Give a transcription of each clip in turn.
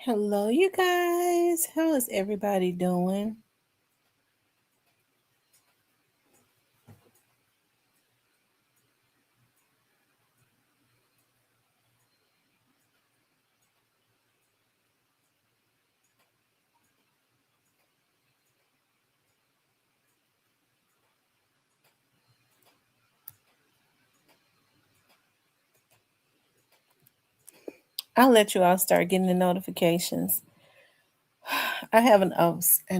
Hello, you guys. How is everybody doing? I'll let you all start getting the notifications. I have an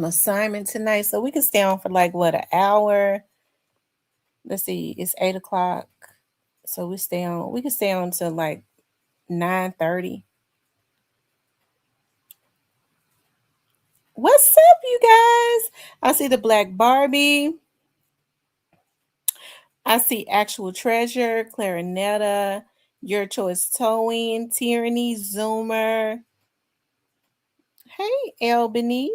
assignment tonight, so we can stay on for like what, an hour. Let's see, it's 8 o'clock, so we stay on. We can stay on till like 9:30. What's up, you guys? I see the Black Barbie. I see Actual Treasure, Clarinetta, Your Choice Towing, Tyranny, Zoomer. Hey, Albany.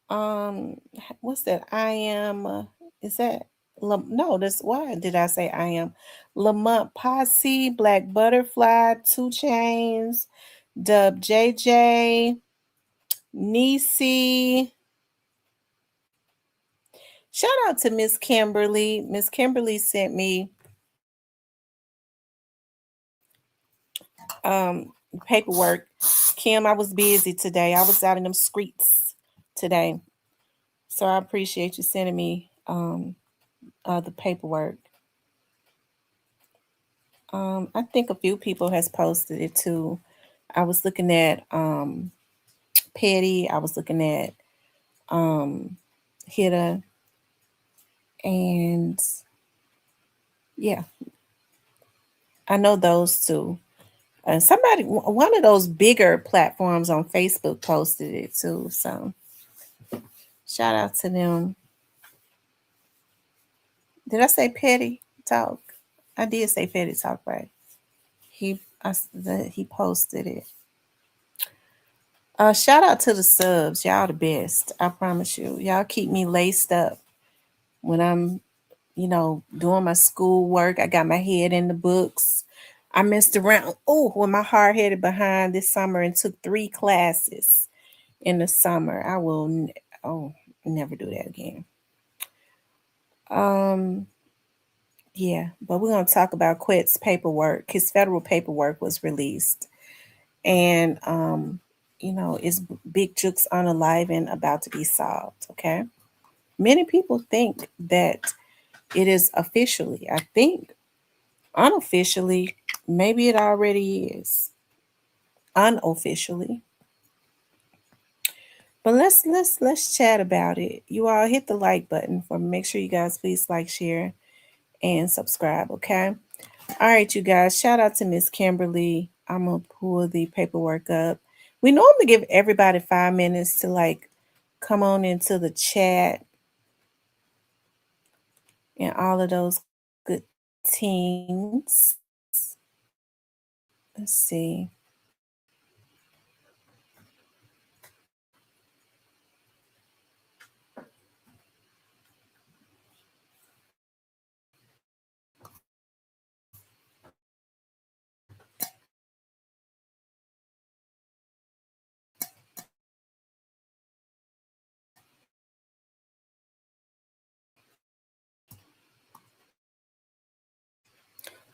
Um, what's that? I am. Is that? No, that's why did I say I am? Lamont Posse, Black Butterfly, Two Chains, Dub JJ, Nisi. Shout out to Miss Kimberly. Miss Kimberly sent me um paperwork. Kim, I was busy today. I was out in them streets today. So I appreciate you sending me the paperwork. I think a few people has posted it too. I was looking at Petty, I was looking at um Hitta, and yeah, I know those two. And one of those bigger platforms on Facebook posted it too. So shout out to them. Did I say Petty Talk? I did say Petty Talk, right? He posted it. Shout out to the subs. Y'all the best. I promise you. Y'all keep me laced up when I'm, doing my school work. I got my head in the books. I messed around. Oh, when my hard headed behind this summer and took 3 classes in the summer. I will, never do that again. Um, yeah, but we're gonna talk about Quet's paperwork. His federal paperwork was released, and it's Big Jukes unalive and about to be solved. Okay, many people think that it is officially. I think unofficially, maybe it already is. Unofficially, but let's chat about it. You all hit the like button for me. Make sure you guys please like, share, and subscribe. Okay. All right, you guys. Shout out to Miss Kimberly. I'm gonna pull the paperwork up. We normally give everybody 5 minutes to like come on into the chat and all of those good things. Let's see.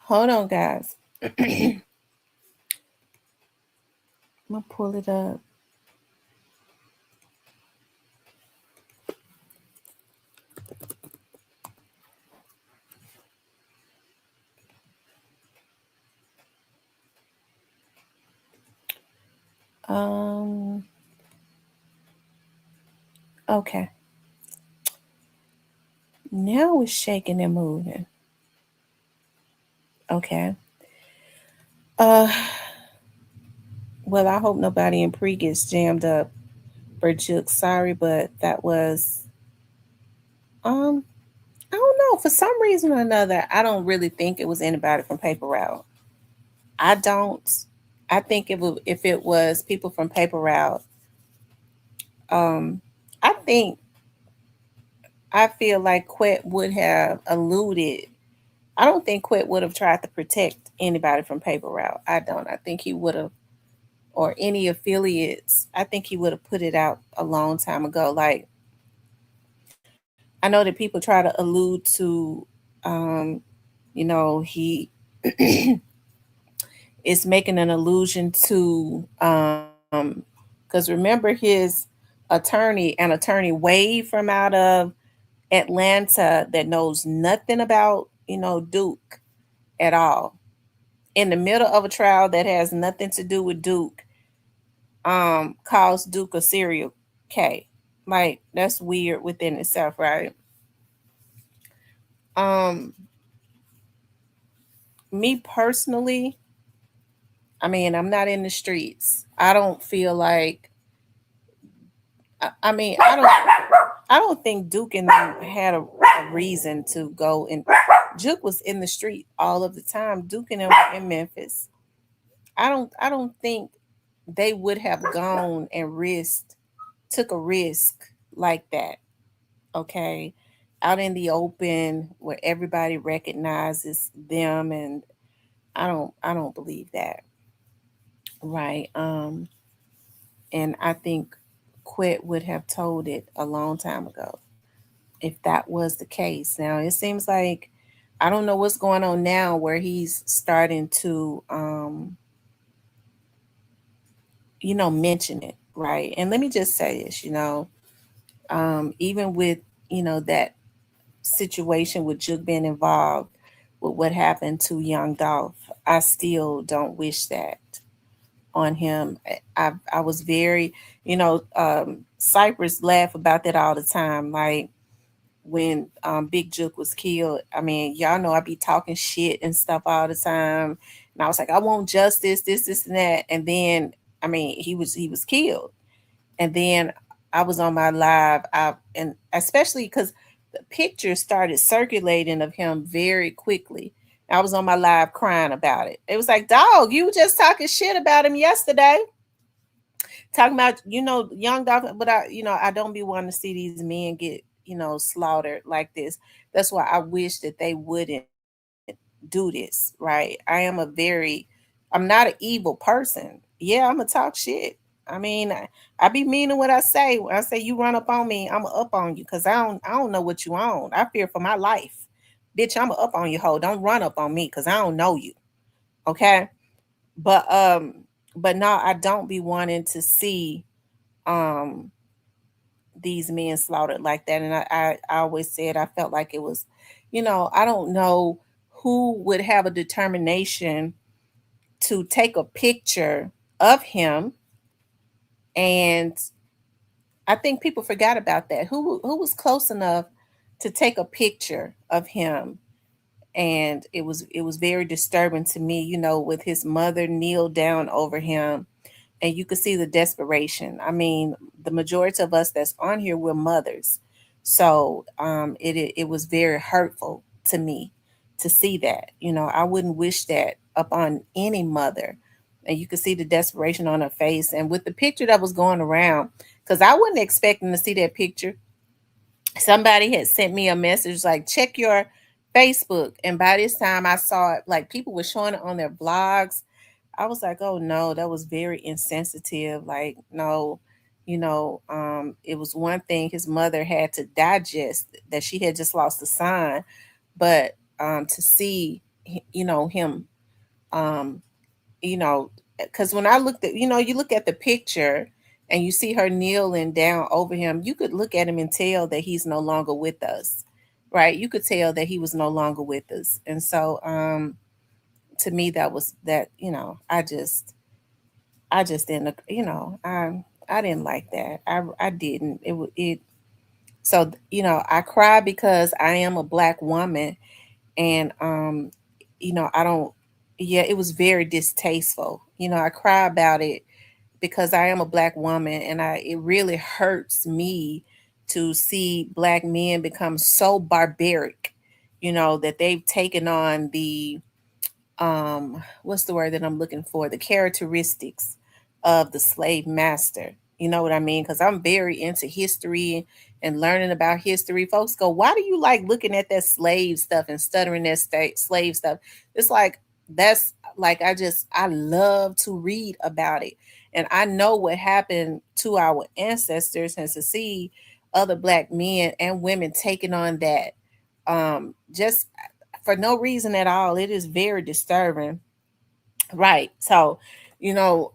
Hold on, guys. I'm gonna pull it up. Um. Okay. Now we're shaking and moving. Okay. Uh. Well, I hope nobody in pre gets jammed up for Juke. Sorry, but that was um. I don't know. For some reason or another, I don't really think it was anybody from Paper Route. I don't. I think if it was people from Paper Route, um, I think I feel like Quet would have alluded. I don't think Quet would have tried to protect anybody from Paper Route. I don't. I think he would have, or any affiliates. I think he would have put it out a long time ago. Like, I know that people try to allude to, um, he is making an allusion to, because remember his attorney Wade from out of Atlanta that knows nothing about, Duke at all. In the middle of a trial that has nothing to do with Duke, calls Duke a serial K. Like, that's weird within itself, right? Um, Me personally, I mean, I'm not in the streets. I don't feel like I mean, I don't think Duke and them had a reason to go, and Duke was in the street all of the time. Duke and them were in Memphis. I don't think they would have gone and took a risk like that, okay? Out in the open where everybody recognizes them, and I don't believe that. Right. And I think Quit would have told it a long time ago if that was the case. Now it seems like I don't know what's going on now where he's starting to mention it, right? And let me just say this, even with, that situation with Jug being involved with what happened to Young Dolph, I still don't wish that on him. I was very, Cypress laugh about that all the time. Like when Big Juke was killed, I mean, y'all know I be talking shit and stuff all the time. And I was like, I want justice, this, and that. And then, I mean, he was killed. And then I was on my live, and especially because the picture started circulating of him very quickly. I was on my live crying about it. It was like, dog, you were just talking shit about him yesterday, talking about young Dolphin. But I don't be wanting to see these men get slaughtered like this. That's why I wish that they wouldn't do this, right? I'm not an evil person. Yeah, I'm gonna talk shit. I mean, I be meaning what I say. When I say you run up on me, I'm up on you because I don't know what you own. I fear for my life, bitch. I'm up on you, hoe. Don't run up on me because I don't know you. Okay, but no, I don't be wanting to see um these men slaughtered like that. And I always said I felt like it was, I don't know who would have a determination to take a picture of him. And I think people forgot about that. Who was close enough to take a picture of him? And it was very disturbing to me, with his mother kneel down over him, and you could see the desperation. I mean, the majority of us that's on here, we're mothers, so it was very hurtful to me to see that. I wouldn't wish that upon any mother, and you could see the desperation on her face. And with the picture that was going around, because I wasn't expecting to see that picture. Somebody had sent me a message like, check your Facebook, and by this time I saw it, like people were showing it on their blogs. I was like, oh no, that was very insensitive. Like, no, it was one thing his mother had to digest that she had just lost a son, but to see, him, um, you know, because when I looked at, you look at the picture and you see her kneeling down over him, you could look at him and tell that he's no longer with us, right? You could tell that he was no longer with us. And so, to me, that was that, I just didn't, I didn't like that. I didn't. So, I cry because I am a black woman, and I don't. Yeah, it was very distasteful. I cry about it because I am a black woman, and it really hurts me to see black men become so barbaric, that they've taken on the what's the word that I'm looking for? The characteristics of the slave master. You know what I mean? Because I'm very into history and learning about history, folks go, why do you like looking at that slave stuff and stuttering that slave stuff? It's like, that's like, I love to read about it. And I know what happened to our ancestors, and to see other black men and women taking on that, just for no reason at all, it is very disturbing. Right. So, you know,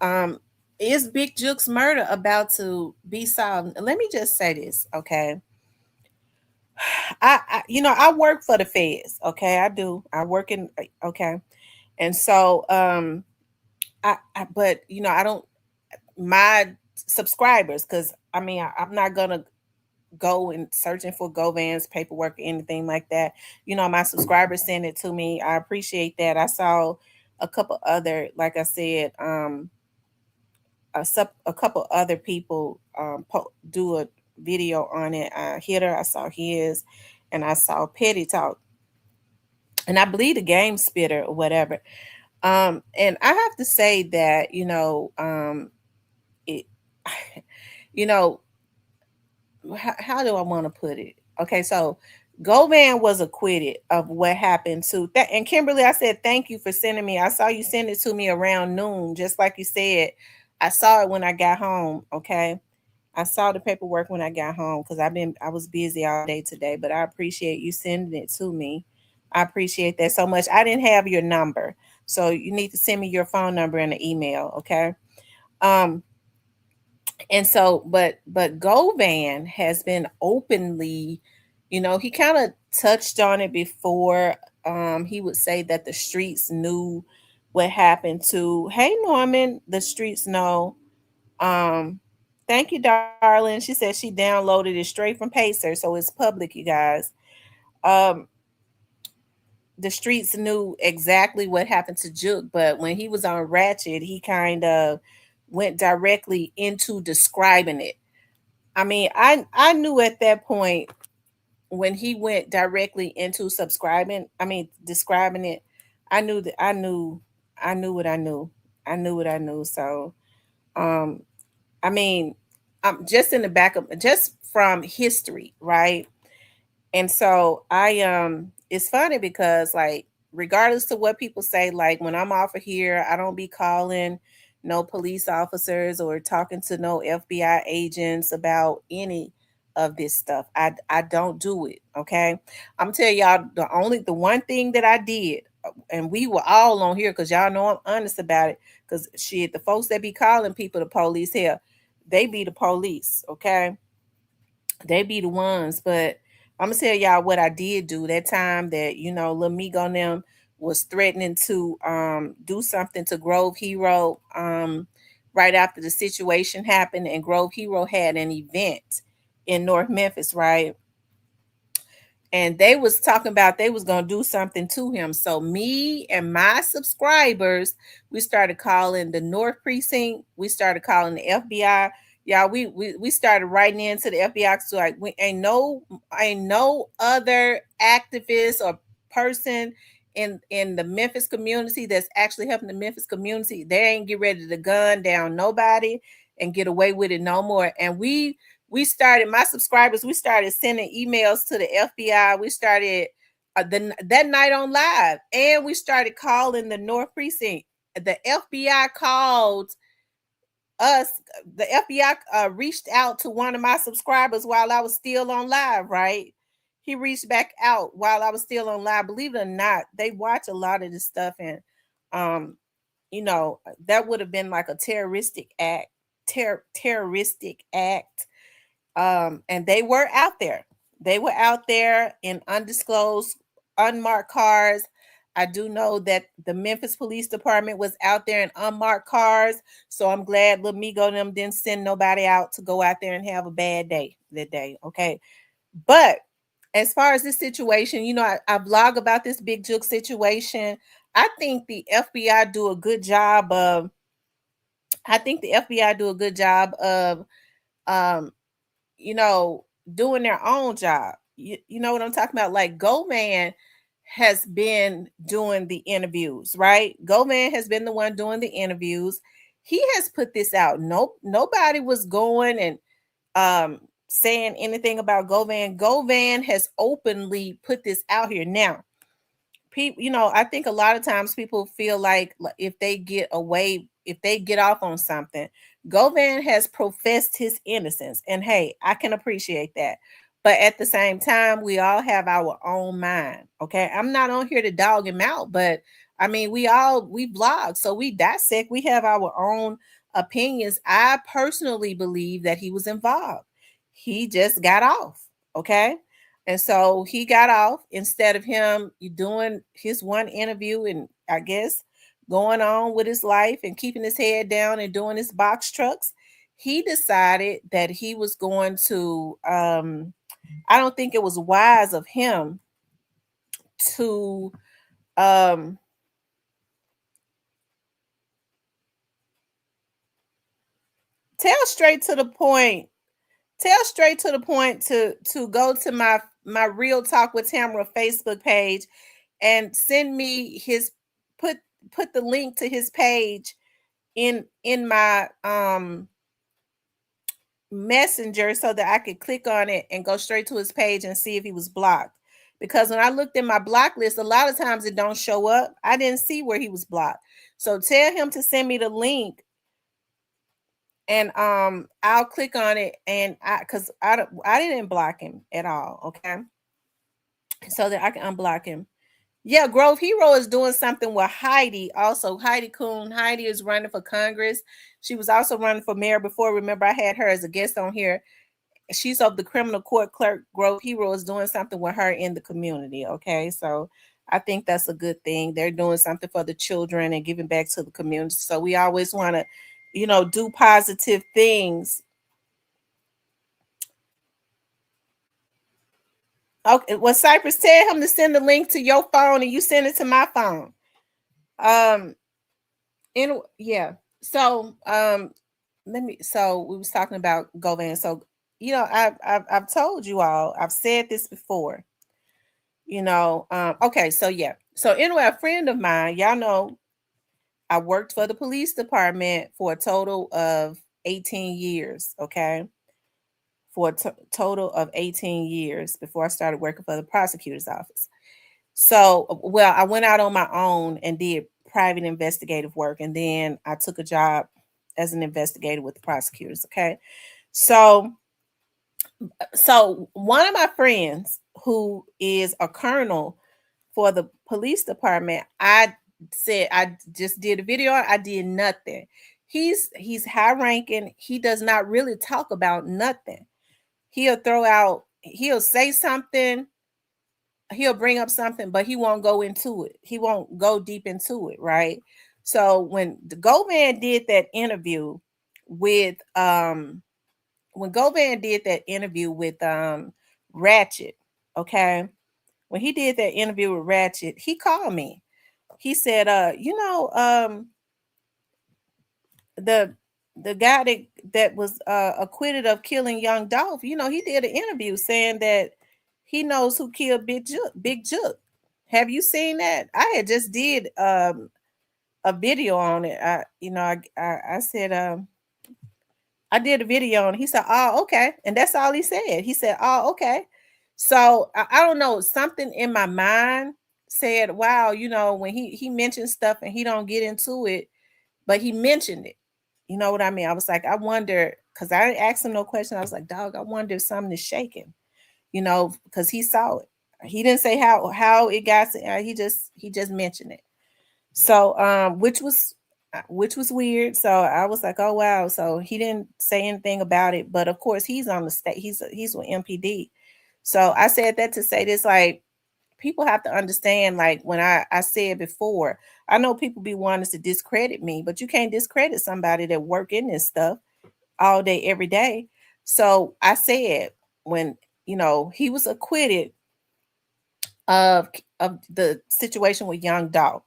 is Big Juke's murder about to be solved? Let me just say this, okay? I work for the feds, okay? I do. I work in, okay. And so, but I don't, my subscribers, because I mean, I'm not gonna go and searching for Govan's paperwork or anything like that. My subscribers send it to me. I appreciate that. I saw a couple other, like I said, a couple other people do a video on it. Hitter, I saw his, and I saw Petty Talk, and I believe the Game Spitter or whatever. And I have to say that it, you know, how do I want to put it? Okay, so Govan was acquitted of what happened to that. And Kimberly, I said thank you for sending me. I saw you send it to me around noon, just like you said. I saw it when I got home. Okay, I saw the paperwork when I got home because I was busy all day today. But I appreciate you sending it to me. I appreciate that so much. I didn't have your number, so you need to send me your phone number and an email. Okay. Um, and so, but Govan has been openly, he kind of touched on it before. He would say that the streets knew what happened to, hey Norman, the streets know. um Thank you, darling. She said she downloaded it straight from Pacer, so it's public, you guys. um the streets knew exactly what happened to Juke, but when he was on Ratchet, he kind of went directly into describing it. I mean, I knew at that point, when he went directly into describing it, I knew what I knew. I knew what I knew. So, um, I mean, I'm just in the back of, just from history, right? And so it's funny because, like, regardless to what people say, like when I'm off of here, I don't be calling no police officers or talking to no FBI agents about any of this stuff. I don't do it. Okay. I'm telling y'all, the one thing that I did, and we were all on here because y'all know I'm honest about it. Because shit, the folks that be calling people the police here, they be the police. Okay, they be the ones. But I'm gonna tell y'all what I did do that time that Lil Migo and them was threatening to do something to Grove Hero right after the situation happened, and Grove Hero had an event in North Memphis, right? And they was talking about they was gonna do something to him. So me and my subscribers, we started calling the North Precinct. We started calling the FBI. Yeah, we started writing into the FBI. So like, we ain't no other activist or person in the Memphis community that's actually helping the Memphis community. They ain't get ready to gun down nobody and get away with it no more. And we started, my subscribers, we started sending emails to the FBI. We started that night on live, and we started calling the North Precinct. The FBI called us. The FBI reached out to one of my subscribers while I was still on live, right? He reached back out while I was still on live. Believe it or not, they watch a lot of this stuff, and um, that would have been like a terroristic act. And they were out there. They were out there in undisclosed, unmarked cars. I do know that the Memphis Police Department was out there in unmarked cars. So I'm glad Lamigo and them didn't send nobody out to go out there and have a bad day that day. Okay. But as far as this situation, I vlog about this Big Juke situation. I think the FBI do a good job of, I think the FBI do a good job of um you know, doing their own job. You know what I'm talking about? Like Goldman has been doing the interviews, right? Goldman has been the one doing the interviews. He has put this out. Nobody was going and saying anything about Govan. Govan has openly put this out here. Now, people, I think a lot of times people feel like if they get away, if they get off on something, Govan has professed his innocence. And hey, I can appreciate that. But at the same time, we all have our own mind. Okay. I'm not on here to dog him out, but I mean, we blog, so we dissect, we have our own opinions. I personally believe that he was involved. He just got off. Okay. And so he got off instead of him doing his one interview and I guess going on with his life and keeping his head down and doing his box trucks. He decided that he was going to, I don't think it was wise of him to, um, tell straight to the point, to go to my Real Talk with Tamara Facebook page and send me his put put the link to his page in my messenger so that I could click on it and go straight to his page and see if he was blocked. Because when I looked in my block list, a lot of times it don't show up. I didn't see where he was blocked. So tell him to send me the link and I'll click on it and I didn't block him at all, okay? So that I can unblock him. Yeah, Grove Hero is doing something with Heidi. Also, Heidi Kuhn. Heidi is running for Congress. She was also running for mayor before. Remember, I had her as a guest on here. She's of the criminal court clerk. Grove Hero is doing something with her in the community. Okay, so I think that's a good thing. They're doing something for the children and giving back to the community. So we always want to, do positive things. Okay, well, Cypress, tell him to send the link to your phone and you send it to my phone. Um, yeah. So so we was talking about Govan. So I've told you all, I've said this before. Okay, so yeah. So anyway, a friend of mine, y'all know, I worked for the police department for a total of 18 years, okay? For a total of 18 years before I started working for the prosecutor's office. So, well, I went out on my own and did private investigative work, and then I took a job as an investigator with the prosecutors. Okay, so one of my friends who is a colonel for the police department, I said I just did a video. I did nothing. He's high ranking. He does not really talk about nothing. He'll say something, he'll bring up something, but he won't go into it. He won't go deep into it, right? So when the Govan did that interview with when Govan did that interview with Ratchet, okay? When he did that interview with Ratchet, he called me. He said, the guy that was acquitted of killing young Dolph, he did an interview saying that he knows who killed Big Jook. Have you seen that? I had just did a video on it. I said I did a video and he said, "Oh, okay." And that's all he said. He said, "Oh, okay." So I don't know, something in my mind said, "Wow, when he mentions stuff and he don't get into it, but he mentioned it." You know what I mean? I was like, I wonder, because I didn't ask him no question. I was like, dog, I wonder if something is shaking, because he saw it. He didn't say how it got to, he just mentioned it. So which was weird. So I was like, oh wow. So he didn't say anything about it, but of course he's on the state. He's with MPD. So I said that to say this, like, people have to understand, like, when I said before, I know people be wanting to discredit me, but you can't discredit somebody that work in this stuff all day every day. So I said, when he was acquitted of the situation with young Dolph,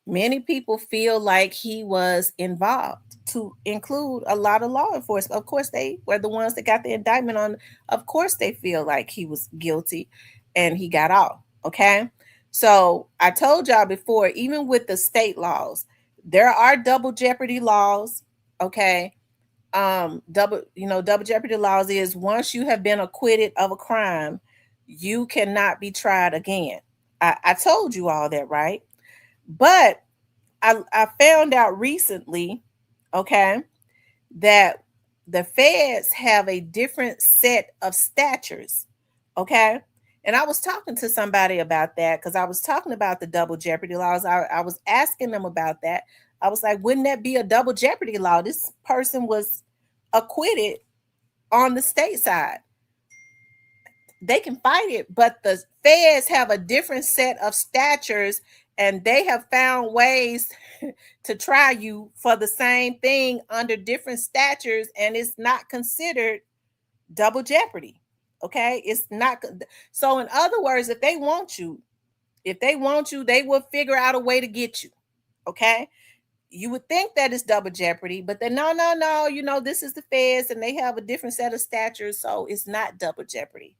many people feel like he was involved, to include a lot of law enforcement. Of course, they were the ones that got the indictment on. Of course, they feel like he was guilty and he got off. Okay. So I told y'all before, even with the state laws, there are double jeopardy laws. Okay. double jeopardy laws is once you have been acquitted of a crime, you cannot be tried again. I told you all that, right? But I found out recently, okay, that the feds have a different set of statutes, okay? And I was talking to somebody about that because I was talking about the double jeopardy laws. I was asking them about that. I was like, wouldn't that be a double jeopardy law? This person was acquitted on the state side. They can fight it, but the feds have a different set of statutes and they have found ways to try you for the same thing under different statutes, and it's not considered double jeopardy. Okay, it's not. So in other words, if they want you, they will figure out a way to get you. Okay, you would think that it's double jeopardy, but then no, no, no, this is the feds and they have a different set of statutes, so it's not double jeopardy.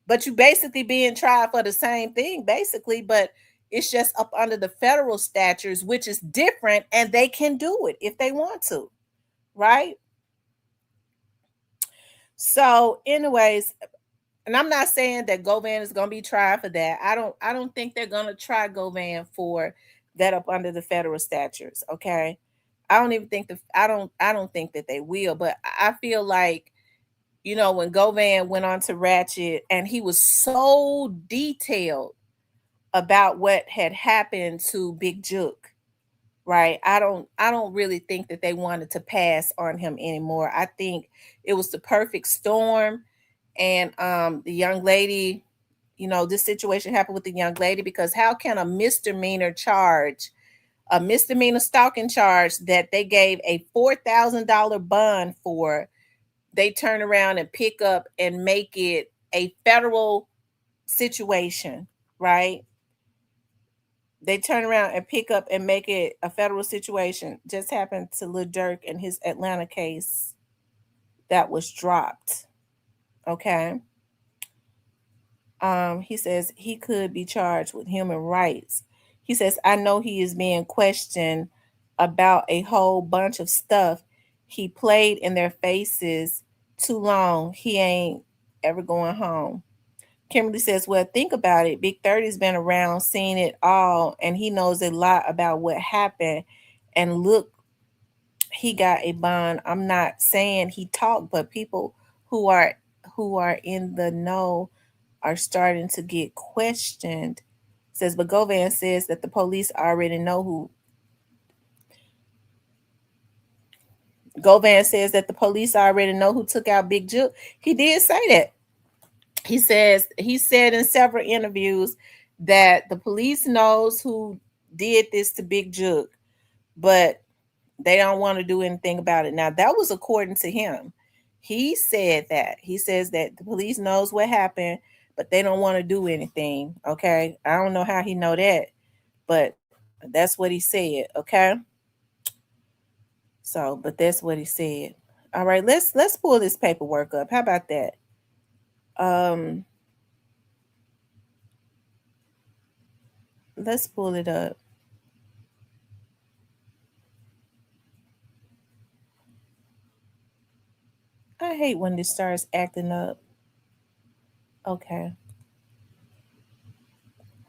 But you basically being tried for the same thing, basically, but it's just up under the federal statutes, which is different, and they can do it if they want to, right? So, anyways, and I'm not saying that Govan is gonna be tried for that. I don't think they're gonna try Govan for that up under the federal statutes. Okay. I don't even think I don't think that they will, but I feel like when Govan went on to Ratchet and he was so detailed about what had happened to Big Jook, right? I don't really think that they wanted to pass on him anymore. I think it was the perfect storm. And the young lady, this situation happened with the young lady because how can a misdemeanor stalking charge that they gave a $4,000 bond for, they turn around and pick up and make it a federal situation, right? They turn around and pick up and make it a federal situation. Just happened to Lil Durk in his Atlanta case that was dropped. Okay. He says he could be charged with human rights. He says, I know he is being questioned about a whole bunch of stuff. He played in their faces too long. He ain't ever going home. Kimberly says, well, think about it. Big 30's been around, seen it all, and he knows a lot about what happened. And look, he got a bond. I'm not saying he talked, but people who are in the know are starting to get questioned. Says, but Govan says that the police already know who. Govan says that the police already know who took out Big Jook. He did say that. He said in several interviews that the police knows who did this to Big Jook, but they don't want to do anything about it. Now, that was according to him. He said that. He says that the police knows what happened, but they don't want to do anything. Okay. I don't know how he know that, but that's what he said. Okay. So, but that's what he said. All right, let's pull this paperwork up. How about that? Um, let's pull it up. I hate when this starts acting up. Okay.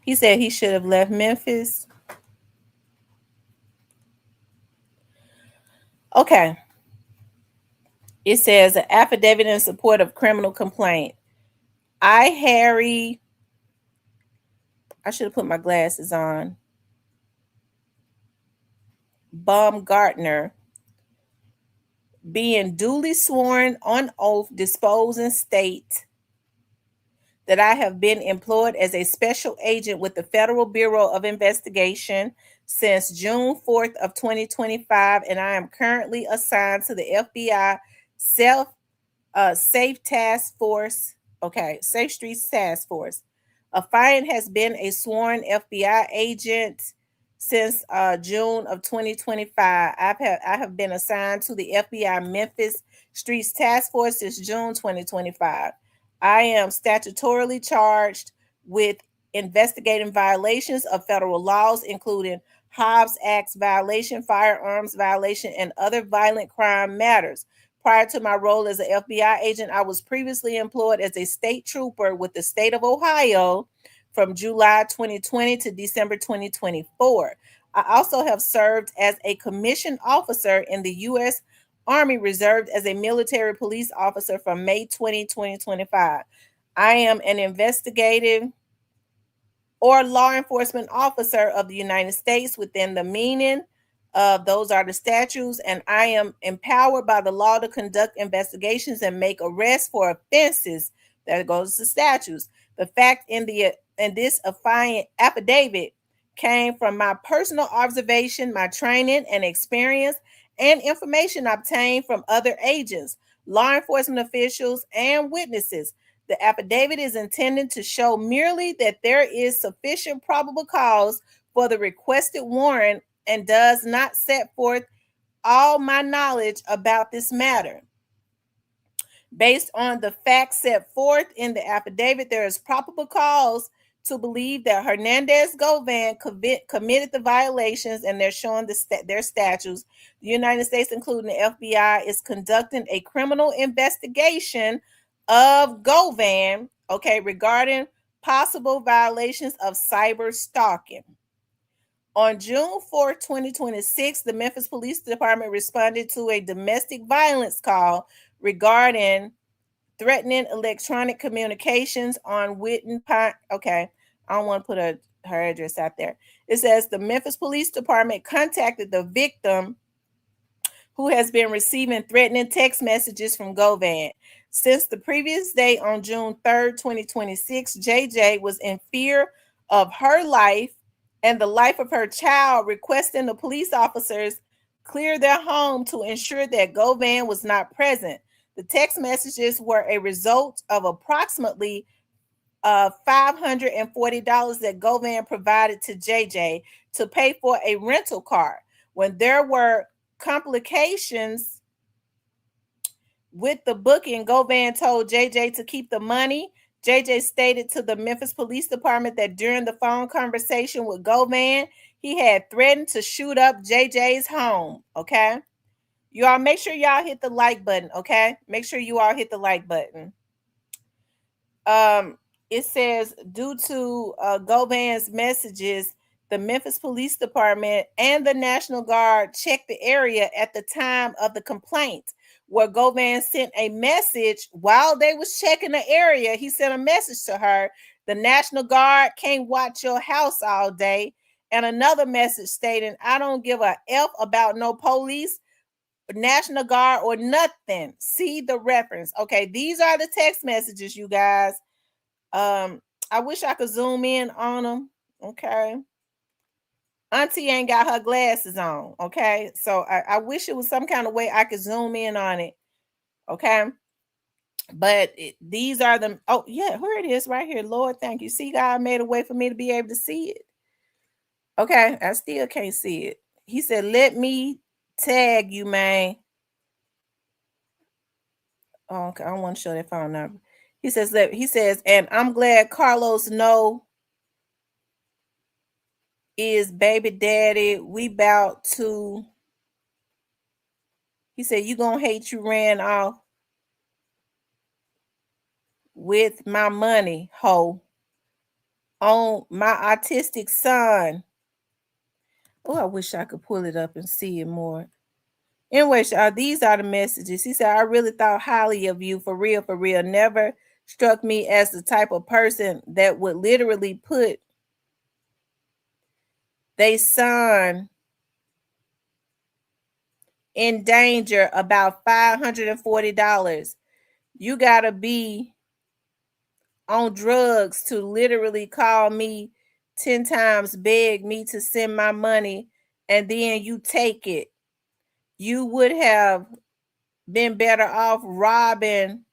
He said he should have left Memphis. Okay. It says an affidavit in support of criminal complaint. Harry, I should have put my glasses on. Baumgartner, being duly sworn on oath, dispose and state that I have been employed as a special agent with the Federal Bureau of Investigation since June 4th of 2025, and I am currently assigned to the FBI self Safe Task Force. Okay, Safe Streets Task Force. Affiant has been a sworn FBI agent since June of 2025. I have been assigned to the FBI Memphis Streets Task Force since June 2025. I am statutorily charged with investigating violations of federal laws, including Hobbs Act violation, firearms violation, and other violent crime matters. Prior to my role as an FBI agent, I was previously employed as a state trooper with the state of Ohio from July 2020 to December 2024. I also have served as a commissioned officer in the U.S. Army Reserve as a military police officer from May 2025. I am an investigative or law enforcement officer of the United States within the meaning of those are the statutes, and I am empowered by the law to conduct investigations and make arrests for offenses that goes to statutes. The fact in this affiant affidavit came from my personal observation, my training and experience, and information obtained from other agents, law enforcement officials, and witnesses. The affidavit is intended to show merely that there is sufficient probable cause for the requested warrant and does not set forth all my knowledge about this matter. Based on the facts set forth in the affidavit, there is probable cause to believe that Hernandez Govan committed the violations, and they're showing their statutes. The United States, including the FBI, is conducting a criminal investigation of Govan, regarding possible violations of cyber stalking. On June 4, 2026, the Memphis Police Department responded to a domestic violence call regarding threatening electronic communications on Witten Pine. Okay, I don't want to put her address out there. It says the Memphis Police Department contacted the victim, who has been receiving threatening text messages from Govan. Since the previous day on June 3rd, 2026, JJ was in fear of her life and the life of her child, requesting the police officers clear their home to ensure that Govan was not present. The text messages were a result of approximately $540 that Govan provided to JJ to pay for a rental car. When there were complications with the booking, Govan told JJ to keep the money. JJ stated to the Memphis Police Department that during the phone conversation with Govan, he had threatened to shoot up JJ's home. Okay. Y'all make sure y'all hit the like button. Okay. Make sure you all hit the like button. It says due to Govan's messages, the Memphis Police Department and the National Guard checked the area at the time of the complaint, where Govan sent a message while they was checking the area. He sent a message to her. The National Guard can't watch your house all day. And another message stating, I don't give a F about no police, National Guard, or nothing. See the reference. Okay, these are the text messages, you guys. I wish I could zoom in on them. Okay. Auntie ain't got her glasses on. Okay. So I wish it was some kind of way I could zoom in on it. Okay. But these are the, oh yeah, here it is right here. Lord, thank you. See, God made a way for me to be able to see it. Okay. I still can't see it. He said, let me tag you, man. Oh, okay. I don't want to show that phone number. He says, and I'm glad Carlos know is baby daddy. We about to. He said, you gonna hate you ran off with my money, ho, on my autistic son. Oh, I wish I could pull it up and see it more. Anyway, these are the messages. He said, I really thought highly of you, for real, for real. Never struck me as the type of person that would literally put their son in danger about $540. You gotta be on drugs to literally call me 10 times, beg me to send my money, and then you take it. You would have been better off robbing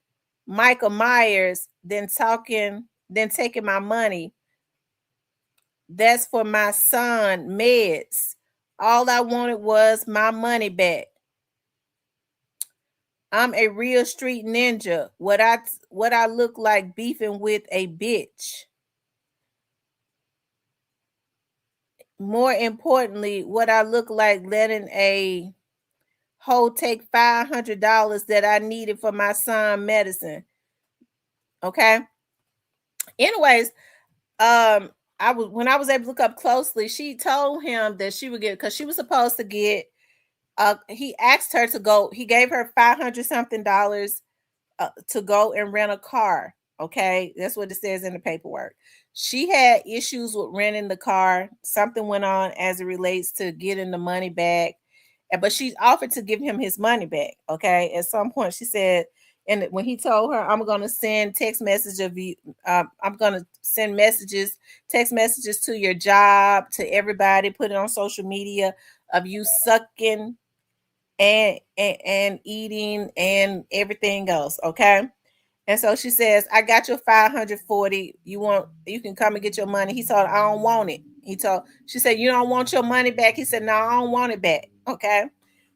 Michael Myers than taking my money. That's for my son, meds. All I wanted was my money back. I'm a real street ninja. What I look like beefing with a bitch. more importantly, what I look like letting a hoe take $500 that I needed for my son medicine. Okay. Anyways, I was when I was able to look up closely, she told him that she would get because she was supposed to get he asked her to go, he gave her 500 something dollars to go and rent a car. Okay, that's what it says in the paperwork. She had issues with renting the car. Something went on as it relates to getting the money back, but she offered to give him his money back. Okay, at some point she said, and when he told her, "I'm going to send text message of you, I'm going to send messages, text messages to your job, to everybody, put it on social media of you sucking and eating and everything else." Okay. And so she says, "I got your 540. You can come and get your money." He told her, "I don't want it." She said, "You don't want your money back?" He said, "No, I don't want it back." Okay.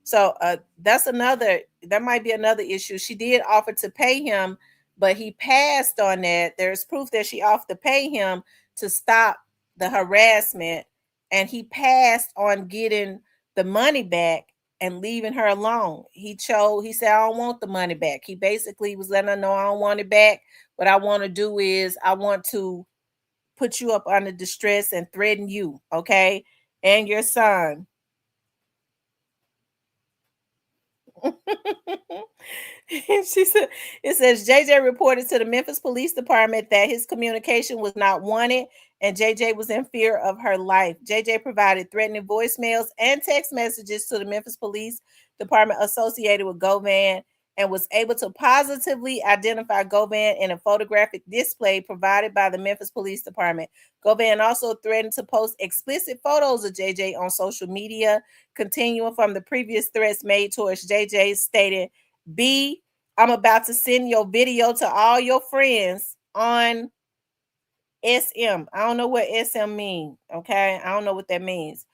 So that might be another issue. She did offer to pay him, but he passed on that. There's proof that she offered to pay him to stop the harassment, and he passed on getting the money back and leaving her alone. He said, "I don't want the money back." He basically was letting her know, "I don't want it back. What I want to do is I want to put you up under distress and threaten you, okay? And your son." She said, it says JJ reported to the Memphis Police Department that his communication was not wanted and JJ was in fear of her life. JJ provided threatening voicemails and text messages to the Memphis Police Department associated with Govan and was able to positively identify Govan in a photographic display provided by the Memphis Police Department. Govan also threatened to post explicit photos of JJ on social media, continuing from the previous threats made towards JJ, stating, "B, I'm about to send your video to all your friends on SM." I don't know what SM means. Okay. I don't know what that means.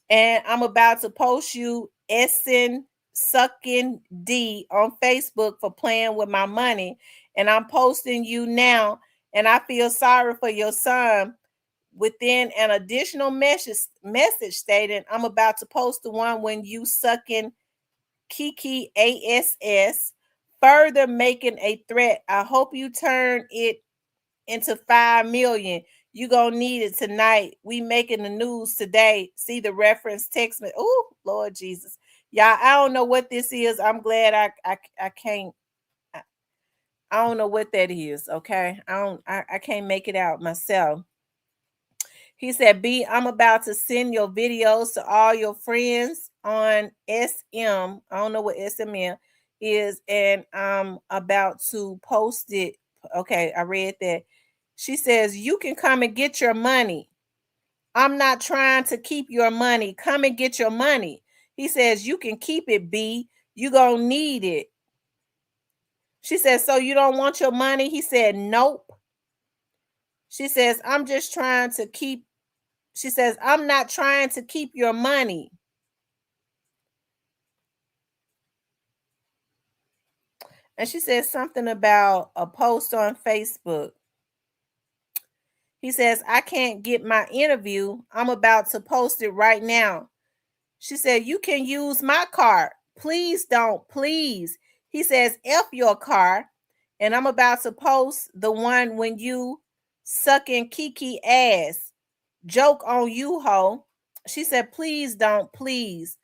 "And I'm about to post you Essen sucking D on Facebook for playing with my money. And I'm posting you now. And I feel sorry for your son." Within an additional message stating, "I'm about to post the one when you sucking Kiki ASS, further making a threat. I hope you turn it into 5 million. You gonna need it tonight. We making the news today. See the reference text me." Oh, Lord Jesus. Y'all, I don't know what this is. I'm glad I can't. I don't know what that is. Okay. I can't make it out myself. He said, "B, I'm about to send your videos to all your friends on SM." I don't know what SMM is, and I'm about to post it. Okay, I read that. She says, "You can come and get your money. I'm not trying to keep your money. Come and get your money." He says, "You can keep it, B. You gonna need it." She says, "So you don't want your money?" He said, "Nope." She says, "I'm just trying to keep," she says, "I'm not trying to keep your money." And she says something about a post on Facebook. He says, "I can't get my interview. I'm about to post it right now." She said, "You can use my card. Please don't, please." He says, "F your car." And I'm about to post the one when you sucking Kiki ass. Joke on you, ho. She said, "Please don't, please."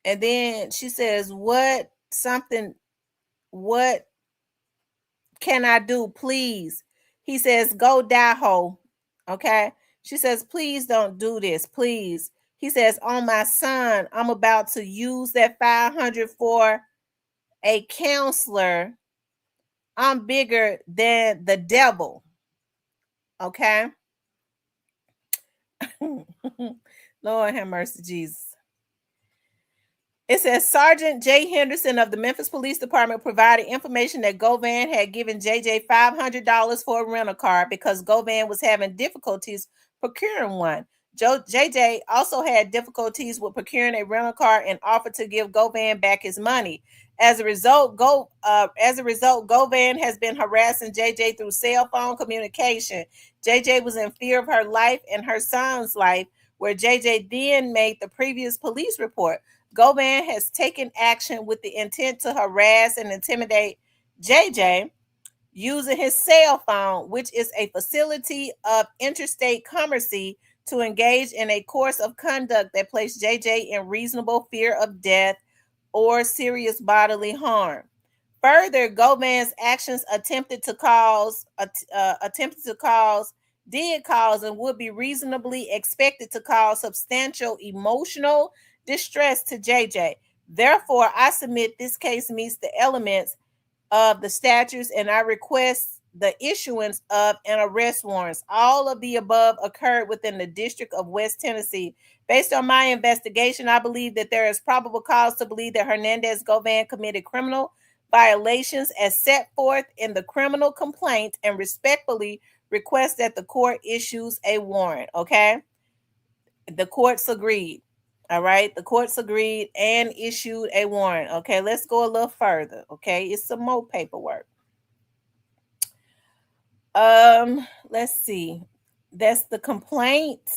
And then she says, what can I do, please?" He says, "Go die, ho." Okay. She says, "Please don't do this, please." He says, "On my son, I'm about to use that 500 for a counselor. I'm bigger than the devil." Okay. Lord have mercy, Jesus. It says Sergeant Jay Henderson of the Memphis Police Department provided information that Govan had given JJ $500 for a rental car because Govan was having difficulties procuring one. JJ also had difficulties with procuring a rental car and offered to give Govan back his money. As a result, Govan has been harassing JJ through cell phone communication. JJ was in fear of her life and her son's life, where JJ then made the previous police report. Govan has taken action with the intent to harass and intimidate JJ using his cell phone, which is a facility of interstate commerce, to engage in a course of conduct that placed JJ in reasonable fear of death or serious bodily harm. Further, Govan's actions did cause and would be reasonably expected to cause substantial emotional distress to JJ. Therefore, I submit this case meets the elements of the statutes, and I request the issuance of an arrest warrant. All of the above occurred within the District of West Tennessee. Based on my investigation, I believe that there is probable cause to believe that Hernandez Govan committed criminal violations as set forth in the criminal complaint and respectfully request that the court issues a warrant. Okay? The courts agreed. All right, the courts agreed and issued a warrant. Okay, let's go a little further. Okay, it's some more paperwork. Let's see. That's the complaint.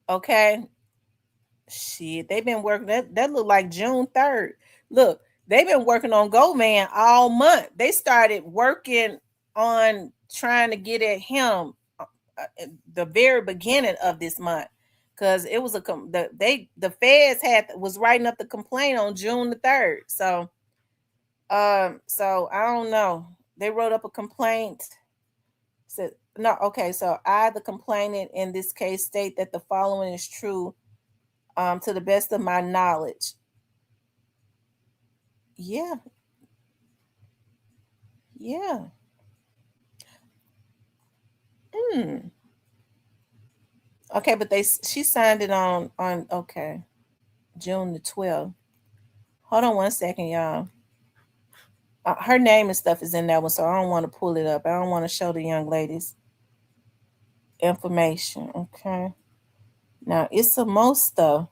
Okay. Shit, they've been working. That look like June 3rd. Look, they've been working on Govan all month. They started working on trying to get at him the very beginning of this month, because it was the feds was writing up the complaint on June the 3rd. So so I don't know. They wrote up a complaint. Said no, okay. So I, the complainant in this case, state that the following is true, to the best of my knowledge. Yeah, yeah. Hmm. Okay, but she signed it on okay, June the 12th. Hold on one second, y'all. Her name and stuff is in that one, so I don't want to pull it up. I don't want to show the young ladies information. Okay. Now it's some more stuff.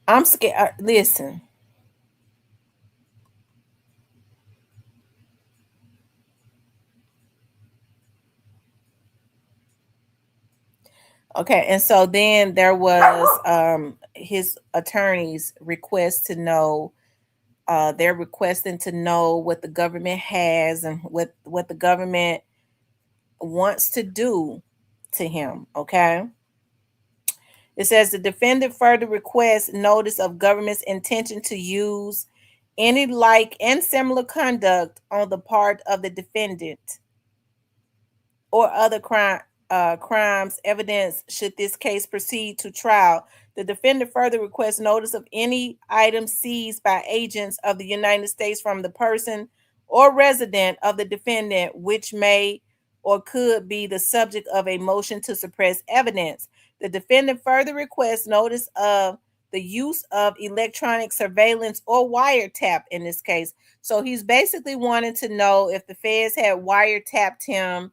I'm scared. Listen. Okay, and so then there was his attorney's request to know. They're requesting to know what the government has and what the government wants to do to him. Okay. It says the defendant further requests notice of government's intention to use any like and similar conduct on the part of the defendant or other crimes evidence should this case proceed to trial. The defendant further requests notice of any item seized by agents of the United States from the person or resident of the defendant, which may or could be the subject of a motion to suppress evidence. The defendant further requests notice of the use of electronic surveillance or wiretap in this case. So he's basically wanting to know if the feds had wiretapped him,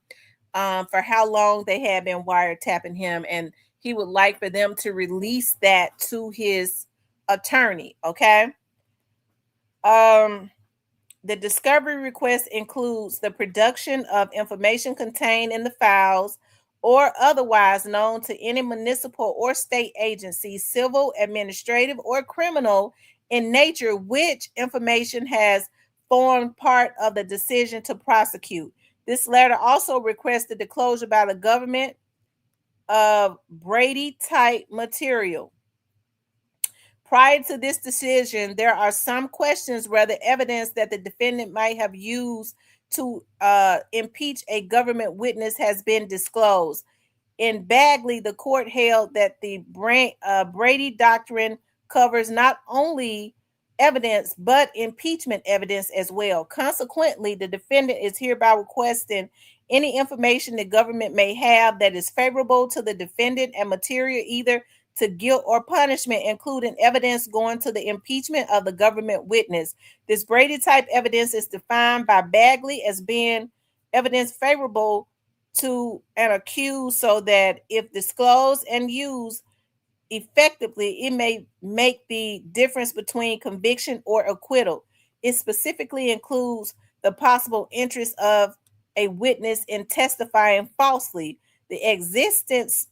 for how long they had been wiretapping him, and he would like for them to release that to his attorney. Okay. The discovery request includes the production of information contained in the files or otherwise known to any municipal or state agency, civil, administrative, or criminal in nature, which information has formed part of the decision to prosecute. This letter also requests the disclosure by the government of Brady type material. Prior to this decision, there are some questions whether evidence that the defendant might have used to impeach a government witness has been disclosed. In Bagley, the court held that the Brady doctrine covers not only evidence but impeachment evidence as well. Consequently, the defendant is hereby requesting any information the government may have that is favorable to the defendant and material either to guilt or punishment, including evidence going to the impeachment of the government witness. This Brady type evidence is defined by Bagley as being evidence favorable to an accused, so that if disclosed and used effectively, it may make the difference between conviction or acquittal. It specifically includes the possible interest of a witness in testifying falsely, the existence,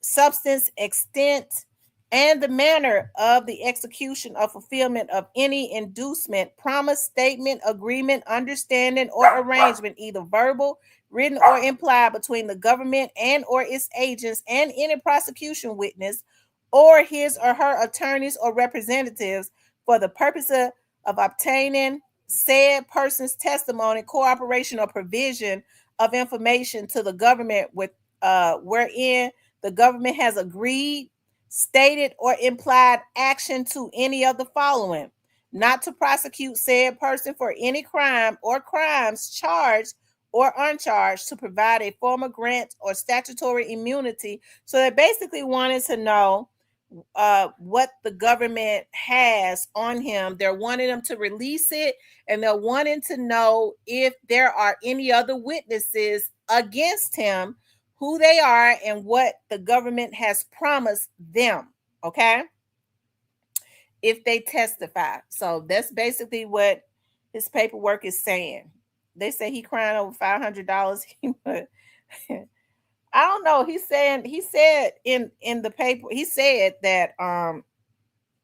substance, extent, and the manner of the execution or fulfillment of any inducement, promise, statement, agreement, understanding, or arrangement, either verbal, written, or implied, between the government and or its agents and any prosecution witness or his or her attorneys or representatives for the purpose of obtaining said person's testimony, cooperation, or provision of information to the government with wherein the government has agreed, stated, or implied action to any of the following: not to prosecute said person for any crime or crimes charged or uncharged, to provide a formal grant or statutory immunity. So they basically wanted to know what the government has on him. They're wanting him to release it, and they're wanting to know if there are any other witnesses against him, who they are, and what the government has promised them. Okay, if they testify. So that's basically what his paperwork is saying. They say he crying over $500. I don't know. He said in the paper, he said that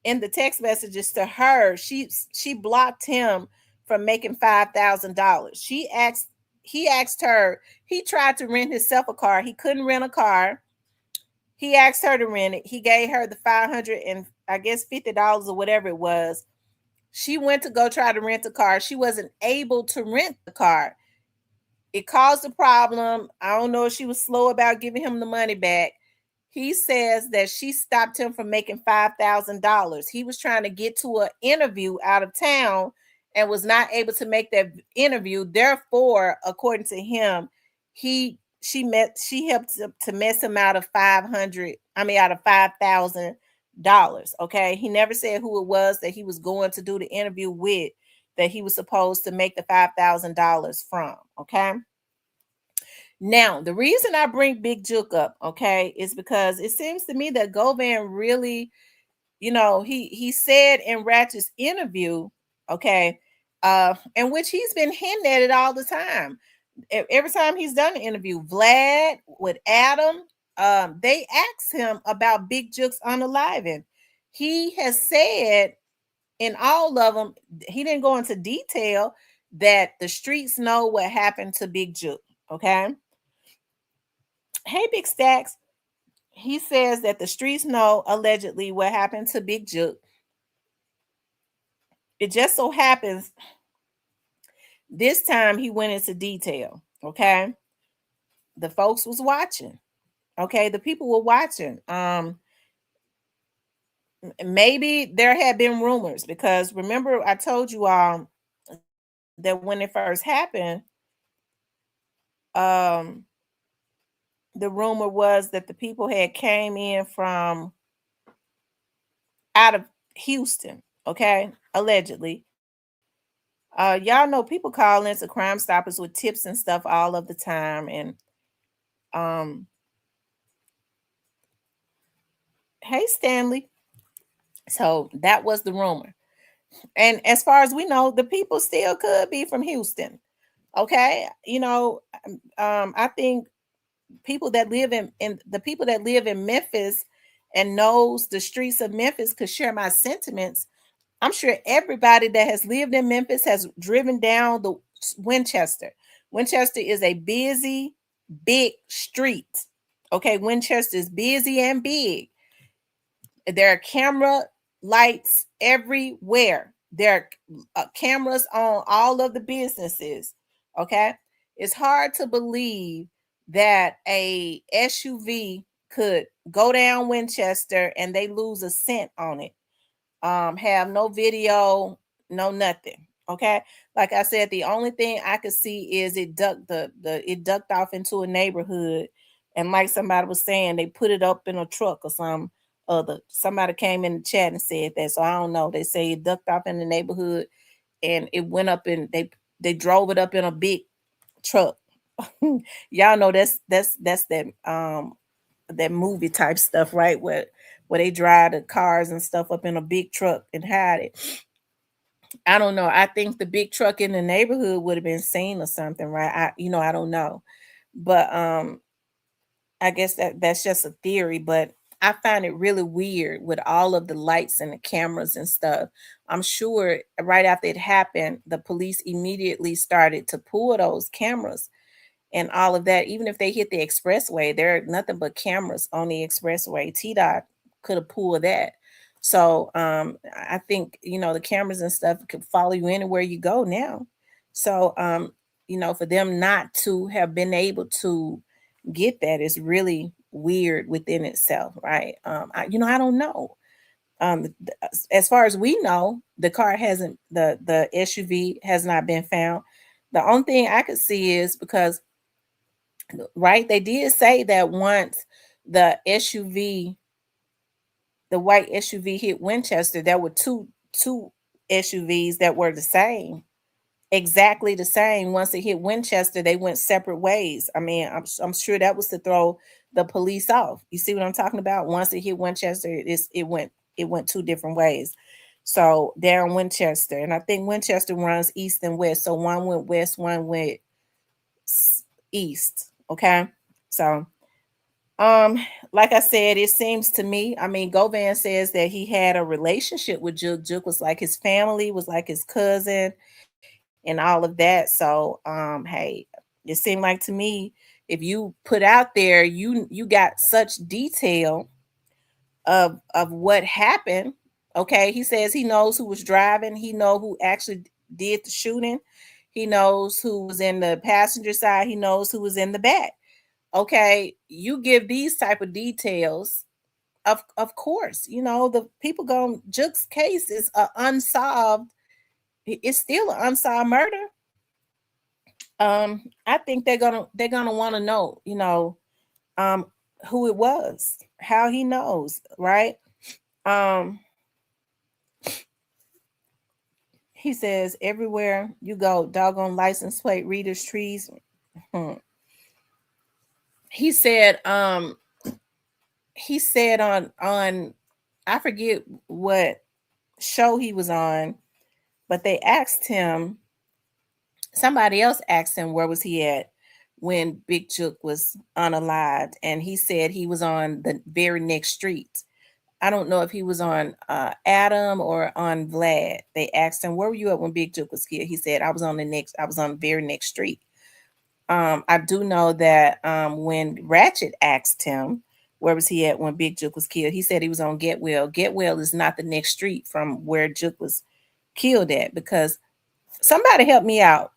in the text messages to her, she blocked him from making $5,000. He asked her, he tried to rent himself a car. He couldn't rent a car. He asked her to rent it. He gave her the 500 and I guess $50 or whatever it was. She went to go try to rent a car. She wasn't able to rent the car. It caused a problem. I don't know if she was slow about giving him the money back. He says that she stopped him from making $5,000. He was trying to get to an interview out of town and was not able to make that interview. Therefore, according to him, she helped to mess him out of $5,000. Okay. He never said who it was that he was going to do the interview with, that he was supposed to make the $5,000 from. Okay. Now, the reason I bring Big Juke up, okay, is because it seems to me that Govan really, he said in Ratchet's interview, okay, in which he's been hinting at it all the time. Every time he's done an interview, Vlad with Adam, they asked him about Big Juke's unaliving. He has said in all of them, he didn't go into detail, that the streets know what happened to Big Juke. Okay. Hey, Big Stacks. He says that the streets know allegedly what happened to Big Juke. It just so happens this time he went into detail. Okay. The folks was watching. Okay. The people were watching. Maybe there had been rumors, because remember I told you all that when it first happened, the rumor was that the people had came in from out of Houston, okay, allegedly. Y'all know people call into Crime Stoppers with tips and stuff all of the time, and um hey, Stanley. So that was the rumor, and as far as we know, the people still could be from Houston. Okay, I think people that live in the people that live in Memphis and knows the streets of Memphis could share my sentiments. I'm sure everybody that has lived in Memphis has driven down the Winchester. Winchester is a busy, big street. Okay, Winchester is busy and big. There are camera lights everywhere. There are cameras on all of the businesses. Okay, it's hard to believe that a SUV could go down Winchester and they lose a cent on it. Have no video, no nothing. Okay, like I said, the only thing I could see is it ducked off into a neighborhood, and like somebody was saying, they put it up in a truck or some other. Somebody came in the chat and said that, so I don't know. They say it ducked off in the neighborhood, and it went up, and they drove it up in a big truck. Y'all know that's that movie type stuff, right? Where they drive the cars and stuff up in a big truck and hide it. I don't know. I think the big truck in the neighborhood would have been seen or something, right? I don't know. But I guess that's just a theory, but I find it really weird with all of the lights and the cameras and stuff. I'm sure right after it happened, the police immediately started to pull those cameras and all of that. Even if they hit the expressway, there are nothing but cameras on the expressway. T-Dot could have pulled that. So I think the cameras and stuff could follow you anywhere you go now. So for them not to have been able to get that is really weird within itself, right? I don't know. As far as we know, the car hasn't the SUV has not been found. The only thing I could see is because right, they did say that once the SUV, the white SUV hit Winchester, there were two SUVs that were the same, exactly the same. Once it hit Winchester, they went separate ways. I mean, I'm sure that was to throw the police off. You see what I'm talking about? Once it hit Winchester, it went two different ways. So down Winchester, and I think Winchester runs east and west. So one went west, one went east. Okay, so um, like I said, it seems to me. I mean, Govan says that he had a relationship with Juk. Juk was like his family, was like his cousin and all of that. So, hey, it seemed like to me, if you put out there, you got such detail of what happened. Okay, he says he knows who was driving. He know who actually did the shooting. He knows who was in the passenger side. He knows who was in the back. Okay, you give these type of details. Of course, the people going Juk's case is unsolved. It's still an unsolved murder. I think they're gonna want to know, um, who it was, how he knows, right? Um, he says everywhere you go, doggone license plate readers, trees. Hmm. He said, on I forget what show he was on, but they asked him. Somebody else asked him where was he at when Big Chook was unalived, and he said he was on the very next street. I don't know if he was on Adam or on Vlad. They asked him, "Where were you at when Big Chook was killed?" He said, I was on the very next street." I do know that when Ratchet asked him where was he at when Big Jook was killed, he said he was on Getwell. Getwell is not the next street from where Jook was killed at, because somebody help me out.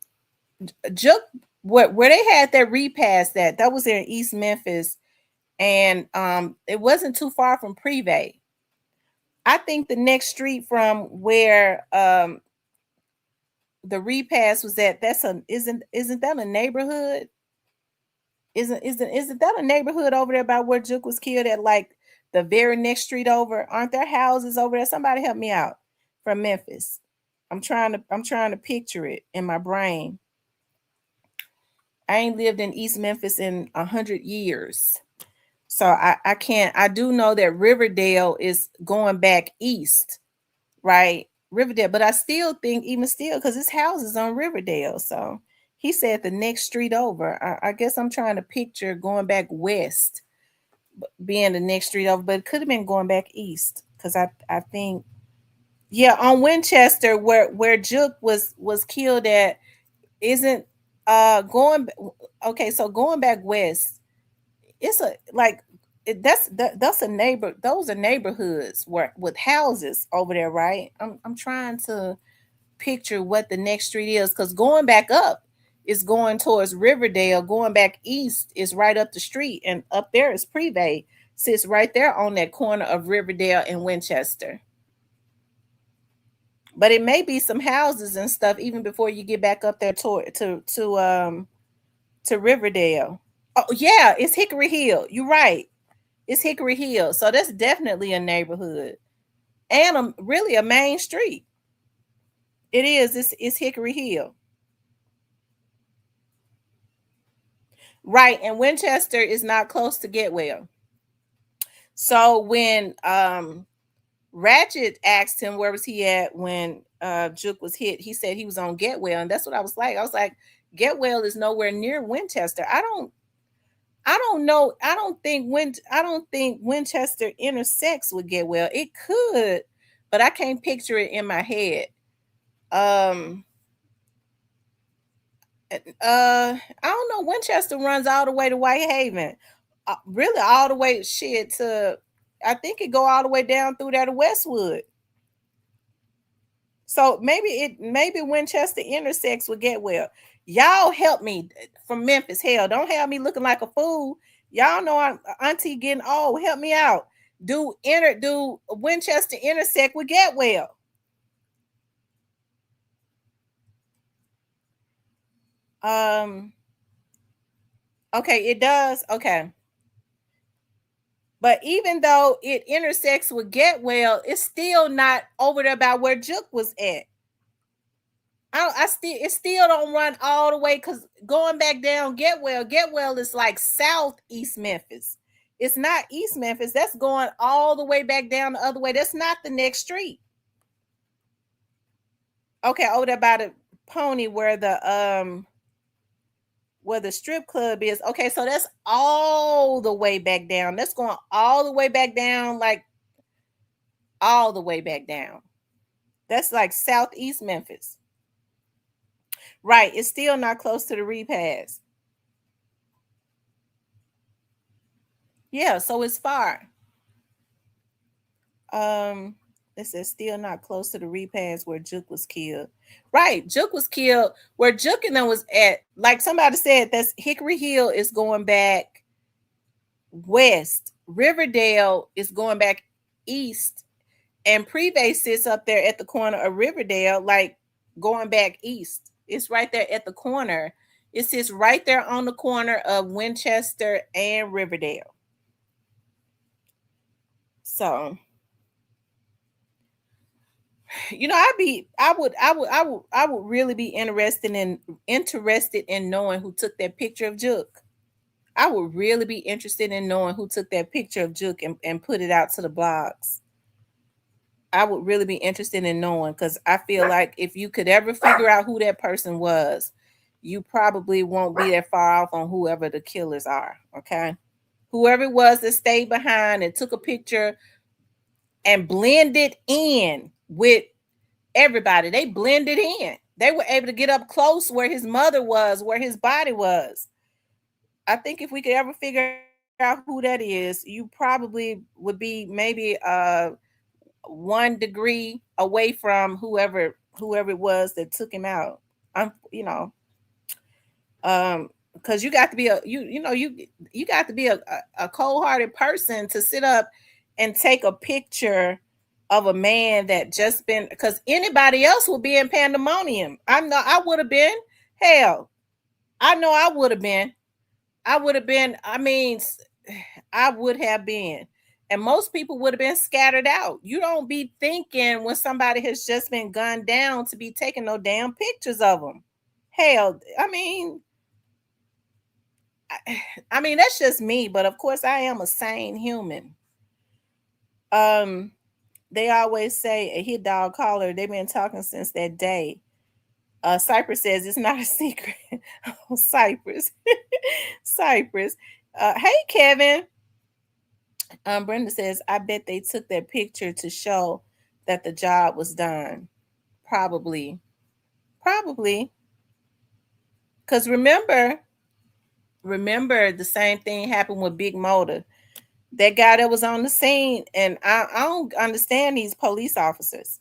Jook, where they had that repass, that was in East Memphis, and it wasn't too far from Privé. I think the next street from where the repass was at, that's a isn't that a neighborhood? Isn't that a neighborhood over there by where Juke was killed at, like the very next street over? Aren't there houses over there? Somebody help me out from Memphis. I'm trying to picture it in my brain. I ain't lived in East Memphis in 100 years. So I can't. I do know that Riverdale is going back east, right? Riverdale, but I still think, even still, because his house is on Riverdale. So he said the next street over. I guess I'm trying to picture going back west, being the next street over, but it could have been going back east, because I think, yeah, on Winchester where Juke was killed at, isn't going okay. So going back west, it's a like that's a neighbor. Those are neighborhoods where with houses over there, right? I'm trying to picture what the next street is, because going back up is going towards Riverdale. Going back east is right up the street, and up there is Privé, sits right there on that corner of Riverdale and Winchester. But it may be some houses and stuff even before you get back up there to Riverdale. Oh yeah, it's Hickory Hill. You're right. It's Hickory Hill. So that's definitely a neighborhood and really a main street. It is. It's Hickory Hill. Right. And Winchester is not close to Getwell. So when Ratchet asked him where was he at when Juke was hit, he said he was on Get Well, and that's what I was like. I was like, Get Well is nowhere near Winchester. I don't know. I don't think Winchester intersects with Get Well. It could, but I can't picture it in my head. Um I don't know. Winchester runs all the way to Whitehaven. Really all the way shit to, I think it go all the way down through there to Westwood. So maybe Winchester intersects with Get Well. Y'all help me from Memphis. Hell, don't have me looking like a fool. Y'all know I'm auntie getting old. Help me out. Do Winchester intersect with Get Well? Okay, it does. Okay. But even though it intersects with Get Well, it's still not over there by where Juke was at. It still don't run all the way, because going back down Get Well is like southeast Memphis. It's not East Memphis. That's going all the way back down the other way. That's not the next street. Okay, over there by the Pony where the strip club is. Okay, so that's all the way back down. That's going all the way back down, like all the way back down. That's like southeast Memphis. Right. It's still not close to the repass. Yeah, so it's far. It says still not close to the repass where Juke was killed. Right. Juke was killed where Juke and them was at. Like somebody said, that's Hickory Hill is going back west. Riverdale is going back east. And Privé sits up there at the corner of Riverdale, like going back east. It's right there at the corner. It sits right there on the corner of Winchester and Riverdale. So, you know, I would really be interested in knowing who took that picture of Juke. I would really be interested in knowing who took that picture of Juke and put it out to the blogs. I would really be interested in knowing, because I feel like if you could ever figure out who that person was, you probably won't be that far off on whoever the killers are. Okay. Whoever it was that stayed behind and took a picture and blended in with everybody, they blended in. They were able to get up close where his mother was, where his body was. I think if we could ever figure out who that is, you probably would be maybe 1 degree away from whoever it was that took him out. You know, because you got to be you got to be a cold-hearted person to sit up and take a picture of a man that just been, because anybody else would be in pandemonium. I know I would have been. Hell, I know I would have been. I mean, I would have been. And most people would have been scattered out. You don't be thinking when somebody has just been gunned down to be taking no damn pictures of them. Hell, I mean, that's just me, but of course I am a sane human. They always say a hit dog caller. They've been talking since that day. Cypress says it's not a secret. Oh, Cypress. Cypress. Hey, Kevin. Brenda says, I bet they took that picture to show that the job was done. Probably. Because remember the same thing happened with Big Motor. That guy that was on the scene, and I don't understand these police officers.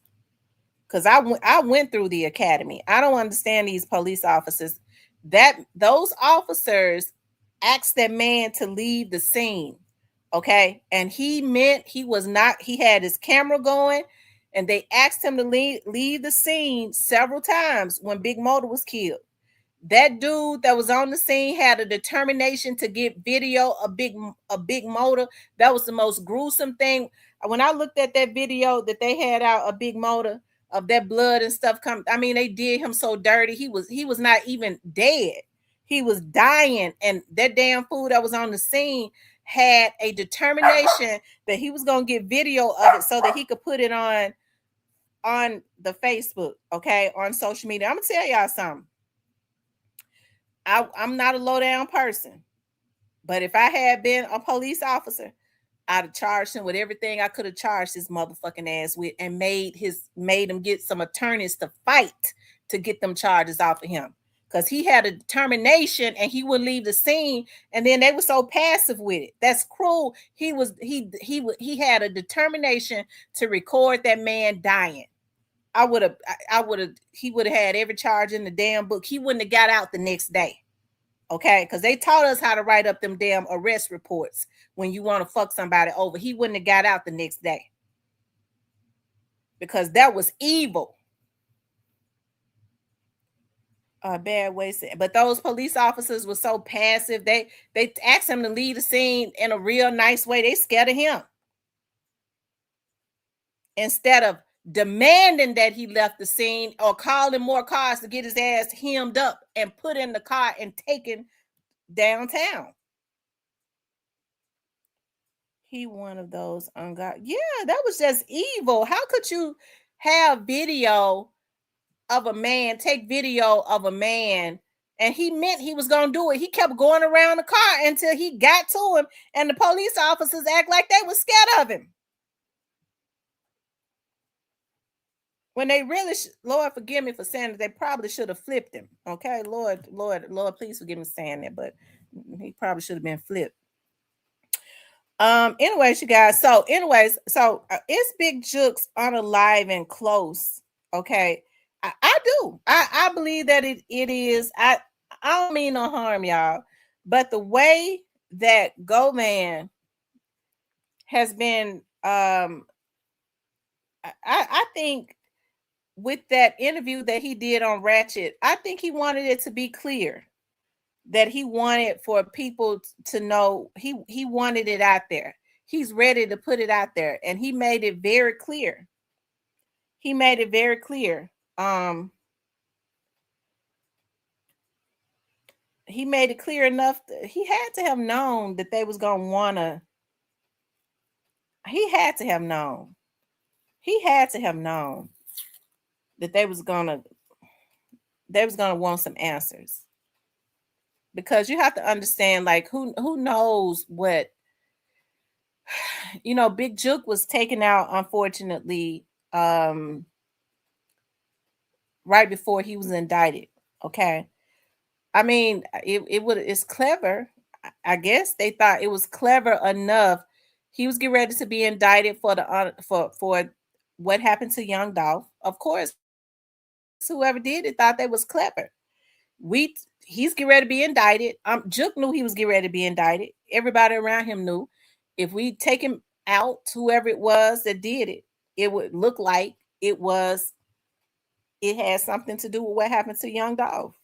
Because I went through the academy. I don't understand these police officers. Those officers asked that man to leave the scene. Okay. And he had his camera going, and they asked him to leave the scene several times when Big Motor was killed. That dude that was on the scene had a determination to get video of Big Motor. That was the most gruesome thing. When I looked at that video that they had out of Big Motor, of that blood and stuff they did him so dirty. He was not even dead. He was dying, and that damn fool that was on the scene had a determination that he was going to get video of it so that he could put it on on the Facebook, okay, on social media. I'm gonna tell y'all something. I'm not a low down person, but if I had been a police officer, I'd have charged him with everything I could have charged his motherfucking ass with, and made him get some attorneys to fight to get them charges off of him. Because he had a determination and he would leave the scene, and then they were so passive with it. That's cruel. He had a determination to record that man dying. He would have had every charge in the damn book. He wouldn't have got out the next day. Okay, because they taught us how to write up them damn arrest reports when you want to fuck somebody over. He wouldn't have got out the next day because that was evil. A bad way to say it. But those police officers were so passive. They asked him to leave the scene in a real nice way. They scared of him. Instead of demanding that he left the scene or calling more cars to get his ass hemmed up and put in the car and taken downtown. He one of those ungodly. Yeah, that was just evil. How could you have video of a man, take video of a man, and he meant he was gonna do it. He kept going around the car until he got to him, and the police officers act like they were scared of him. When they really, Lord forgive me for saying that, they probably should have flipped him. Okay, Lord, please forgive me for saying that, but he probably should have been flipped. Anyways, you guys. So it's Big Jukes on Alive and Close. Okay. I do. I believe that it is. I don't mean no harm, y'all. But the way that GoMan has been, I think with that interview that he did on Ratchet, I think he wanted it to be clear that he wanted for people to know he wanted it out there. He's ready to put it out there, and he made it very clear. He made it very clear. He made it clear enough that he had to have known that they was gonna wanna. He had to have known. He had to have known that they was gonna want some answers. Because you have to understand, like, who knows what, Big Juke was taken out, unfortunately, right before he was indicted. Okay. I mean, it's clever. I guess they thought it was clever enough. He was getting ready to be indicted for for what happened to Young Dolph. Of course, whoever did it thought they was clever. He's getting ready to be indicted. Juke knew he was getting ready to be indicted. Everybody around him knew. If we take him out, whoever it was that did it, it would look like it had something to do with what happened to Young Dolph.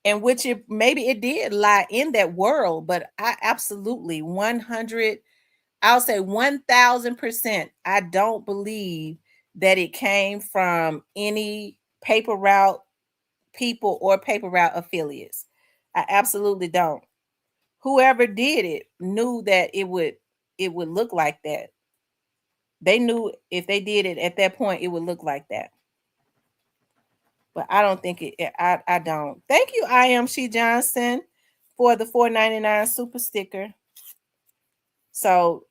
And which maybe it did lie in that world, but I absolutely 1000%, I don't believe that it came from any paper route people or paper route affiliates. I absolutely don't. Whoever did it knew that it would look like that. They knew if they did it at that point, it would look like that. But I don't think it. I don't. Thank you, I am She Johnson, for the $4.99 super sticker. So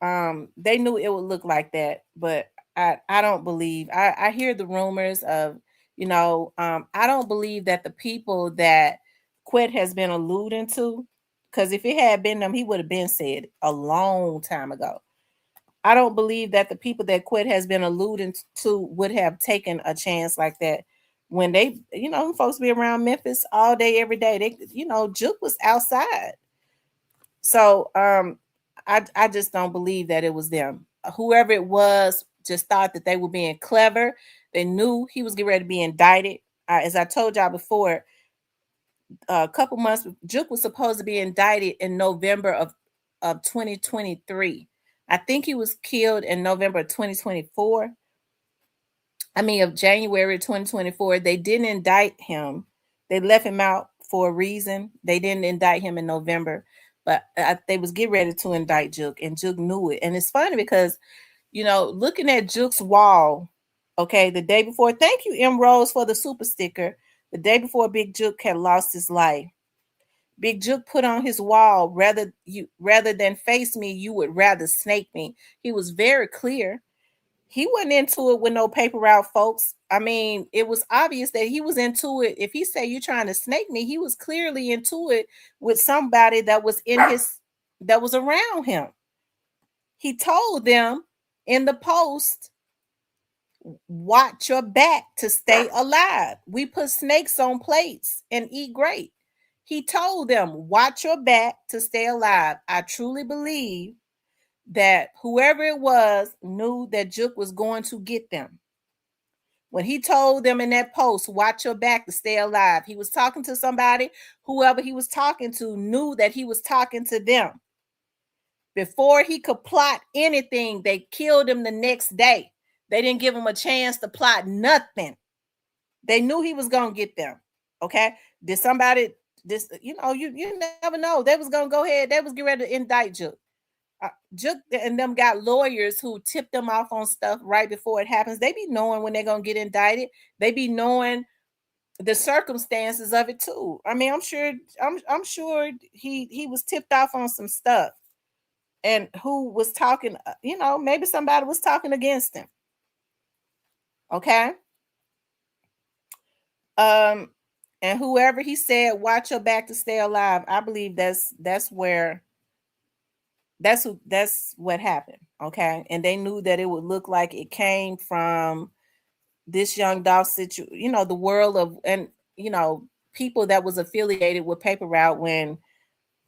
they knew it would look like that, but I don't believe. I hear the rumors of, I don't believe that the people that Quet has been alluding to, because if it had been them, he would have been said a long time ago. I don't believe that the people that Quet has been alluding to would have taken a chance like that when they, folks be around Memphis all day, every day. They, Juke was outside. So I just don't believe that it was them. Whoever it was just thought that they were being clever. They knew he was getting ready to be indicted. As I told y'all before, a couple months, Juke was supposed to be indicted in November of 2023. I think he was killed in November of 2024. Of January 2024. They didn't indict him. They left him out for a reason. They didn't indict him in November, but they was getting ready to indict Juke, and Juke knew it. And it's funny because, looking at Juke's wall, Okay, the day before, thank you, M. Rose, for the super sticker. The day before Big Juke had lost his life, Big Juke put on his wall, rather than face me, you would rather snake me. He was very clear. He wasn't into it with no paper route, folks. I mean, it was obvious that he was into it. If he said you're trying to snake me, he was clearly into it with somebody that was that was around him. He told them in the post, watch your back to stay alive. We put snakes on plates and eat great. He told them, watch your back to stay alive. I truly believe that whoever it was knew that Juke was going to get them. When he told them in that post, watch your back to stay alive, he was talking to somebody. Whoever he was talking to knew that he was talking to them. Before he could plot anything, they killed him the next day. They didn't give him a chance to plot nothing. They knew he was gonna get them. Okay. Did somebody you never know. They was gonna go ahead, they was getting ready to indict Juke. Juke and them got lawyers who tip them off on stuff right before it happens. They be knowing when they're gonna get indicted. They be knowing the circumstances of it too. I mean, I'm sure he was tipped off on some stuff, and who was talking, maybe somebody was talking against him. Okay. Um, and whoever he said, watch your back to stay alive. I believe that's what happened. Okay. And they knew that it would look like it came from this young Dolph situation, the world of, and people that was affiliated with Paper Route, when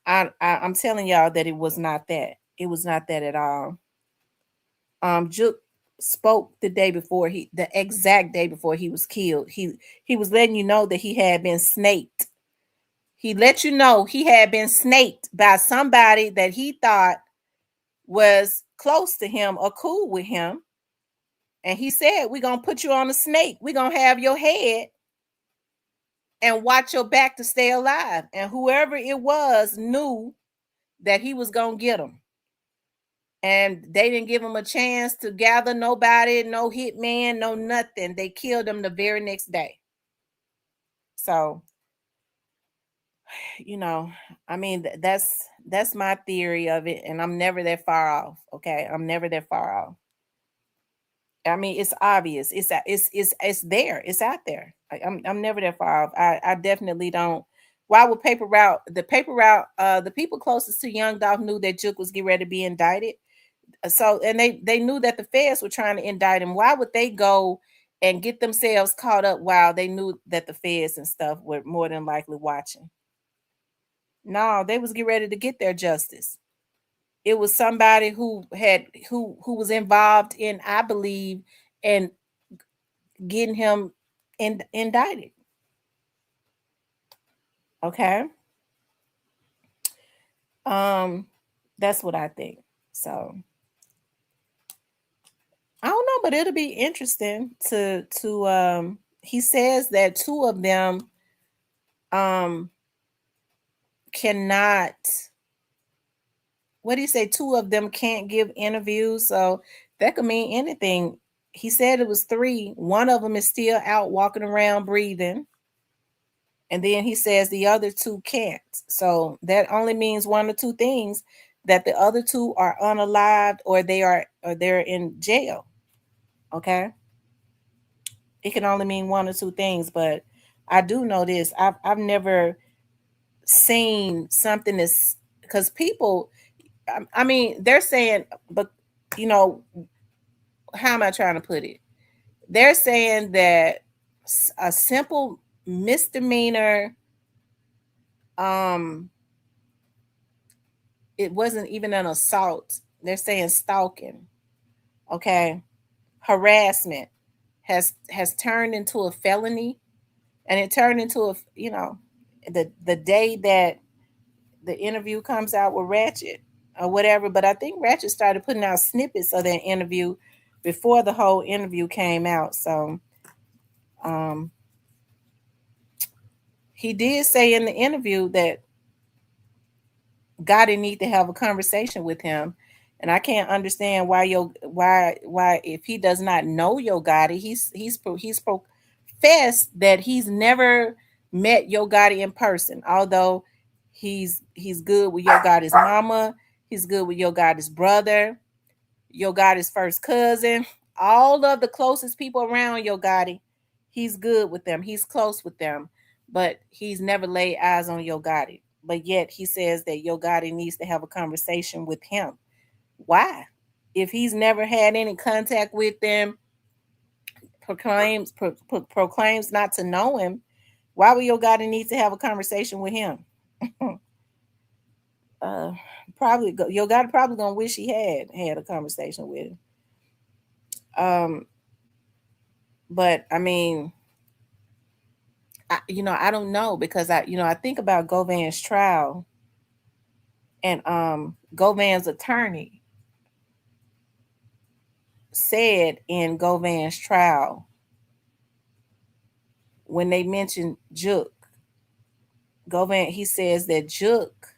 I'm telling y'all that it was not that. It was not that at all. Juke spoke the exact day before he was killed. He was letting you know that he had been snaked. He let you know he had been snaked by somebody that he thought was close to him or cool with him. And he said, we're going to put you on a snake. We're going to have your head and watch your back to stay alive. And whoever it was knew that he was going to get him. And they didn't give him a chance to gather nobody, no hitman, no nothing. They killed him the very next day. So, I mean, that's my theory of it, and I'm never that far off. Okay, I'm never that far off. I mean, it's obvious. It's there. It's out there. I'm never that far off. I definitely don't. Why would the people closest to Young Dolph knew that Juke was getting ready to be indicted. So, and they knew that the feds were trying to indict him. Why would they go and get themselves caught up while they knew that the feds and stuff were more than likely watching? No, they was getting ready to get their justice. It was somebody who was involved in, I believe, in getting him indicted. Okay. That's what I think. So I don't know, but it'll be interesting to he says that two of them cannot, what do you say, two of them can't give interviews, so that could mean anything. He said it was three. One of them is still out walking around breathing, and then he says the other two can't. So that only means one or two things: that the other two are unalived, or they're in jail. Okay, it can only mean one or two things. But I do know this: I've never seen something that's, because people, I mean, they're saying, but you know, how am I trying to put it? They're saying that a simple misdemeanor, um, it wasn't even an assault. They're saying stalking, okay, harassment has turned into a felony, and it turned into the day that the interview comes out with Ratchet or whatever. But I think Ratchet started putting out snippets of that interview before the whole interview came out. So um, he did say in the interview that God didn't need to have a conversation with him. And I can't understand why if he does not know Yo Gotti, he's professed that he's never met Yo Gotti in person. Although he's good with Yo Gotti's mama, he's good with Yo Gotti's brother, Yo Gotti's first cousin, all of the closest people around Yo Gotti. He's good with them. He's close with them, but he's never laid eyes on Yo Gotti. But yet he says that Yo Gotti needs to have a conversation with him. Why? If he's never had any contact with them, proclaims not to know him, why would Yo Gotti need to have a conversation with him? Probably Yo Gotti probably gonna wish he had a conversation with him. But I mean, I don't know, because I think about Govan's trial, and Govan's attorney said in Govan's trial, when they mentioned Juke, Govan, he says that Juke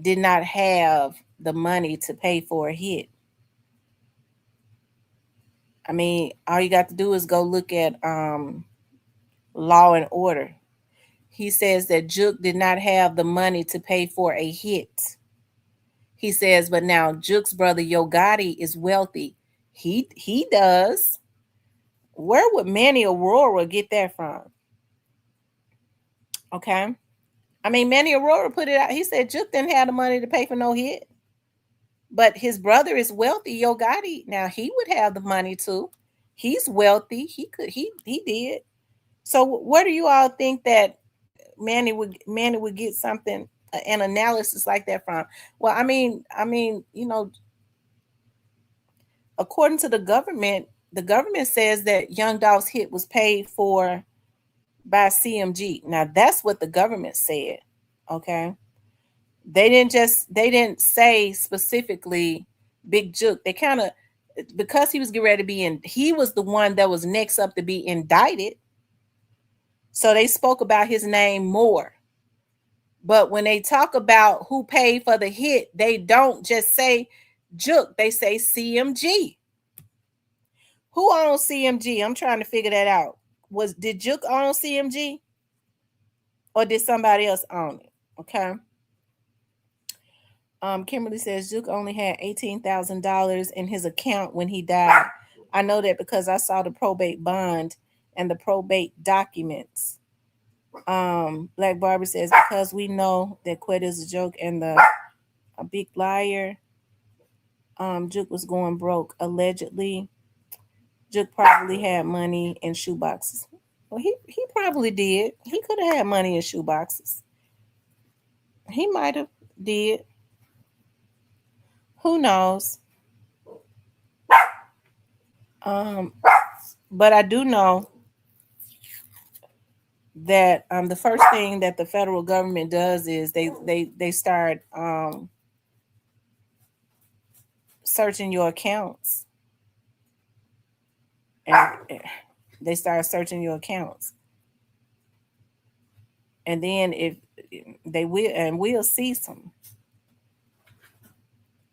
did not have the money to pay for a hit. I mean, all you got to do is go look at Law and Order. He says that Juke did not have the money to pay for a hit. He says, but now Juke's brother Yo Gotti is wealthy. He does. Where would Manny Aurora get that from? Okay. I mean, Manny Aurora put it out. He said Juke didn't have the money to pay for no hit. But his brother is wealthy. Yo Gotti, now he would have the money too. He's wealthy. He did. So where do you all think that Manny would get something, an analysis like that from? Well, according to the government says that Young Dolph's hit was paid for by CMG. Now that's what the government said. Okay. They didn't say specifically Big Juke. They kind of, because he was getting ready to he was the one that was next up to be indicted. So they spoke about his name more. But when they talk about who paid for the hit, they don't just say Juke, they say CMG. Who owns CMG? I'm trying to figure that out. Did Juke own CMG? Or did somebody else own it? Okay. Kimberly says Duke only had $18,000 in his account when he died. I know that because I saw the probate bond and the probate documents. Black Barbie says because we know that Quet is a joke and a big liar. Duke was going broke. Allegedly, Duke probably had money in shoeboxes. Well, he probably did. He could have had money in shoeboxes. He might have did. Who knows? But I do know that the first thing that the federal government does is they start searching your accounts, and they start searching your accounts, and then if they will see some.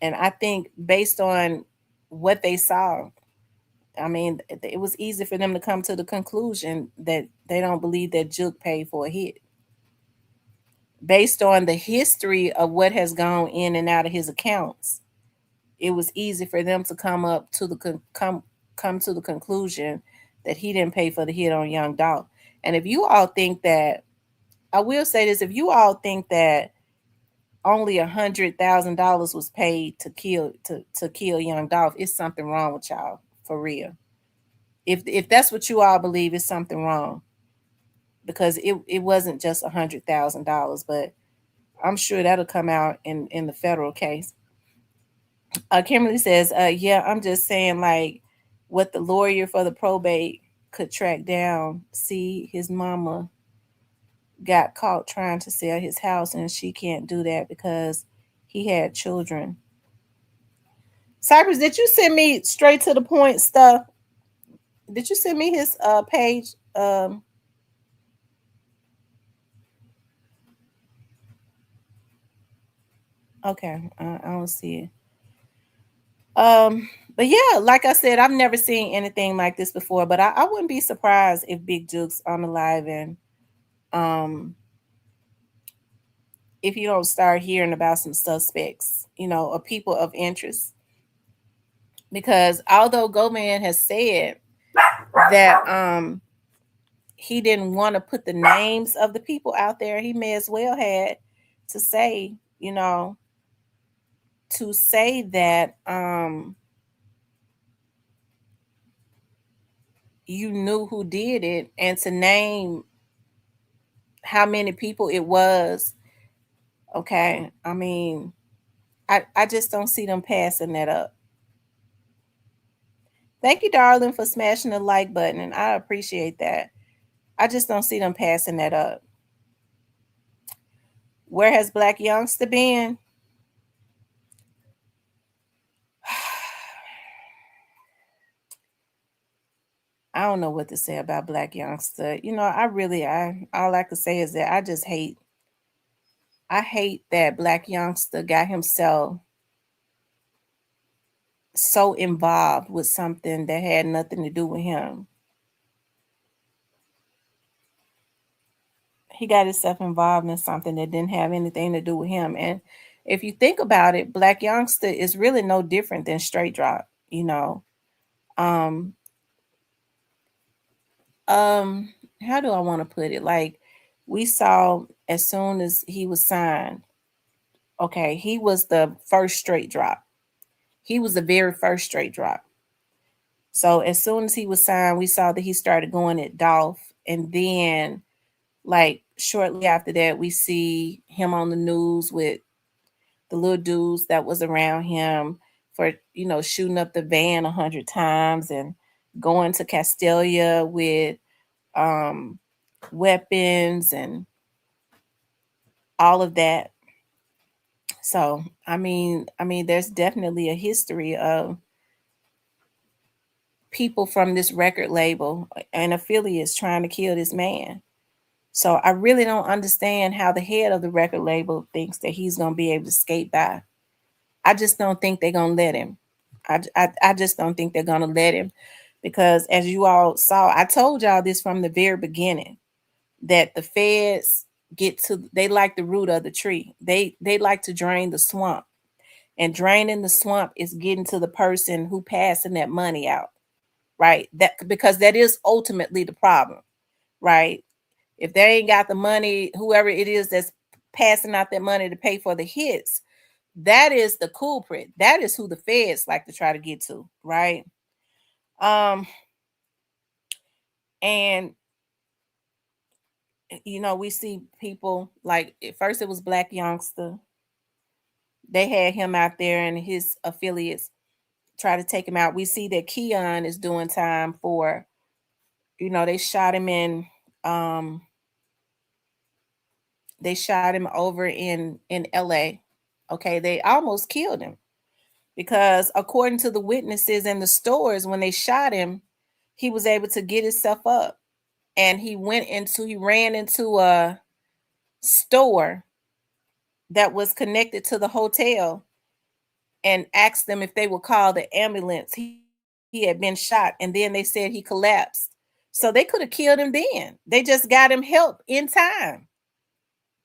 And I think based on what they saw, I mean, it was easy for them to come to the conclusion that they don't believe that Juke paid for a hit. Based on the history of what has gone in and out of his accounts, it was easy for them to come to the conclusion that he didn't pay for the hit on Young Dolph. And if you all think that, I will say this: if you all think that only $100,000 was paid to kill Young Dolph, it's something wrong with y'all, for real. If that's what you all believe, it's something wrong, because it wasn't just $100,000, but I'm sure that'll come out in the federal case. Kimberly says, yeah, I'm just saying, like, what the lawyer for the probate could track down. See, his mama got caught trying to sell his house, and she can't do that because he had children. Cypress, did you send me straight to the point stuff? Did you send me his page? Okay, I don't see it. But yeah, like I said, I've never seen anything like this before. But I wouldn't be surprised if Big Juke's on the live, and um, if you don't start hearing about some suspects, or people of interest. Because although Goman has said that he didn't want to put the names of the people out there, he may as well had to say, to say that you knew who did it and to name how many people it was. Okay. I mean, I just don't see them passing that up. Thank you, darling, for smashing the like button, and I appreciate that. I just don't see them passing that up. Where has Black Youngster been? I don't know what to say about Black Youngster. I all I could say is that I hate that Black Youngster got himself so involved with something that had nothing to do with him. He got himself involved in something that didn't have anything to do with him. And if you think about it, Black Youngster is really no different than Straight Drop, Um um how do I want to put it? Like, we saw as soon as he was signed, okay, he was the first Straight Drop. He was the very first Straight Drop. So as soon as he was signed, we saw that he started going at Dolph. And then, like, shortly after that, we see him on the news with the little dudes that was around him for, shooting up the van 100 times and going to Castelia with um, weapons and all of that. So, I mean, there's definitely a history of people from this record label and affiliates trying to kill this man. So I really don't understand how the head of the record label thinks that he's going to be able to skate by. I just don't think they're going to let him. I just don't think they're going to let him because, as you all saw, I told y'all this from the very beginning, that the feds they like the root of the tree. They like to drain the swamp, and draining the swamp is getting to the person who passing that money out, right? That, because that is ultimately the problem, right? If they ain't got the money, whoever it is that's passing out that money to pay for the hits, that is the culprit. That is who the feds like to try to get to, right? Um, and we see people like, at first it was Black Youngster. They had him out there and his affiliates try to take him out. We see that Keon is doing time for, they shot him in um they shot him over in LA. Okay, they almost killed him because, according to the witnesses in the stores, when they shot him, he was able to get himself up, and he ran into a store that was connected to the hotel and asked them if they would call the ambulance. He had been shot, and then they said he collapsed. So they could have killed him then. They just got him help in time,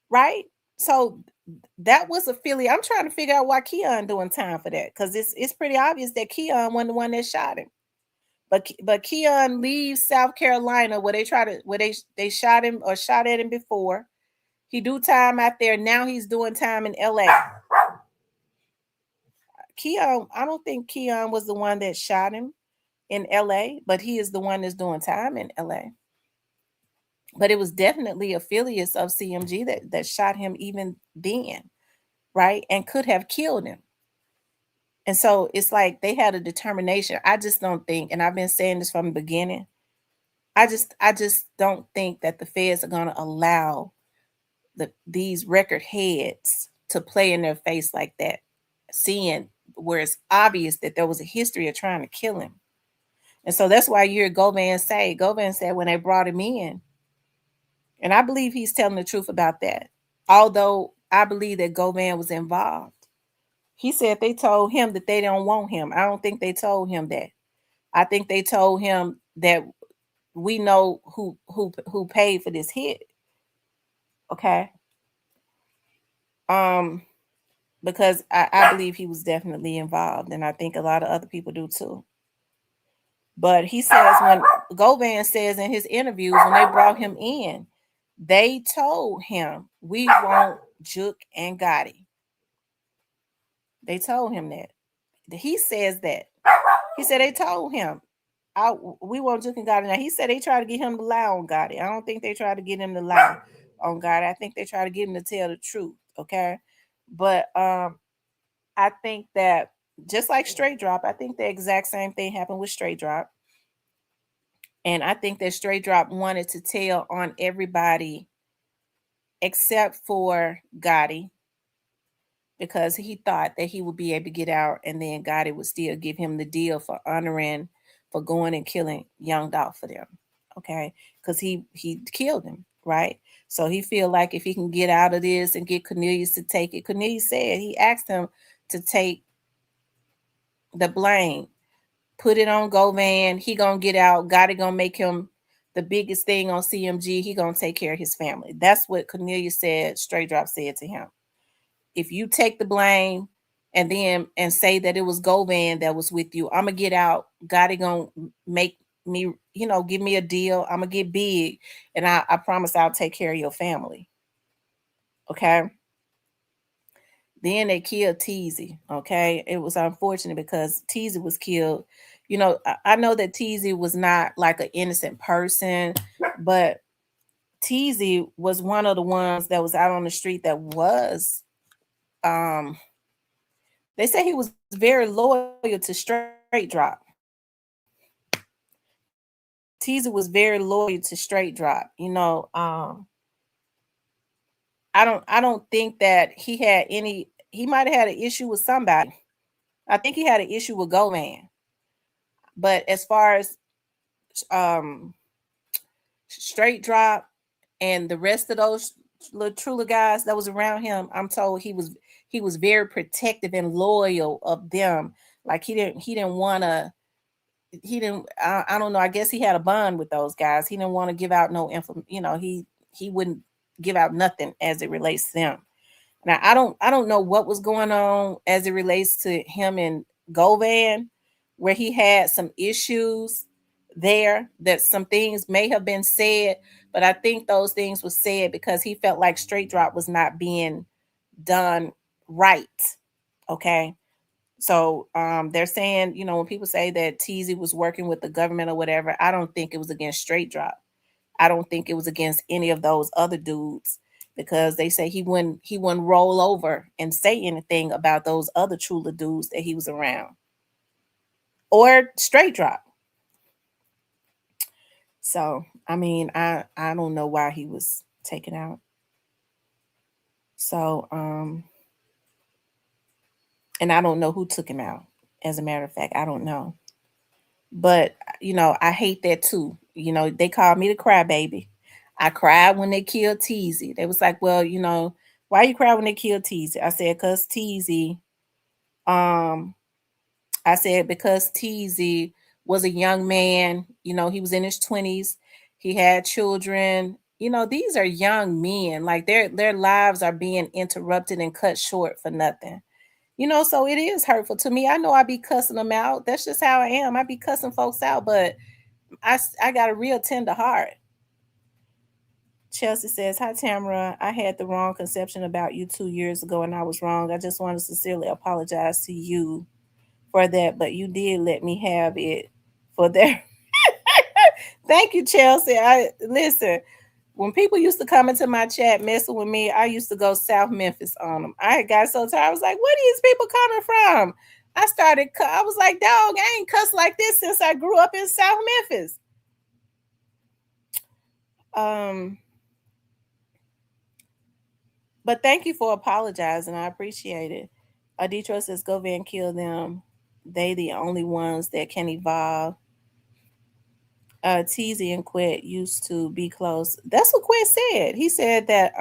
right? So that was a Philly. I'm trying to figure out why Keon doing time for that, because it's pretty obvious that Keon wasn't the one that shot him. But Keon leaves South Carolina where they shot him or shot at him before. He do time out there. Now he's doing time in LA. Keon, I don't think Keon was the one that shot him in LA, but he is the one that's doing time in LA. But it was definitely affiliates of CMG that shot him even then, right? And could have killed him. And so it's like they had a determination. I just don't think, and I've been saying this from the beginning, I just don't think that the feds are gonna allow these record heads to play in their face like that, seeing where it's obvious that there was a history of trying to kill him. And so that's why you hear Govan said when they brought him in, and I believe he's telling the truth about that. Although I believe that Govan was involved. He said they told him that they don't want him. I don't think they told him that. I think they told him that we know who paid for this hit. Okay. Um, because I believe he was definitely involved, and I think a lot of other people do too. But he says when Govan says in his interviews when they brought him in, they told him we want Juke and Gotti. They told him that. He says that. He said they told him, we want Juke and Gotti. Now he said they tried to get him to lie on Gotti. I don't think they tried to get him to lie on Gotti. I think they tried to get him to tell the truth. Okay. But I think that just like Straight Drop, I think the exact same thing happened with Straight Drop. And I think that Straight Drop wanted to tell on everybody except for Gotti because he thought that he would be able to get out and then Gotti would still give him the deal for honoring, for going and killing Young Dolph for them. Okay. Because he killed him, right? So he feel like if he can get out of this and get Cornelius to take it, Cornelius said he asked him to take the blame, put it on Govan. He gonna get out. Gotti gonna make him the biggest thing on CMG. He gonna take care of his family. That's what Cornelius said. Straight Drop said to him. If you take the blame and say that it was Govan that was with you, I'm gonna get out. Gotti gonna make me, give me a deal. I'm gonna get big, and I promise I'll take care of your family. Okay. Then they killed Teasy. Okay. It was unfortunate because Teasy was killed. I know that Teasy was not like an innocent person, but Teasy was one of the ones that was out on the street that was they say he was very loyal to Straight Drop. Teasy was very loyal to Straight Drop. I don't think that he might have had an issue with somebody. I think he had an issue with Govan. But as far as um Straight Drop and the rest of those little Trula guys that was around him, I'm told he was very protective and loyal of them. Like he didn't want to he didn't I don't know, I guess he had a bond with those guys. He didn't want to give out no info, he wouldn't give out nothing as it relates to them. Now I don't know what was going on as it relates to him and Govan, where he had some issues there, that some things may have been said, but I think those things were said because he felt like Straight Drop was not being done right. Okay. So they're saying, when people say that Teasy was working with the government or whatever, I don't think it was against Straight Drop. I don't think it was against any of those other dudes because they say he wouldn't roll over and say anything about those other Trula dudes that he was around or Straight Drop. So I mean, I don't know why he was taken out. So and I don't know who took him out. As a matter of fact, I don't know. But I hate that too. They called me the crybaby. I cried when they killed Teasy. They was like, well, why you cry when they killed Teasy? I said, cause Teasy, um, I said because Teasy was a young man. He was in his 20s. He had children. These are young men. Like their lives are being interrupted and cut short for nothing. So it is hurtful to me. I know I be cussing them out. That's just how I am. I be cussing folks out, but I got a real tender heart. Chelsea says, "Hi Tamara, I had the wrong conception about you 2 years ago, and I was wrong. I just want to sincerely apologize to you for that, but you did let me have it for that." Thank you, Chelsea. I listen. When people used to come into my chat messing with me, I used to go South Memphis on them. I got so tired. I was like, "Where are these people coming from?" I was like, "Dog, I ain't cussed like this since I grew up in South Memphis." Um, but thank you for apologizing. I appreciate it. Aditro says, "Go and kill them. They the only ones that can evolve." Teasy and Quet used to be close. That's what Quet said. He said that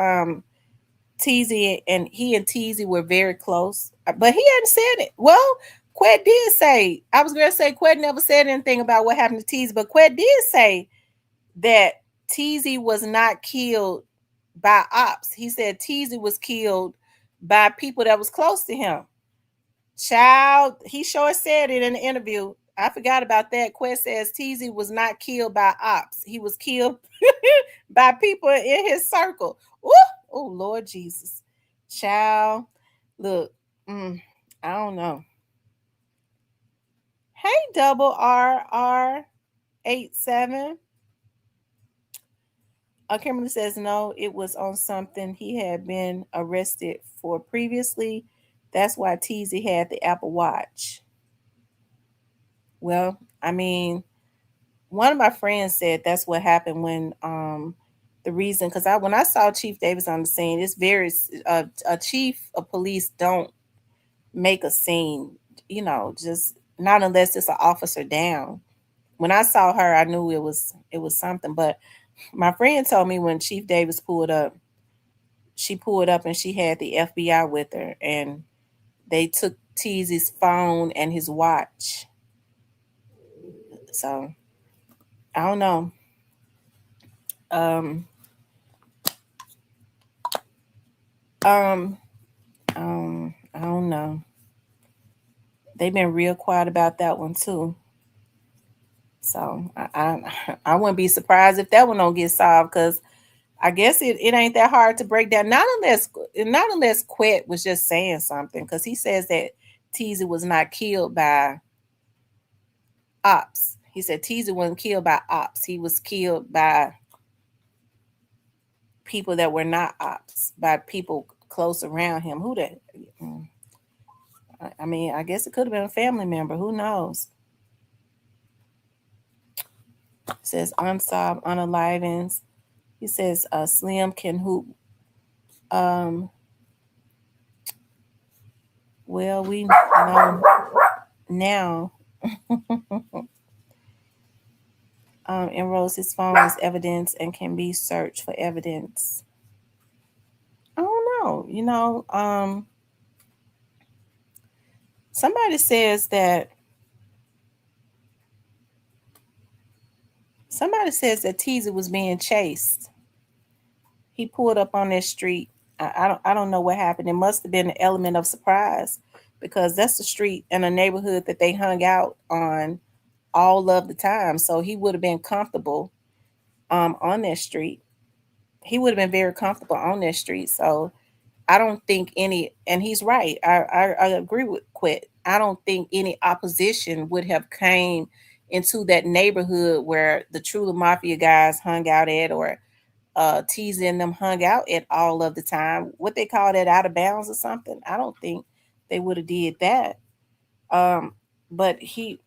Teasy and Teasy were very close, but he hadn't said it. Well, Quet did say, I was gonna say Quet never said anything about what happened to Teasy, but Quet did say that Teasy was not killed by ops. He said Teasy was killed by people that was close to him. Child, he sure said it in the interview. I forgot about that. Quest says Teasy was not killed by ops. He was killed by people in his circle. Ooh, oh, Lord Jesus. Child, look, I don't know. Hey, double RR87. Kimberly says no, it was on something he had been arrested for previously. That's why Teasy had the Apple Watch. Well, I mean, one of my friends said that's what happened when the reason, because when I saw Chief Davis on the scene, it's very a chief of police don't make a scene, just not unless it's an officer down. When I saw her, I knew it was something. But my friend told me when Chief Davis pulled up, she pulled up and she had the FBI with her, and they took Teasy's phone and his watch. So I don't know. Um, um, I don't know. They've been real quiet about that one too. So I wouldn't be surprised if that one don't get solved, because I guess it ain't that hard to break down. Not unless Quet was just saying something, because he says that Teasy was not killed by ops. He said Teasy wasn't killed by ops. He was killed by people that were not ops, by people close around him. Who that? I mean, I guess it could have been a family member. Who knows? It says unsolved unalivings. He says Slim can hoop. Well, we know now. Enrolls his phone as evidence and can be searched for evidence. I don't know. Somebody says that Teasy was being chased. He pulled up on that street. I don't know what happened. It must have been an element of surprise, because that's the street and a neighborhood that they hung out on all of the time. So he would have been comfortable on that street. He would have been very comfortable on that street. So I don't think any, and he's right. I agree with Quit. I don't think any opposition would have came into that neighborhood where the Trula Mafia guys hung out at, or teasing them hung out at all of the time. What they call that, out of bounds or something. I don't think they would have did that. But he,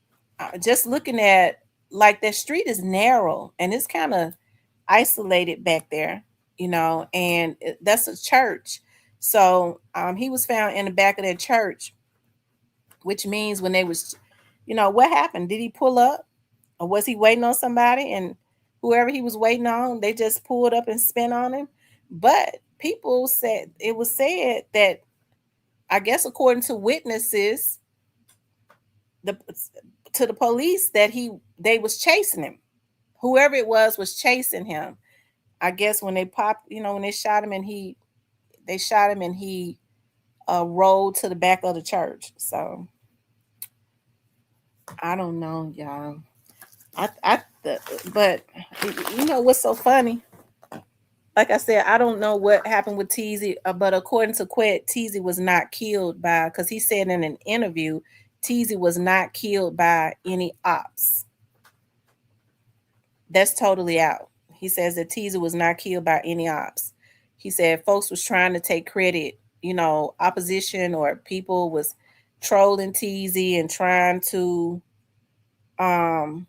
just looking at, like, that street is narrow and it's kind of isolated back there, and that's a church. So he was found in the back of that church, which means when they was, what happened? Did he pull up, or was he waiting on somebody? And whoever he was waiting on, they just pulled up and spent on him. But people said, it was said that, I guess according to witnesses, the to the police, that they was chasing him. Whoever it was chasing him. I guess when they popped, when they shot him, and they shot him, and he rolled to the back of the church. So I don't know, y'all. But you know what's so funny? Like I said, I don't know what happened with Teasy, but according to Quet, Teasy was not killed by, because he said in an interview, Teasy was not killed by any ops. That's totally out. He says that Teasy was not killed by any ops. He said folks was trying to take credit, opposition or people was trolling Teasy and trying to um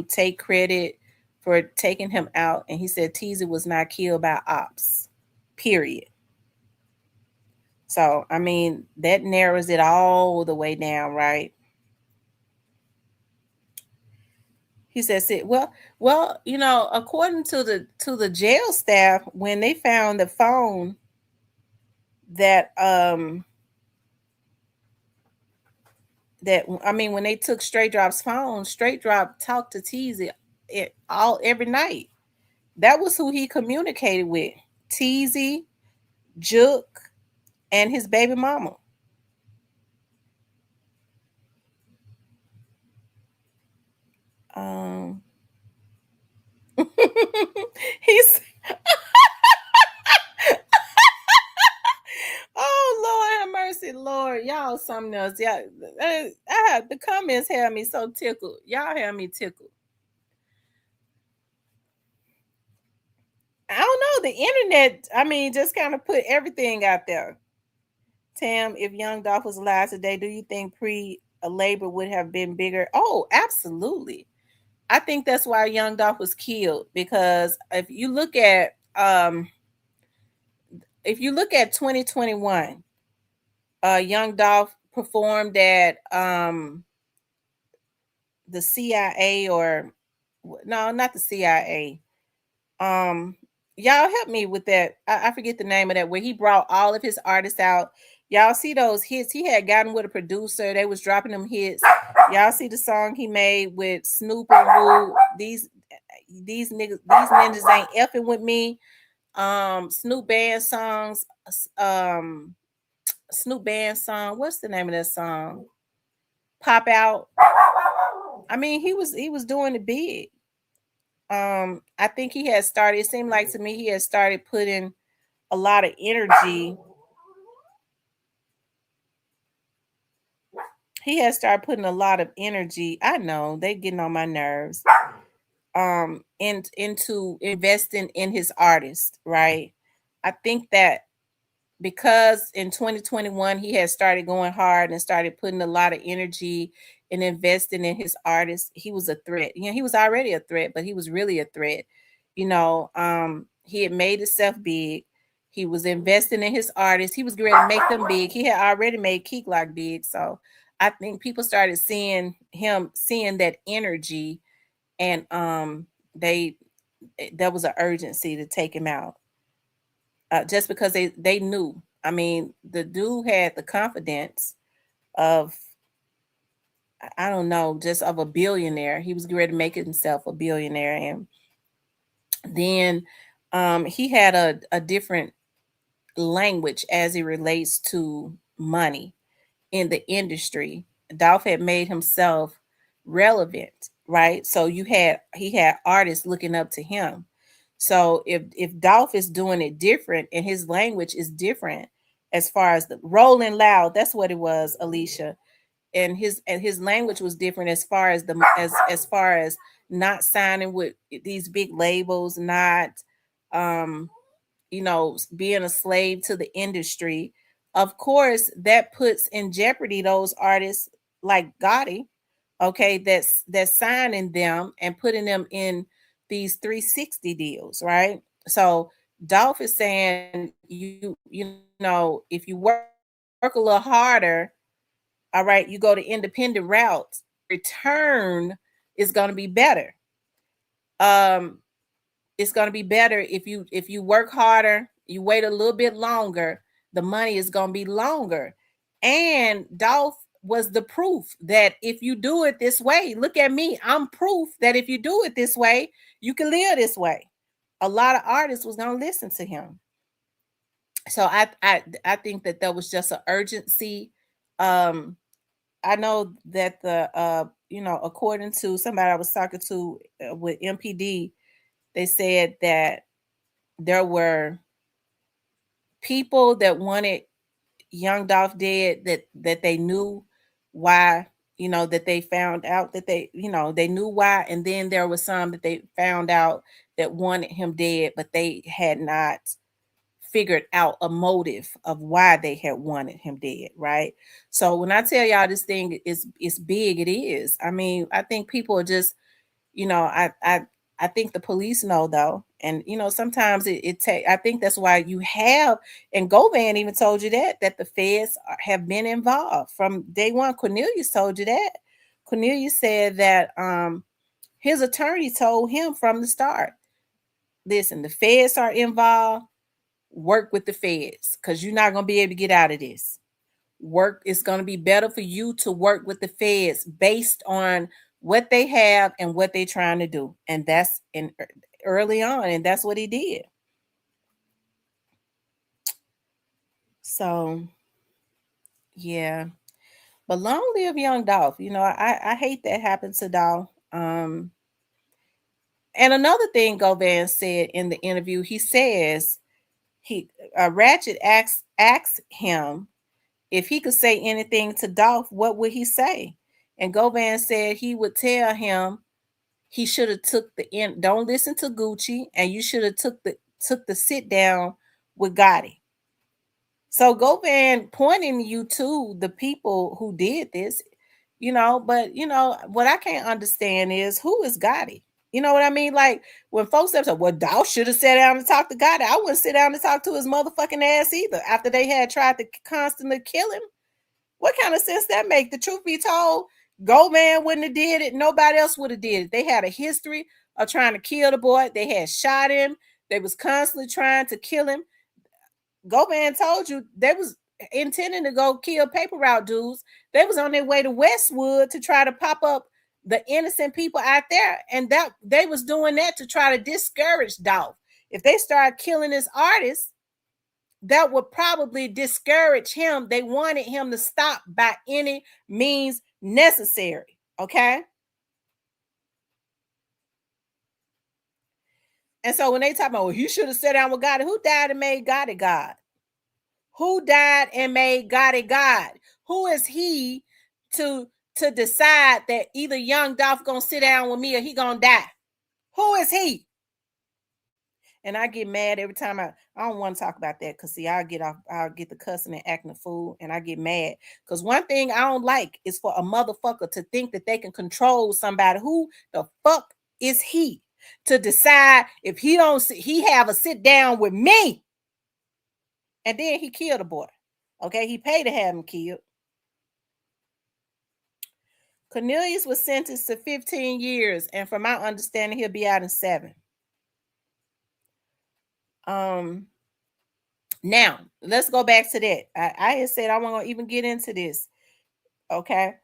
take credit for taking him out. And he said Teasy was not killed by ops. Period. So I mean, that narrows it all the way down, right? He says it. Well, according to the jail staff, when they found the phone that when they took Straight Drop's phone, Straight Drop talked to Teasy every night. That was who he communicated with. Teasy, Juke, and his baby mama. Um he's Oh Lord have mercy, Lord. Y'all something else. Yeah. The comments had me so tickled. Y'all had me tickled. I don't know. The internet, just kind of put everything out there. Tam, if Young Dolph was alive today, do you think pre-labor would have been bigger? Oh, absolutely. I think that's why Young Dolph was killed, because if you look at 2021, Young Dolph performed at the CIA, or no, not the CIA. Y'all help me with that. I forget the name of that, where he brought all of his artists out. Y'all see those hits? He had gotten with a producer. They was dropping them hits. Y'all see the song he made with Snoop and Woo? These ninjas ain't effing with me. Snoop Band songs. Um, Snoop Band song. What's the name of that song? Pop Out. He was doing it big. I think he had started. It seemed like to me he had started putting a lot of energy. He had started putting a lot of energy. I know they getting on my nerves. Into investing in his artist, right? I think that because in 2021 he had started going hard and started putting a lot of energy and investing in his artists, he was a threat. He was already a threat, but he was really a threat. He had made himself big. He was investing in his artists. He was ready to make them big. He had already made Key Glock big. So I think people started seeing that energy, and they there was an urgency to take him out, just because they knew. The dude had the confidence of, I don't know, just of a billionaire. He was ready to make himself a billionaire, and then he had a different language as it relates to money in the industry. Dolph had made himself relevant, right? So he had artists looking up to him. So if Dolph is doing it different and his language is different, as far as the Rolling Loud, that's what it was, Alicia. And his language was different, as far as not signing with these big labels, not um being a slave to the industry. Of course, that puts in jeopardy those artists like Gotti, okay, that's signing them and putting them in these 360 deals, right? So Dolph is saying, if you work a little harder, all right, you go to independent routes, return is going to be better. Um, it's going to be better if you work harder, you wait a little bit longer, the money is going to be longer. And Dolph was the proof that if you do it this way, look at me, I'm proof that if you do it this way, you can live this way. A lot of artists was going to listen to him. So I think that there was just an urgency. I know that according to somebody I was talking to with MPD, they said that there were people that wanted Young Dolph dead, that they knew why, that they found out that they knew why. And then there was some that they found out that wanted him dead, but they had not figured out a motive of why they had wanted him dead, right? So when I tell y'all this thing is big, it is. I think people are just, I think the police know, though. And sometimes it take, I think that's why you have, and Govan even told you that the feds have been involved from day one. Cornelius told you that. Cornelius said that His attorney told him from the start, listen, the feds are involved. Work with the feds because you're not going to be able to get out of this. Work is going to be better for you to work with the feds based on what they have and what they're trying to do. And that's in early on, and that's what he did. So yeah. But long live young Dolph. You know, I hate that happened to Dolph. And another thing Govan said in the interview, he says Ratchet asks him if he could say anything to Dolph, what would he say? And Govan said he would tell him he should have took the end. Don't listen to Gucci, and you should have took the sit down with Gotti. So Govan pointing you to the people who did this, you know. But you know what I can't understand is who is Gotti. You know what I mean? Like when folks have said, "Well, Dolph should have sat down and talked to Gotti," I wouldn't sit down and talk to his motherfucking ass either. After they had tried to constantly kill him, what kind of sense that make? The truth be told, Govan wouldn't have did it. Nobody else would have did it. They had a history of trying to kill the boy. They had shot him. They was constantly trying to kill him. Govan told you they was intending to go kill paper route dudes. They was on their way to Westwood to try to pop up the innocent people out there, and that they was doing that to try to discourage Dolph. If they start killing this artist, that would probably discourage him. They wanted him to stop by any means necessary. Okay. And so when they talk about, well, he should have sat down with God, who died and made God God? Who died and made God God? Who is he to decide that either young Dolph gonna sit down with me or he gonna die? Who is he? And I get mad every time I don't want to talk about that because see, I'll get the cussing and acting a fool, and I get mad. Because one thing I don't like is for a motherfucker to think that they can control somebody. Who the fuck is he to decide if he have a sit down with me? And then he killed a boy. Okay, he paid to have him killed. Cornelius was sentenced to 15 years, and from my understanding, he'll be out in 7. Now let's go back to that. I had said I wasn't gonna even get into this. Okay.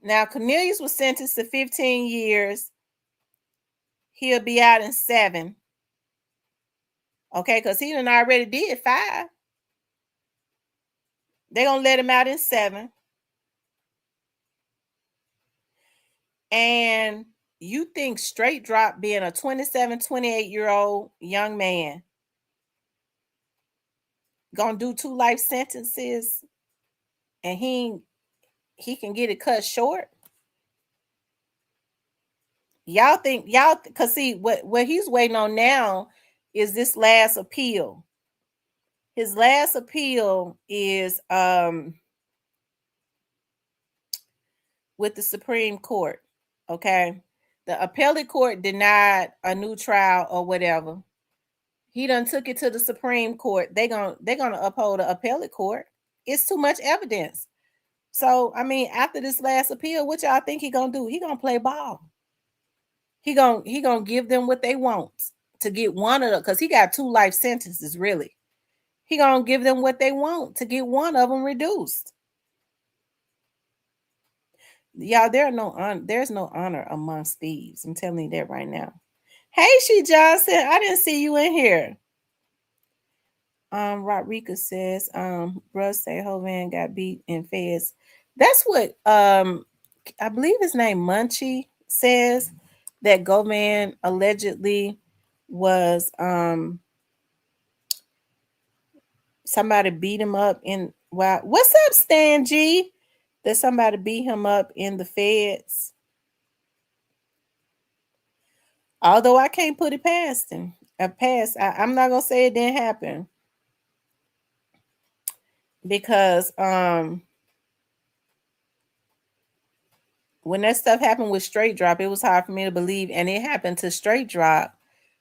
Now Cornelius was sentenced to 15 years. He'll be out in 7. Okay, because he done already did 5. They're gonna let him out in 7. And you think Straight Drop, being a 27, 28-year-old young man, gonna do 2 life sentences and he can get it cut short? Y'all think because see what he's waiting on now is this last appeal. His last appeal is with the Supreme Court. Okay. The appellate court denied a new trial or whatever. He done took it to the Supreme Court. They're gonna uphold the appellate court. It's too much evidence. So I mean, after this last appeal, what y'all think he gonna do? He gonna play ball. He gonna give them what they want to get one of them, because he got 2 life sentences. Really, he gonna give them what they want to get one of them reduced. Y'all, there's no honor amongst thieves. I'm telling you that right now. Hey, She Johnson, I didn't see you in here. Rodrika says, bruh say Hovan got beat in Feds. That's what I believe his name Munchie says, that Govan allegedly was somebody beat him up in what's up, Stan G? That somebody beat him up in the Feds. Although I can't put it past him. I'm not gonna say it didn't happen. Because when that stuff happened with Straight Drop, it was hard for me to believe. And it happened to Straight Drop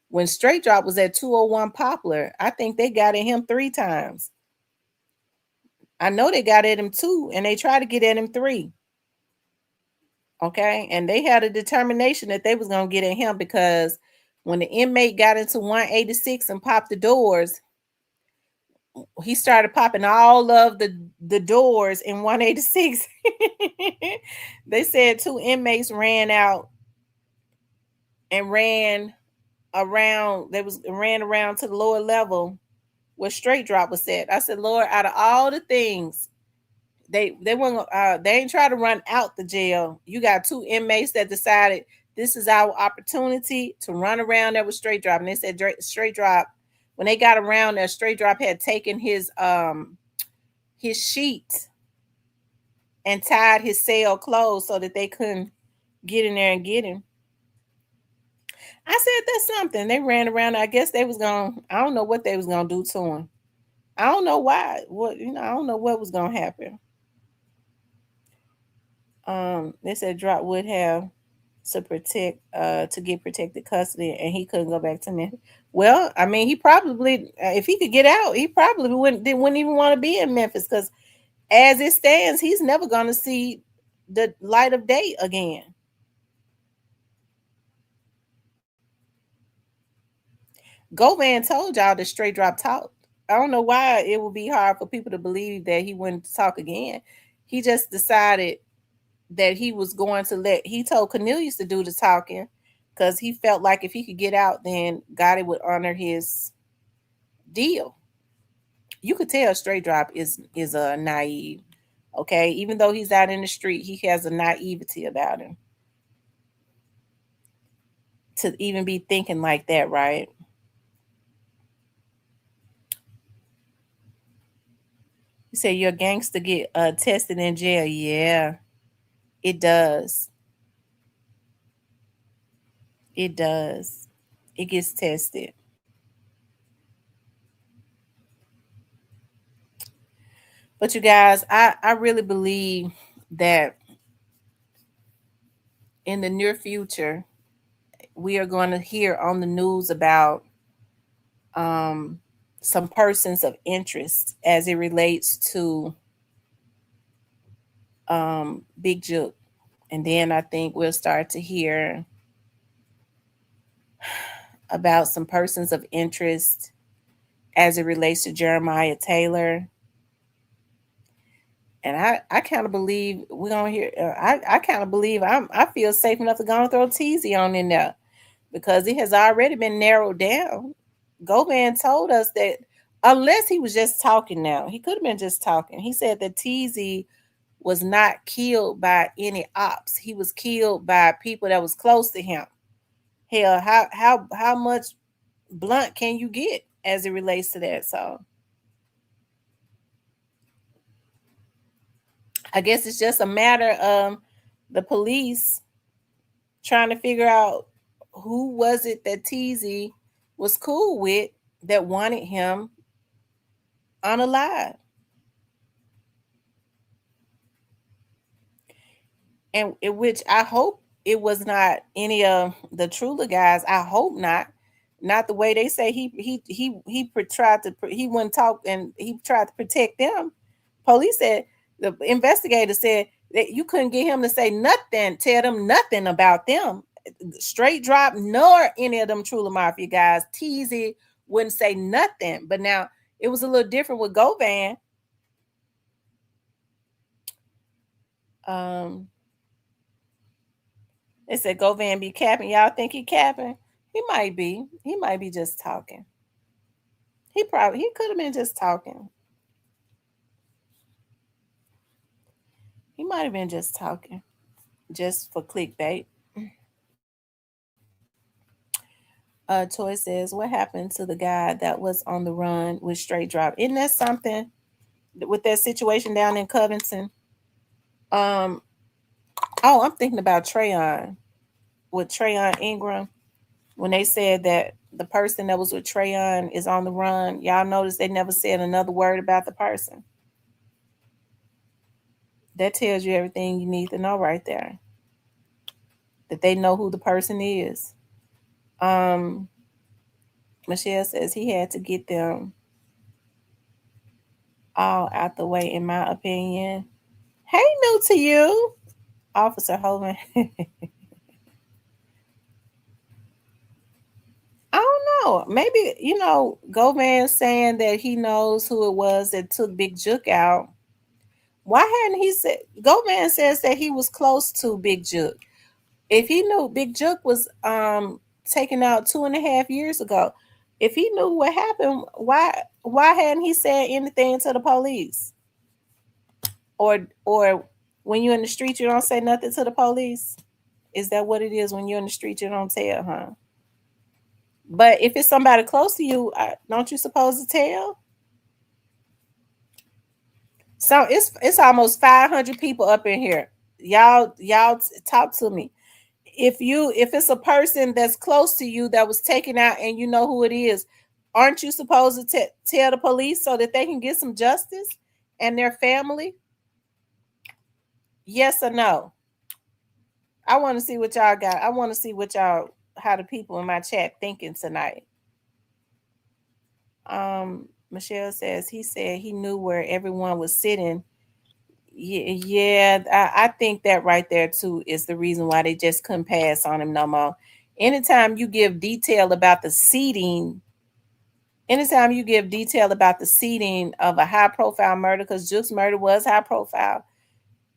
when Straight Drop was at 201 Poplar. I think they got at him 3 times. I know they got at him 2, and they tried to get at him 3. Okay. And they had a determination that they was going to get at him because when the inmate got into 186 and popped the doors, he started popping all of the doors in 186. They said 2 inmates ran out and ran around to the lower level where Straight Drop was at. I said, Lord, out of all the things, they weren't they ain't try to run out the jail. You got 2 inmates that decided this is our opportunity to run around there with Straight Drop. And they said Straight Drop, when they got around there, Straight Drop had taken his sheet and tied his cell closed so that they couldn't get in there and get him. I said that's something. They ran around. I guess they was going, I don't know what they was gonna do to him. I don't know why. I don't know what was gonna happen. They said Drop would have to get protected custody, and he couldn't go back to Memphis. Well, I mean, he probably if he could get out, he probably wouldn't even want to be in Memphis because as it stands, he's never going to see the light of day again. Govan told y'all that Straight Drop talked. I don't know why it would be hard for people to believe that he wouldn't talk again. He just decided that he was going to he told Cornelius to do the talking because he felt like if he could get out, then God would honor his deal. You could tell Straight Drop is a naive. Okay, even though he's out in the street, he has a naivety about him to even be thinking like that, right? You say your gangster get tested in jail. Yeah, it does. It does. It gets tested. But you guys, I really believe that in the near future, we are going to hear on the news about some persons of interest as it relates to Big Juke. And then I think we'll start to hear about some persons of interest as it relates to Jeremiah Taylor. And I kind of believe we're gonna hear. I kind of believe I feel safe enough to go and throw Teasy on in there because it has already been narrowed down. Govan told us that unless he was just talking now, he could have been just talking. He said that Teasy was not killed by any ops. He was killed by people that was close to him. Hell, how much blunt can you get as it relates to that? So I guess it's just a matter of the police trying to figure out who was it that Teasy was cool with that wanted him unalive. And in which I hope it was not any of the Trula guys. I hope not. Not the way they say he tried to he wouldn't talk and he tried to protect them. Police said the investigator said that you couldn't get him to say nothing, tell them nothing about them. Straight Drop nor any of them Trula Mafia guys. Teasy wouldn't say nothing. But now it was a little different with Govan. They said Govan be capping. Y'all think he capping? He might be. He might be just talking. He could have been just talking. He might have been just talking. Just for clickbait. Toy says, what happened to the guy that was on the run with Straight Drop? Isn't that something with that situation down in Covington? I'm thinking about Trayon with Trayon Ingram. When they said that the person that was with Trayon is on the run, y'all notice they never said another word about the person. That tells you everything you need to know right there. That they know who the person is. Michelle says he had to get them all out the way, in my opinion. Hey, new to you. Officer Hovind. I don't know. Maybe, Govan saying that he knows who it was that took Big Jook out. Why hadn't he said? Govan says that he was close to Big Jook. If he knew Big Jook was taken out 2.5 years ago, if he knew what happened, why hadn't he said anything to the police? Or when you're in the street, you don't say nothing to the police? Is that what it is? When you're in the street, you don't tell, huh? But if it's somebody close to you, don't you supposed to tell? So it's almost 500 people up in here. Y'all talk to me. If it's a person that's close to you that was taken out and you know who it is, aren't you supposed to tell the police so that they can get some justice and their family? Yes or no? I want to see what y'all got. I want to see how the people in my chat thinking tonight. Michelle says he said he knew where everyone was sitting. Yeah, I think that right there too is the reason why they just couldn't pass on him no more. Anytime you give detail about the seating, anytime you give detail about the seating of a high profile murder, because Juke's murder was high profile,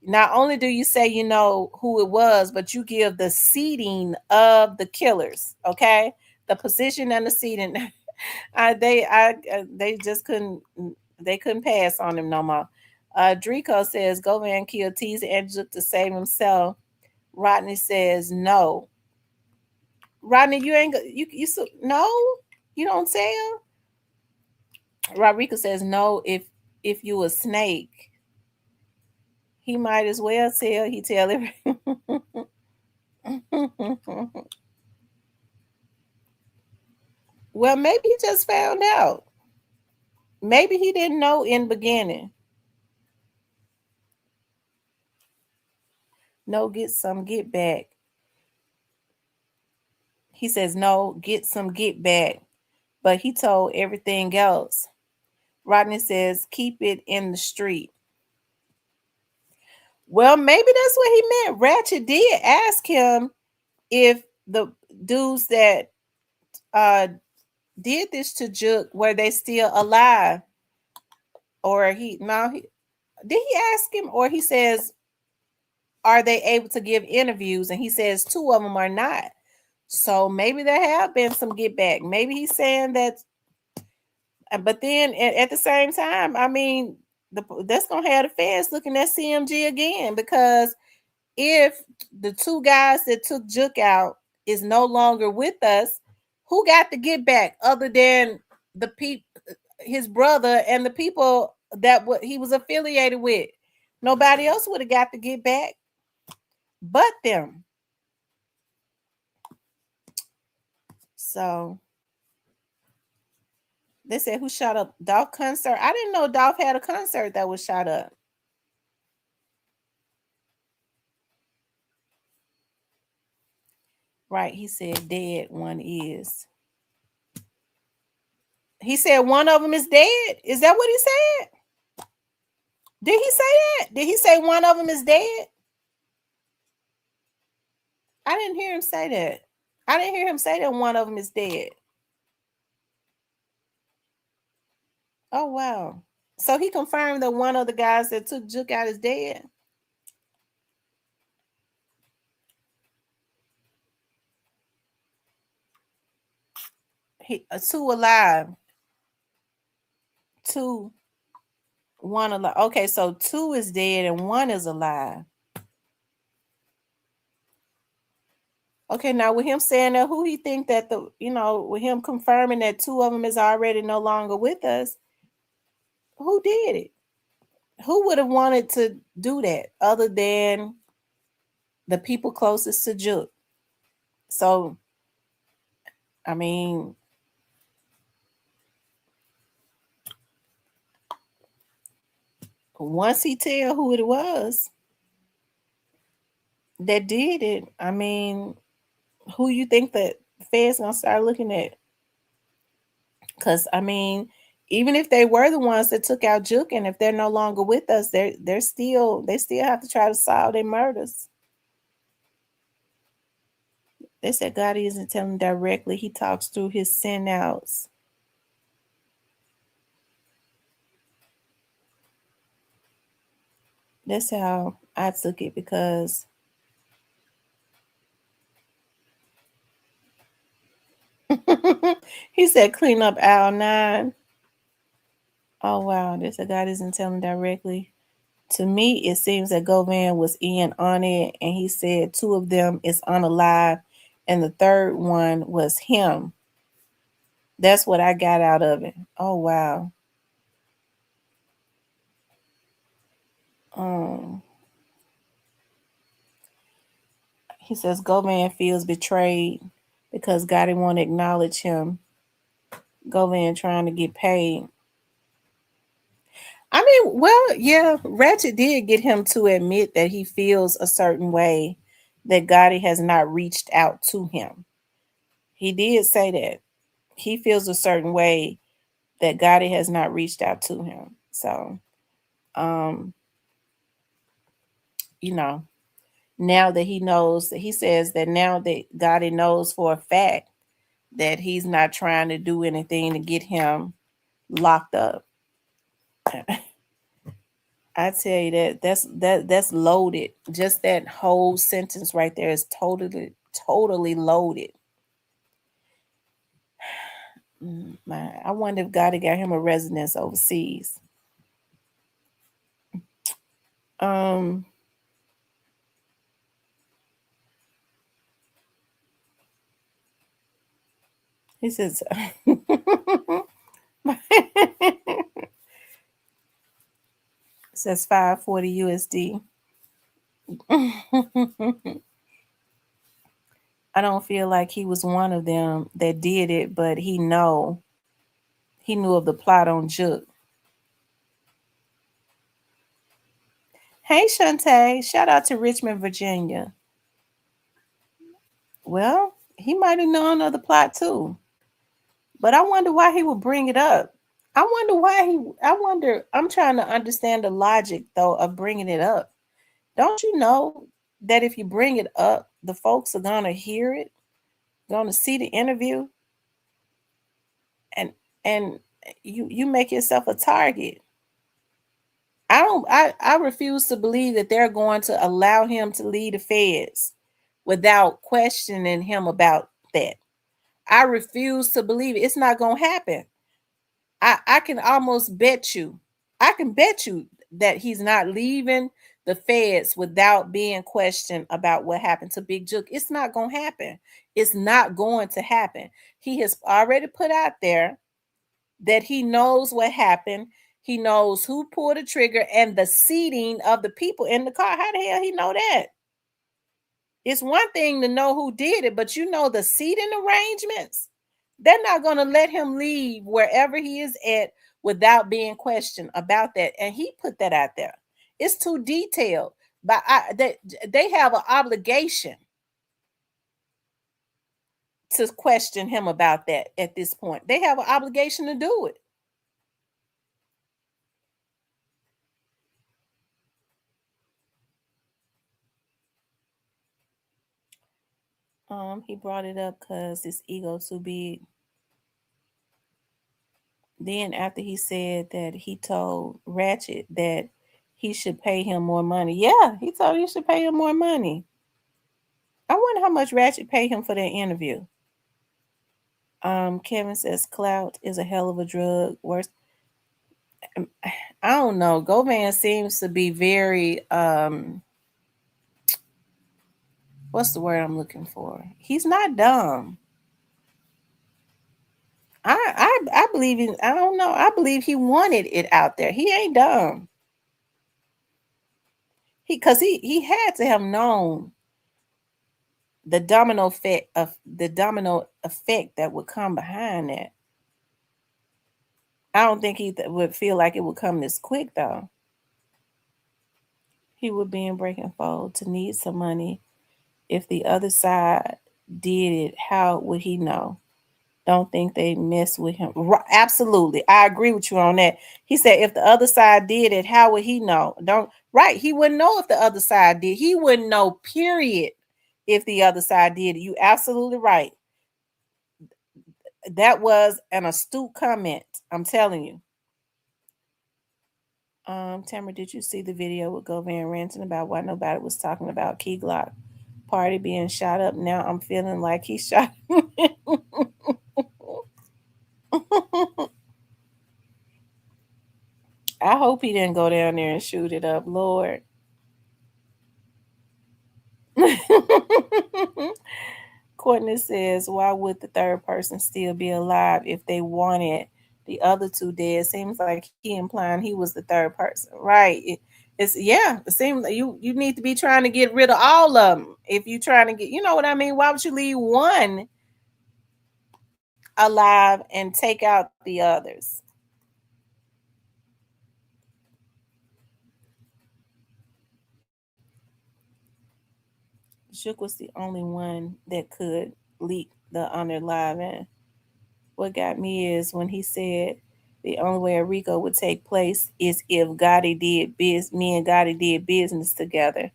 not only do you say you know who it was, but you give the seating of the killers, okay? The position and the seating. They just couldn't pass on him no more. Drico says Govan killed Teaser and Juke to save himself. Rodney says no. Rodney, you ain't no, you don't tell. Rodrigo says no. If you a snake, he might as well tell. He tell it. Well, maybe he just found out. Maybe he didn't know in the beginning. No, get back. He says no, get back. But he told everything else. Rodney says keep it in the street. Well, maybe that's what he meant. Ratchet did ask him if the dudes that did this to Juke were they still alive, or did he ask him, or he says are they able to give interviews, and he says two of them are not. So maybe there have been some get back. Maybe he's saying that, but then at the same time, I mean, that's gonna have the feds looking at CMG again, because if the two guys that took Juke out is no longer with us, who got the get back other than the people, his brother and the people that he was affiliated with? Nobody else would have got the get back but them. So they said who shot up Dolph concert. I didn't know Dolph had a concert that was shot up. Right, he said dead one is. He said one of them is dead. Is that what he said? Did he say that? Did he say one of them is dead? I didn't hear him say that. I didn't hear him say that one of them is dead. Oh, wow. So he confirmed that one of the guys that took Juke out is dead. Two alive. One alive. Okay, so two is dead and one is alive. Okay, now with him saying that, who he think that with him confirming that two of them is already no longer with us, who did it? Who would have wanted to do that other than the people closest to Juke? So, I mean, once he tell who it was that did it, I mean, who you think that the feds gonna start looking at? Because I mean, even if they were the ones that took out Juke, and if they're no longer with us, they still have to try to solve their murders. They said God isn't telling directly. He talks through his send outs. That's how I took it, because he said clean up aisle 9. Oh wow, they said God isn't telling directly. To me, it seems that Govan was in on it, and he said 2 of them is unalive, and the third one was him. That's what I got out of it. Oh wow. Um, he says Govan feels betrayed because God didn't want to acknowledge him. Govan trying to get paid. I mean, well, yeah, Ratchet did get him to admit that he feels a certain way, that Gotti has not reached out to him. He did say that. He feels a certain way that Gotti has not reached out to him. So, um, you know, now that he knows, that he says that now that Gotti knows for a fact that he's not trying to do anything to get him locked up. I tell you that's loaded. Just that whole sentence right there is totally loaded. I wonder if Gotti got him a residence overseas. Um, he says, says 540 USD. I don't feel like he was one of them that did it, but he knew of the plot on Juke. Hey Shantae, shout out to Richmond, Virginia. Well, he might have known of the plot too. But I wonder why he would bring it up. I'm trying to understand the logic though of bringing it up. Don't you know that if you bring it up, the folks are going to hear it, going to see the interview, and and you make yourself a target. I refuse to believe that they're going to allow him to lead the feds without questioning him about that. I refuse to believe it. It's not going to happen. I can almost bet you, I can bet you that he's not leaving the feds without being questioned about what happened to Big Juke. It's not going to happen. It's not going to happen. He has already put out there that he knows what happened. He knows who pulled the trigger and the seating of the people in the car. How the hell he know that? It's one thing to know who did it, but you know the seating arrangements. They're not going to let him leave wherever he is at without being questioned about that. And he put that out there. It's too detailed, but they have an obligation to question him about that at this point. They have an obligation to do it. He brought it up because his ego too big. Then after he said that he told Ratchet that he should pay him more money. Yeah, he told he should pay him more money. I wonder how much Ratchet paid him for that interview. Kevin says clout is a hell of a drug. Worse, I don't know. Govan seems to be very what's the word I'm looking for? He's not dumb. I believe in, I don't know. I believe he wanted it out there. He ain't dumb. He had to have known the domino effect that would come behind that. I don't think he would feel like it would come this quick though. He would be in breaking fold to need some money. If the other side did it, how would he know? Don't think they mess with him. Absolutely. I agree with you on that. He said if the other side did it, how would he know? Don't right. He wouldn't know if the other side did. He wouldn't know, period. if the other side did it. You absolutely right. That was an astute comment. I'm telling you. Tamara, did you see the video with Govan ranting about why nobody was talking about Key Glock party being shot up? Now I'm feeling like he shot. I hope he didn't go down there and shoot it up, Lord. Courtney says, why would the third person still be alive if they wanted the other two dead? Seems like he implying he was the third person. Right. It seems like you need to be trying to get rid of all of them. If you're trying to get, you know what I mean? Why would you leave one alive and take out the others? Shook was the only one that could leak the unalive. And what got me is when he said the only way a RICO would take place is if me and Gotti did business together.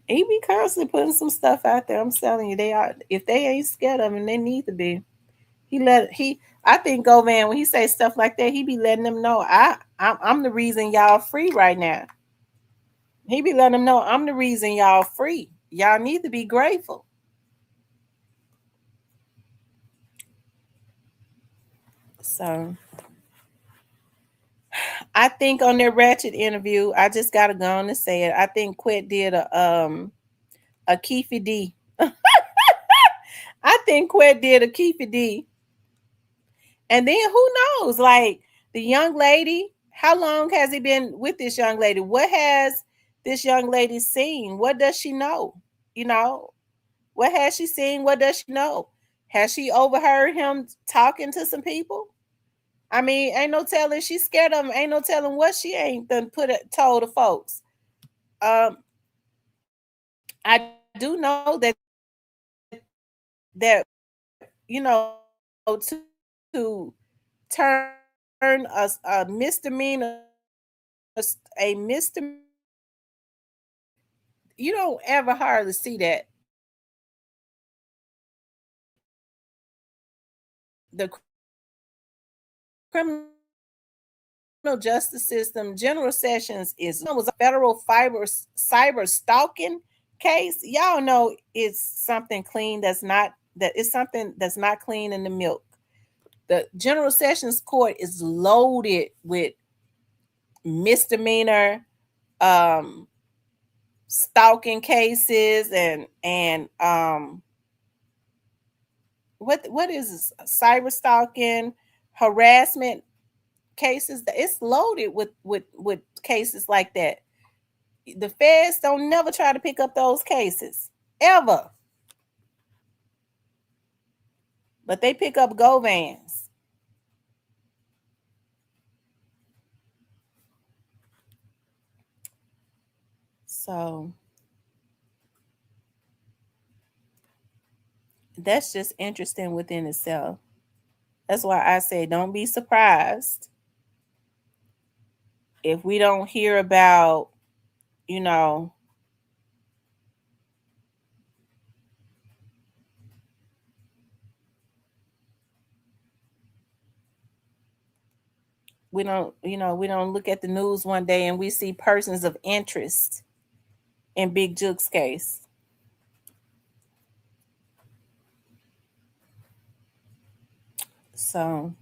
He be constantly putting some stuff out there. I'm telling you, they are. If they ain't scared of him, they need to be. I think Govan, when he say stuff like that, he be letting them know I'm the reason y'all free right now. He be letting them know I'm the reason y'all free. Y'all need to be grateful. So I think on their Ratchet interview, I just gotta go on and say it. I think Quet did a Keefy D. I think Quet did a Keefy D. And then who knows? Like the young lady, how long has he been with this young lady? What has this young lady seen? What does she know? You know, what has she seen? What does she know? Has she overheard him talking to some people? I mean, ain't no telling she's scared of him. Ain't no telling what she ain't done told the folks. I do know that you know to turn a misdemeanor a misdemeanor. You don't ever hardly see that. The criminal justice system, General Sessions was a federal cyber stalking case. Y'all know it's something clean that is something that's not clean in the milk. The General Sessions Court is loaded with misdemeanor stalking cases and what is this? Cyber stalking, harassment cases. It's loaded with cases like that. The feds don't never try to pick up those cases ever, but they pick up Govans. So that's just interesting within itself. That's why I say don't be surprised if we don't hear about, you know, we don't look at the news one day and we see persons of interest in Big Juke's case. So,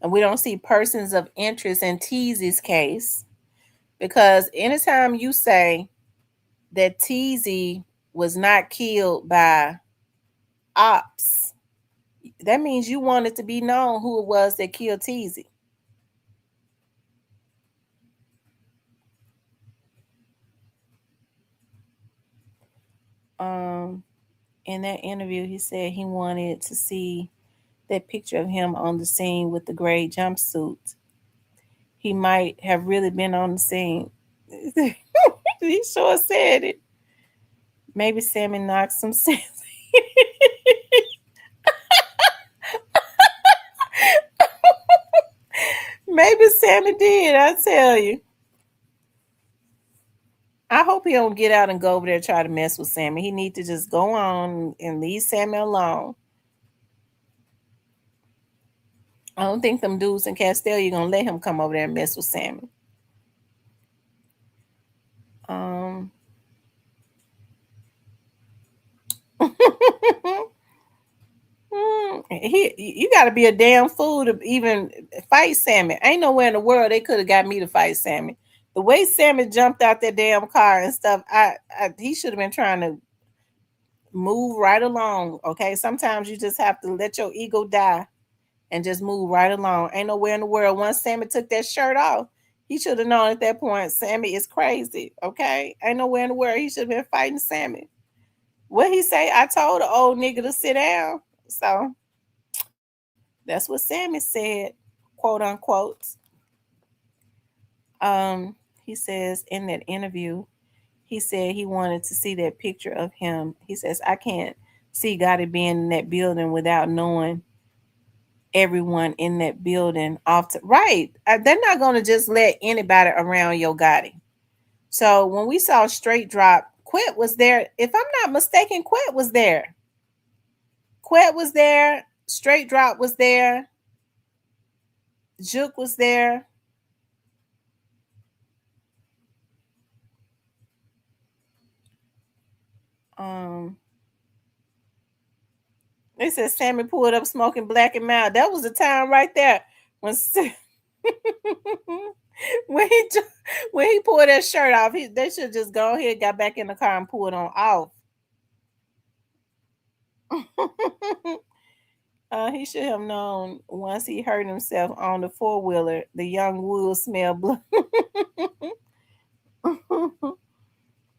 and we don't see persons of interest in Teezy's case, because anytime you say that Teezy was not killed by ops, that means you want it to be known who it was that killed Teezy. In that interview, he said he wanted to see that picture of him on the scene with the gray jumpsuit. He might have really been on the scene. He sure said it. Maybe Sammy knocked some sense. Baby Sammy did, I tell you. I hope he don't get out and go over there and try to mess with Sammy. He need to just go on and leave Sammy alone. I don't think them dudes in Castelia gonna let him come over there and mess with Sammy. Um, you got to be a damn fool to even fight Sammy. Ain't nowhere in the world they could have got me to fight Sammy. The way Sammy jumped out that damn car and stuff, he should have been trying to move right along. Okay, sometimes you just have to let your ego die and just move right along. Ain't nowhere in the world. Once Sammy took that shirt off, he should have known at that point Sammy is crazy. Okay, ain't nowhere in the world he should have been fighting Sammy. What he say? I told the old nigga to sit down. So that's what Sammy said, quote unquote. Um, he says in that interview, he said he wanted to see that picture of him. He says, I can't see Gotti being in that building without knowing everyone in that building off to right. They're not going to just let anybody around Yo Gotti. So when we saw Straight Drop, Quit was there. If I'm not mistaken, Quit was there. Quit was there. Straight Drop was there. Juke was there. Um, they said Sammy pulled up smoking black and mild. That was the time right there when when he when he pulled that shirt off. They should just go ahead, got back in the car and pull it on off. He should have known once he hurt himself on the four-wheeler, the young wood smell blood.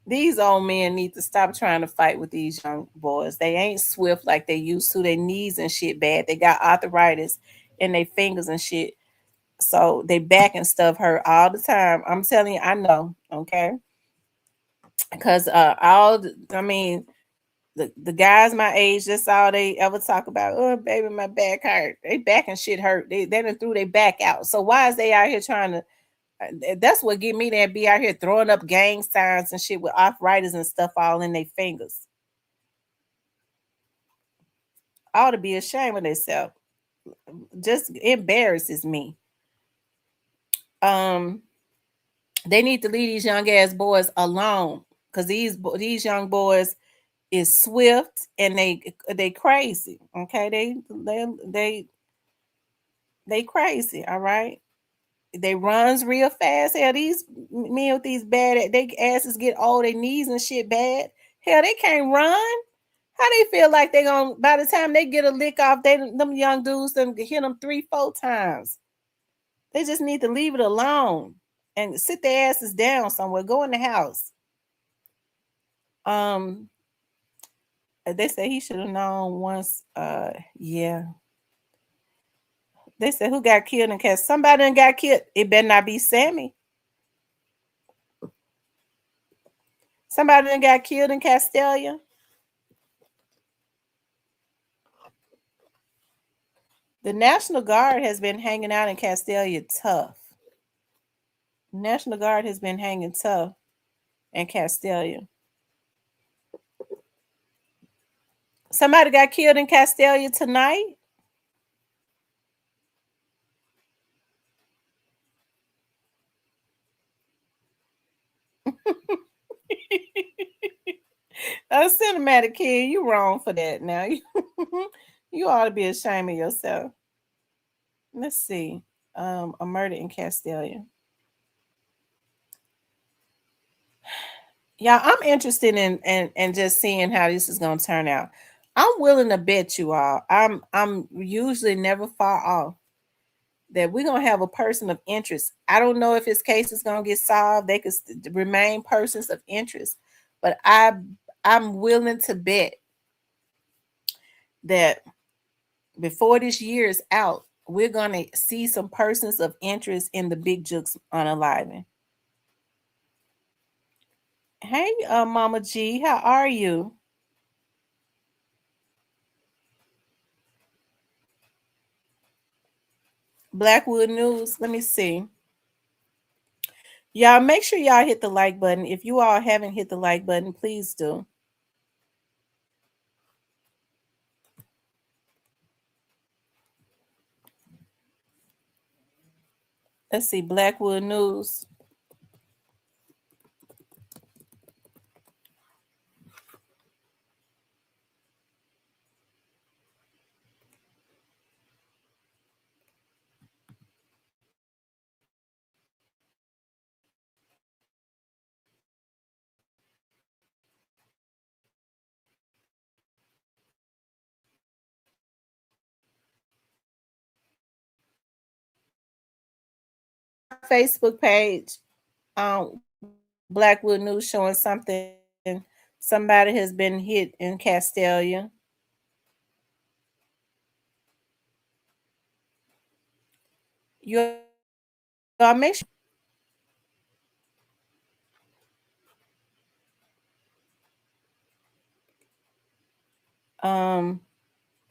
These old men need to stop trying to fight with these young boys. They ain't swift like they used to. Their knees and shit bad. They got arthritis in their fingers and shit. So they back and stuff hurt all the time. I'm telling you, I know. Okay. Because I mean, the guys my age, that's all they ever talk about. Oh, baby, my back hurt. They back and shit hurt. They done threw their back out. So why is they out here trying to? That's what get me there. Be out here throwing up gang signs and shit with arthritis and stuff all in their fingers. Ought to be ashamed of themselves. Just embarrasses me. Um, they need to leave these young ass boys alone because these young boys is swift and they crazy. Okay, they crazy. All right, they runs real fast. Hell, these men with these bad, they asses get old, their knees and shit bad. Hell, they can't run. How they feel like they gonna by the time they get a lick off, them young dudes them hit them 3-4 times. They just need to leave it alone and sit their asses down somewhere. Go in the house. Um, they say he should have known once. Yeah. They said who got killed in Castelia? Somebody done got killed. It better not be Sammy. Somebody done got killed in Castelia. The National Guard has been hanging out in Castelia tough. National Guard has been hanging tough in Castelia. Somebody got killed in Castelia tonight. A cinematic kid, you wrong for that now. You ought to be ashamed of yourself. Let's see. A murder in Castelia. Yeah, I'm interested in just seeing how this is gonna turn out. I'm willing to bet you all. I'm usually never far off that we're gonna have a person of interest. I don't know if his case is gonna get solved. They could remain persons of interest, but I'm willing to bet that before this year is out, we're gonna see some persons of interest in the Big Jukes unaliving. Hey, Mama G, how are you? Blackwood News. Let me see. Y'all make sure y'all hit the like button. If you all haven't hit the like button, please do. Let's see, Blackwood News. Facebook page, Blackwood News showing something. Somebody has been hit in Castalia. Y'all make sure.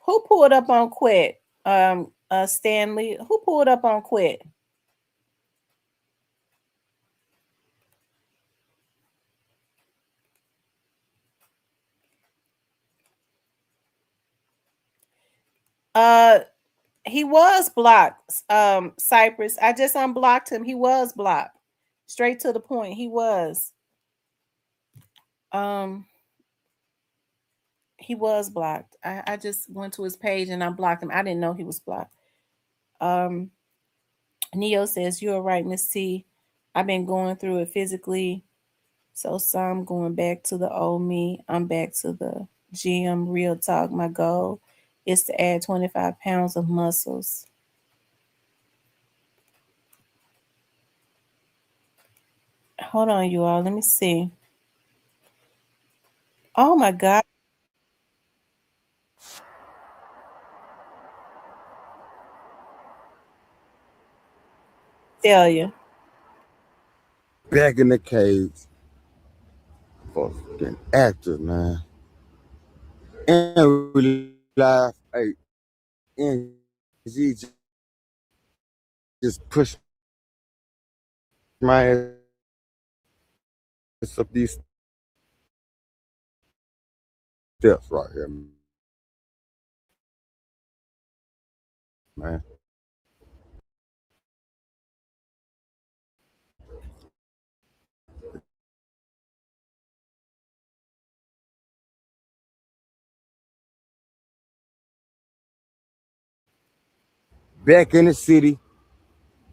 Who pulled up on Quet? Stanley. Who pulled up on Quet? He was blocked. Cypress. I just unblocked him. He was blocked. Straight to the point. He was. He was blocked. I just went to his page and unblocked him. I didn't know he was blocked. Neo says, "You're right, Miss T. I've been going through it physically. So some going back to the old me. I'm back to the gym. Real talk. My goal is to add 25 pounds of muscles." Hold on, you all. Let me see. Oh my God. Tell you. Back in the caves for fucking actors, man. And we live, hey, and he just push my ass up these steps right here, man. Back in the city,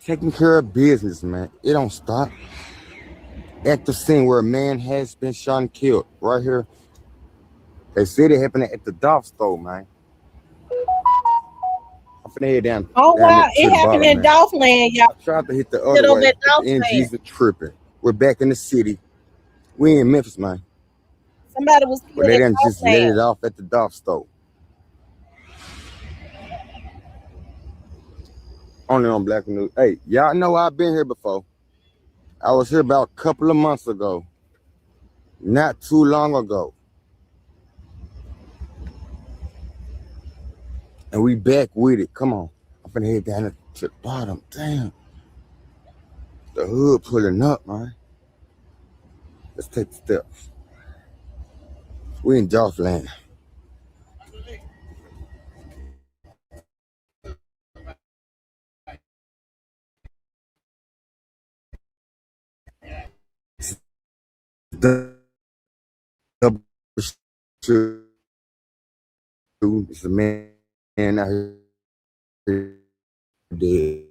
taking care of business, man. It don't stop. At the scene where a man has been shot and killed, right here. They said it happened at the Dolph store, man. I'm finna head Oh down wow, there to it the happened bottom, in man. Dolphland, y'all. I tried to hit the other Little way, bit but the Dolphland. NGs are tripping. We're back in the city. We in Memphis, man. Somebody was But killed they in done just let Dolphland. it off at the Dolph store. Only on Black News. Hey, y'all know I've been here before. I was here about a couple of months ago. Not too long ago. And we back with it. Come on. I'm finna head down to the bottom. Damn. The hood pulling up, man. Let's take the steps. We in Dolphland. The it's a man out here dead.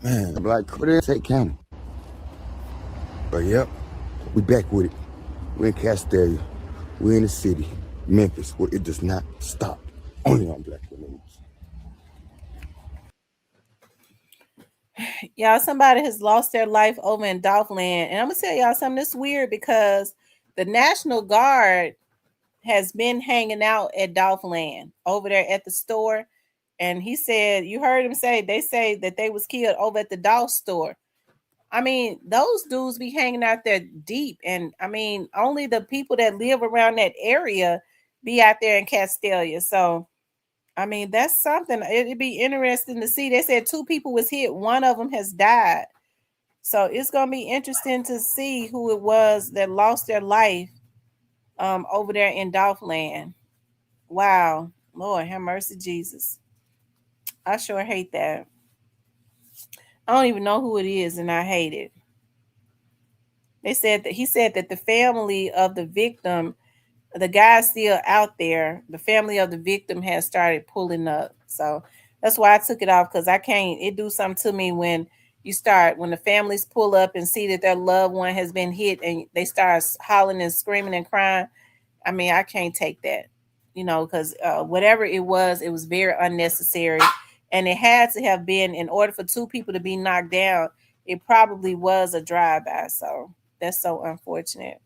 Man, I'm like, what did take county? But yep, we back with it. We in Castalia. We in the city, Memphis, where it does not stop. Only on Black News. Y'all, somebody has lost their life over in Dolphland. And I'm gonna tell y'all something that's weird because the National Guard has been hanging out at Dolphland over there at the store. And he said, you heard him say, they say that they was killed over at the Dolph store. I mean, those dudes be hanging out there deep, and I mean, only the people that live around that area be out there in Castelia. So, I mean, that's something. It'd be interesting to see. They said 2 people was hit, one of them has died. So it's gonna be interesting to see who it was that lost their life over there in Dolphland. Wow, Lord have mercy, Jesus. I sure hate that. I don't even know who it is, and I hate it. They said that he said that the family of the victim, the guy's still out there. The family of the victim has started pulling up. So that's why I took it off, because I can't. It do something to me when when the families pull up and see that their loved one has been hit, and they start hollering and screaming and crying. I mean, I can't take that, because whatever it was very unnecessary. And it had to have been, in order for 2 people to be knocked down, it probably was a drive-by. So that's so unfortunate.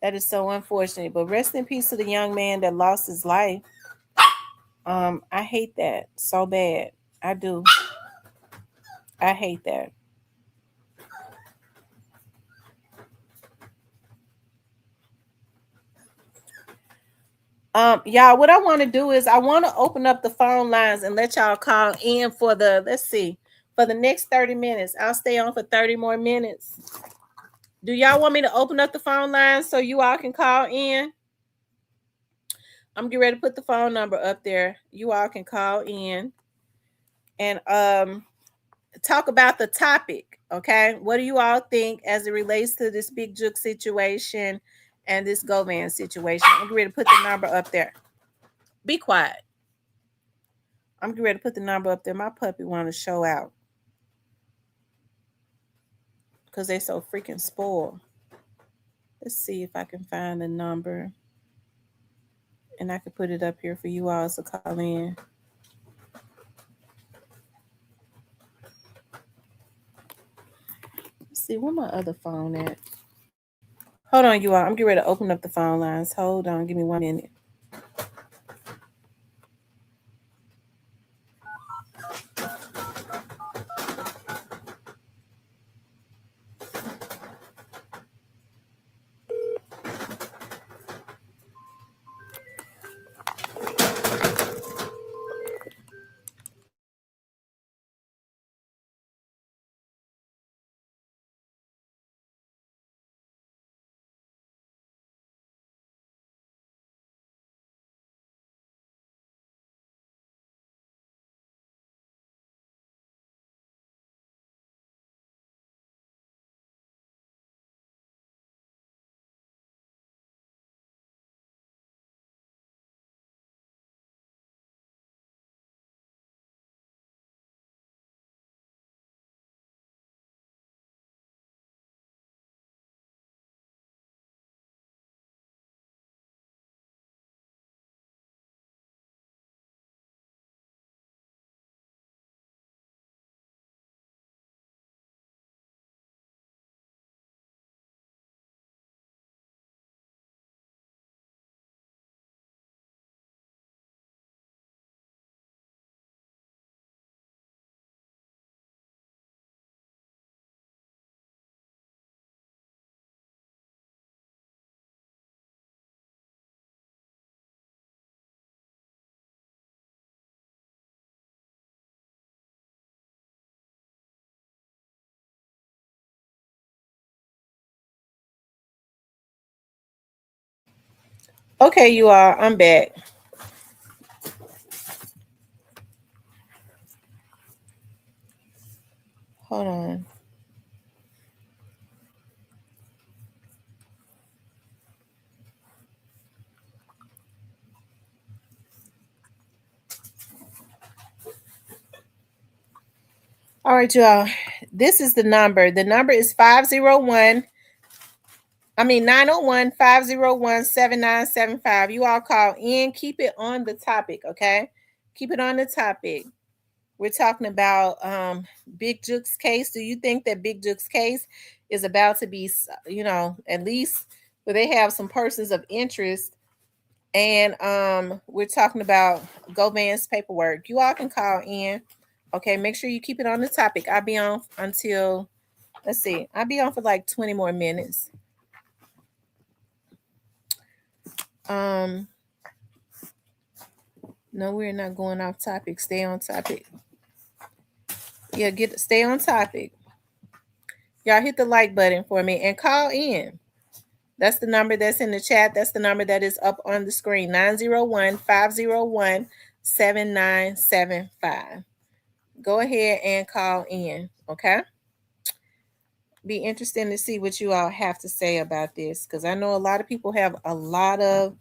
That is so unfortunate. But rest in peace to the young man that lost his life. I hate that so bad. I do. I hate that. Y'all, what I want to do is I want to open up the phone lines and let y'all call in for for the next 30 minutes. I'll stay on for 30 more minutes. Do y'all want me to open up the phone lines so you all can call in? I'm getting ready to put the phone number up there. You all can call in and talk about the topic. Okay, what do you all think as it relates to this Big Juke situation and this Govan situation? I'm getting ready to put the number up there. Be quiet. I'm getting ready to put the number up there. My puppy want to show out because they so freaking spoiled. Let's see if I can find the number, and I can put it up here for you all to call in. Let's see, where my other phone at? Hold on, you all. I'm getting ready to open up the phone lines. Hold on. Give me 1 minute. Okay, you all. I'm back. Hold on. All right, y'all. This is the number. The number is 501. 901 501 7975. You all call in. Keep it on the topic, okay? Keep it on the topic. We're talking about Big Juke's case. Do you think that Big Juke's case is about to be, at least where they have some persons of interest? And we're talking about Govan's paperwork. You all can call in. Okay, make sure you keep it on the topic. I'll be on until Let's see. I'll be on for like 20 more minutes. No, we're not going off topic. Stay on topic. Yeah, stay on topic. Y'all hit the like button for me and call in. That's the number that's in the chat. That's the number that is up on the screen. 901-501-7975. Go ahead and call in, okay? Be interesting to see what you all have to say about this, because I know a lot of people have a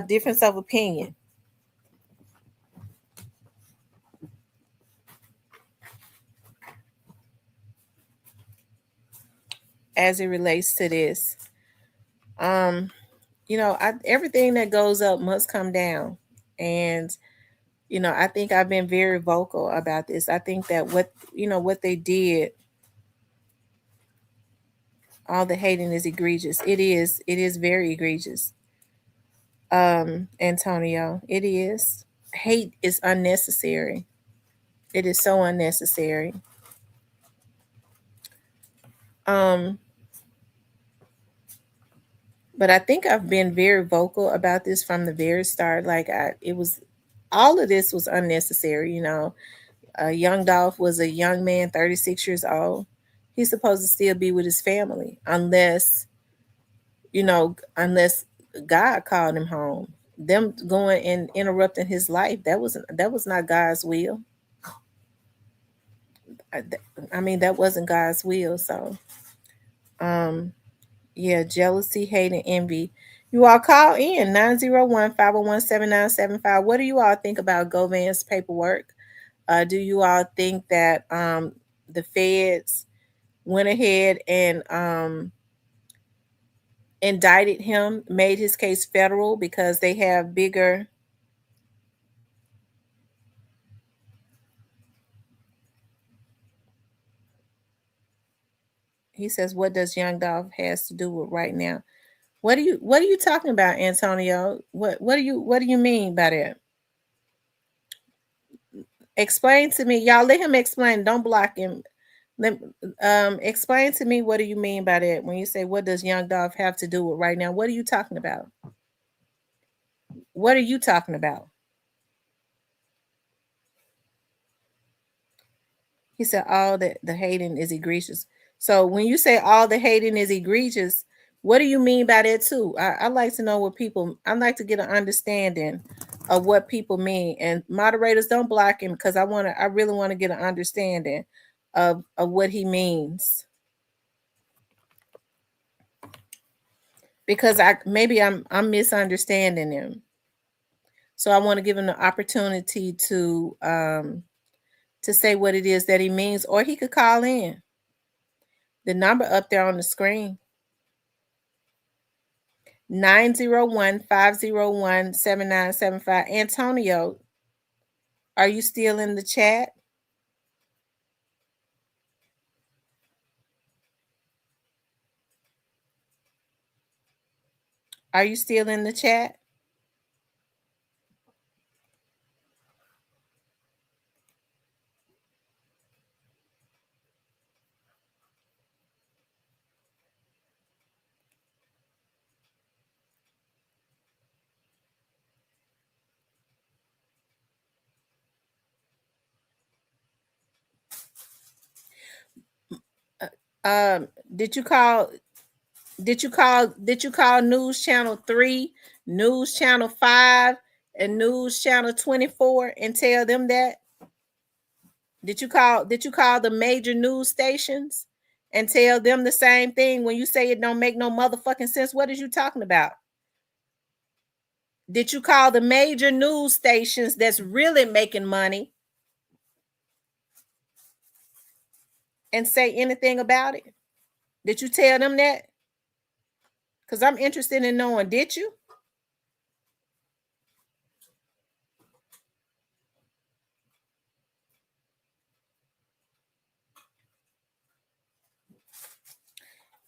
difference of opinion. As it relates to this. Everything that goes up must come down. And I think I've been very vocal about this. I think that what they did, all the hating is egregious. It is very egregious. Antonio, it is. Hate is unnecessary. It is so unnecessary. But I think I've been very vocal about this from the very start. Like all of this was unnecessary. Young Dolph was a young man, 36 years old. He's supposed to still be with his family unless God called him home. Them going and interrupting his life, that was not God's will. I mean, that wasn't God's will. So, yeah, jealousy, hate, and envy. You all call in 901-501-7975. What do you all think about Govan's paperwork? Do you all think that the feds went ahead and indicted him, made his case federal because they have bigger? He says, what does Young Dolph has to do with right now? What are you talking about, Antonio? What do you mean by that? Explain to me. Y'all let him explain. Don't block him. Explain to me, what do you mean by that when you say, what does Young Dolph have to do with right now? What are you talking about? What are you talking about? He said all the hating is egregious. So when you say all the hating is egregious, what do you mean by that too? I like to know what people, I'd like to get an understanding of what people mean. And moderators, don't block him, because I really want to get an understanding of what he means. Because I'm misunderstanding him. So I want to give him the opportunity to say what it is that he means, or he could call in. The number up there on the screen. 901-501-7975. Antonio, are you still in the chat? Are you still in the chat? Did you call News Channel 3, News Channel 5, and News Channel 24 and tell them that? Did you call the major news stations and tell them the same thing when you say it don't make no motherfucking sense? What is you talking about? Did you call the major news stations that's really making money and say anything about it? Did you tell them that? Because I'm interested in knowing, did you?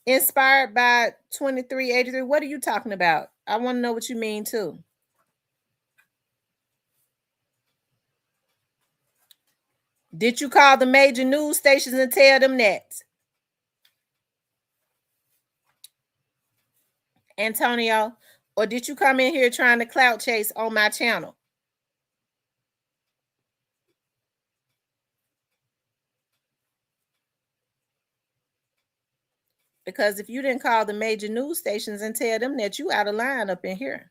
Inspired by 2383. What are you talking about? I want to know what you mean too. Did you call the major news stations and tell them that? Antonio, or did you come in here trying to clout chase on my channel? Because if you didn't call the major news stations and tell them that you out of line up in here.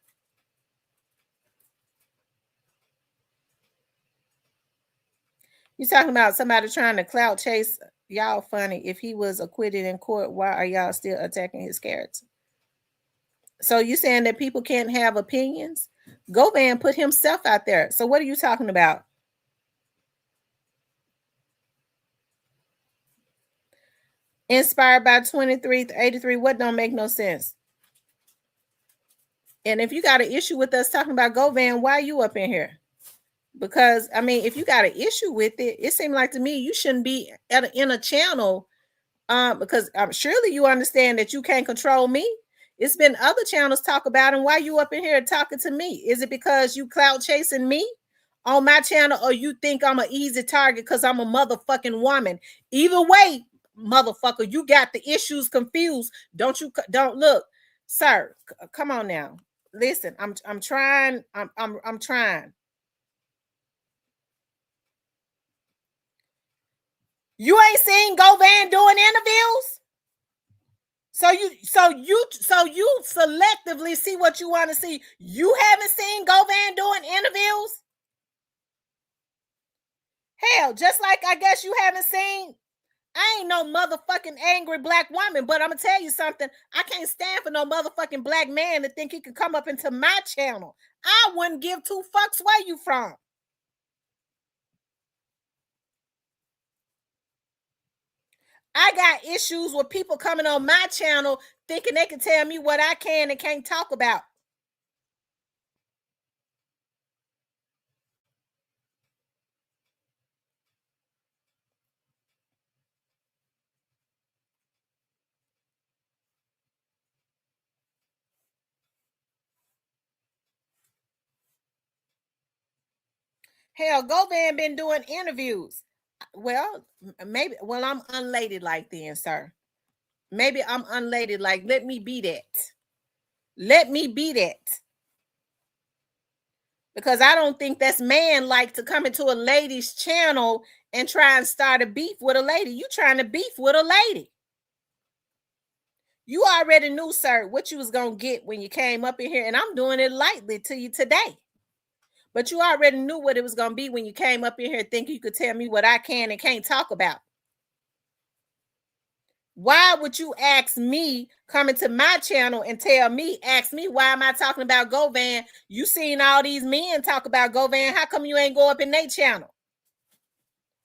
You talking about somebody trying to clout chase y'all funny. If he was acquitted in court, why are y'all still attacking his character? So you saying that people can't have opinions? Govan put himself out there. So what are you talking about? Inspired by 2383, what don't make no sense? And if you got an issue with us talking about Govan, why are you up in here? Because I mean, if you got an issue with it, it seemed like to me you shouldn't be in a channel, because surely you understand that you can't control me. It's been other channels talk about him. Why you up in here talking to me? Is it because you clout chasing me on my channel, or you think I'm an easy target because I'm a motherfucking woman? Either way, motherfucker, you got the issues confused. Don't look, sir. Come on now. Listen, I'm trying. I'm trying. You ain't seen Govan doing interviews? So you selectively see what you want to see. You haven't seen Govan doing interviews? Hell, just like I guess you haven't seen. I ain't no motherfucking angry black woman, but I'm gonna tell you something. I can't stand for no motherfucking black man to think he could come up into my channel. I wouldn't give two fucks where you from. I got issues with people coming on my channel thinking they can tell me what I can and can't talk about. Hell, Govan been doing interviews. Well, maybe. Well, I'm unladylike then, sir. Maybe I'm unladylike. Let me be that. Let me be that. Because I don't think that's man-like to come into a lady's channel and try and start a beef with a lady. You trying to beef with a lady. You already knew, sir, what you was going to get when you came up in here. And I'm doing it lightly to you today. But you already knew what it was going to be when you came up in here thinking you could tell me what I can and can't talk about. Why would you ask me coming to my channel and ask me, why am I talking about Govan? You seen all these men talk about Govan. How come you ain't go up in their channel?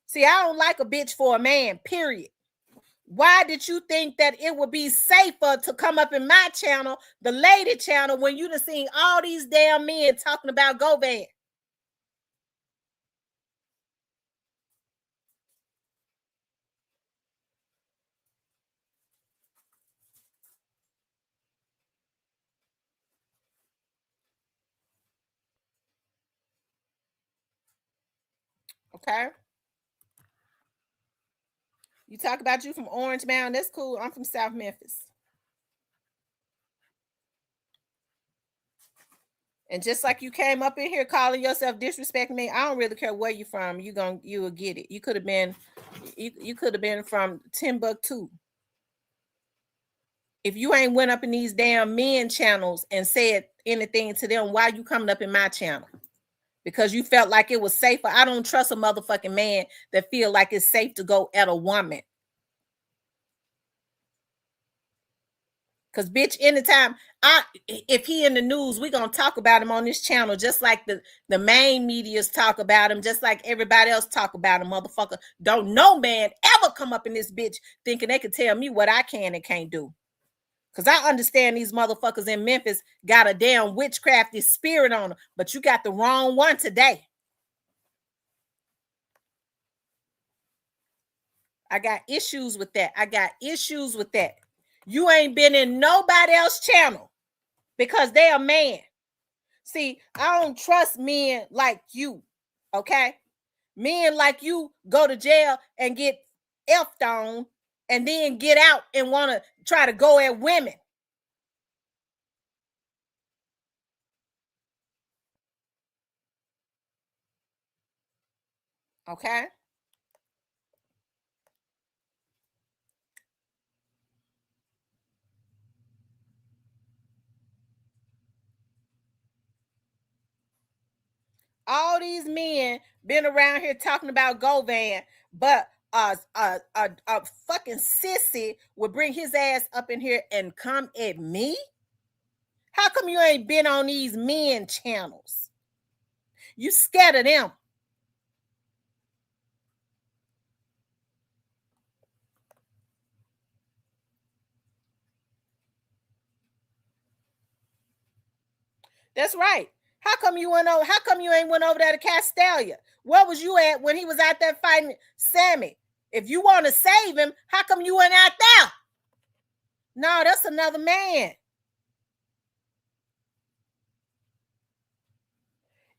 See, I don't like a bitch for a man, period. Why did you think that it would be safer to come up in my channel, the lady channel, when you done seen all these damn men talking about Govan? Okay. You talk about you from Orange Mound. That's cool. I'm from South Memphis. And just like you came up in here calling yourself disrespecting me, I don't really care where you from. You will get it. You could have been, you could have been from Timbuktu. If you ain't went up in these damn men channels and said anything to them, why you coming up in my channel? Because you felt like it was safer. I don't trust a motherfucking man that feel like it's safe to go at a woman. Because bitch, anytime if he in the news, we gonna talk about him on this channel, just like the main medias talk about him, just like everybody else talk about him, motherfucker. Don't no man ever come up in this bitch thinking they can tell me what I can and can't do. Because I understand these motherfuckers in Memphis got a damn witchcrafty spirit on them, but you got the wrong one today. I got issues with that. I got issues with that. You ain't been in nobody else's channel because they a man. See, I don't trust men like you, okay? Men like you go to jail and get effed on and then get out and want to try to go at women. Okay. All these men been around here talking about Govan, but a fucking sissy would bring his ass up in here and come at me. How come you ain't been on these men channels? You scared of them. That's right. How come you went over? How come you ain't went over there to Castalia? Where was you at when he was out there fighting Sammy? If you want to save him, how come you went out there? No, that's another man.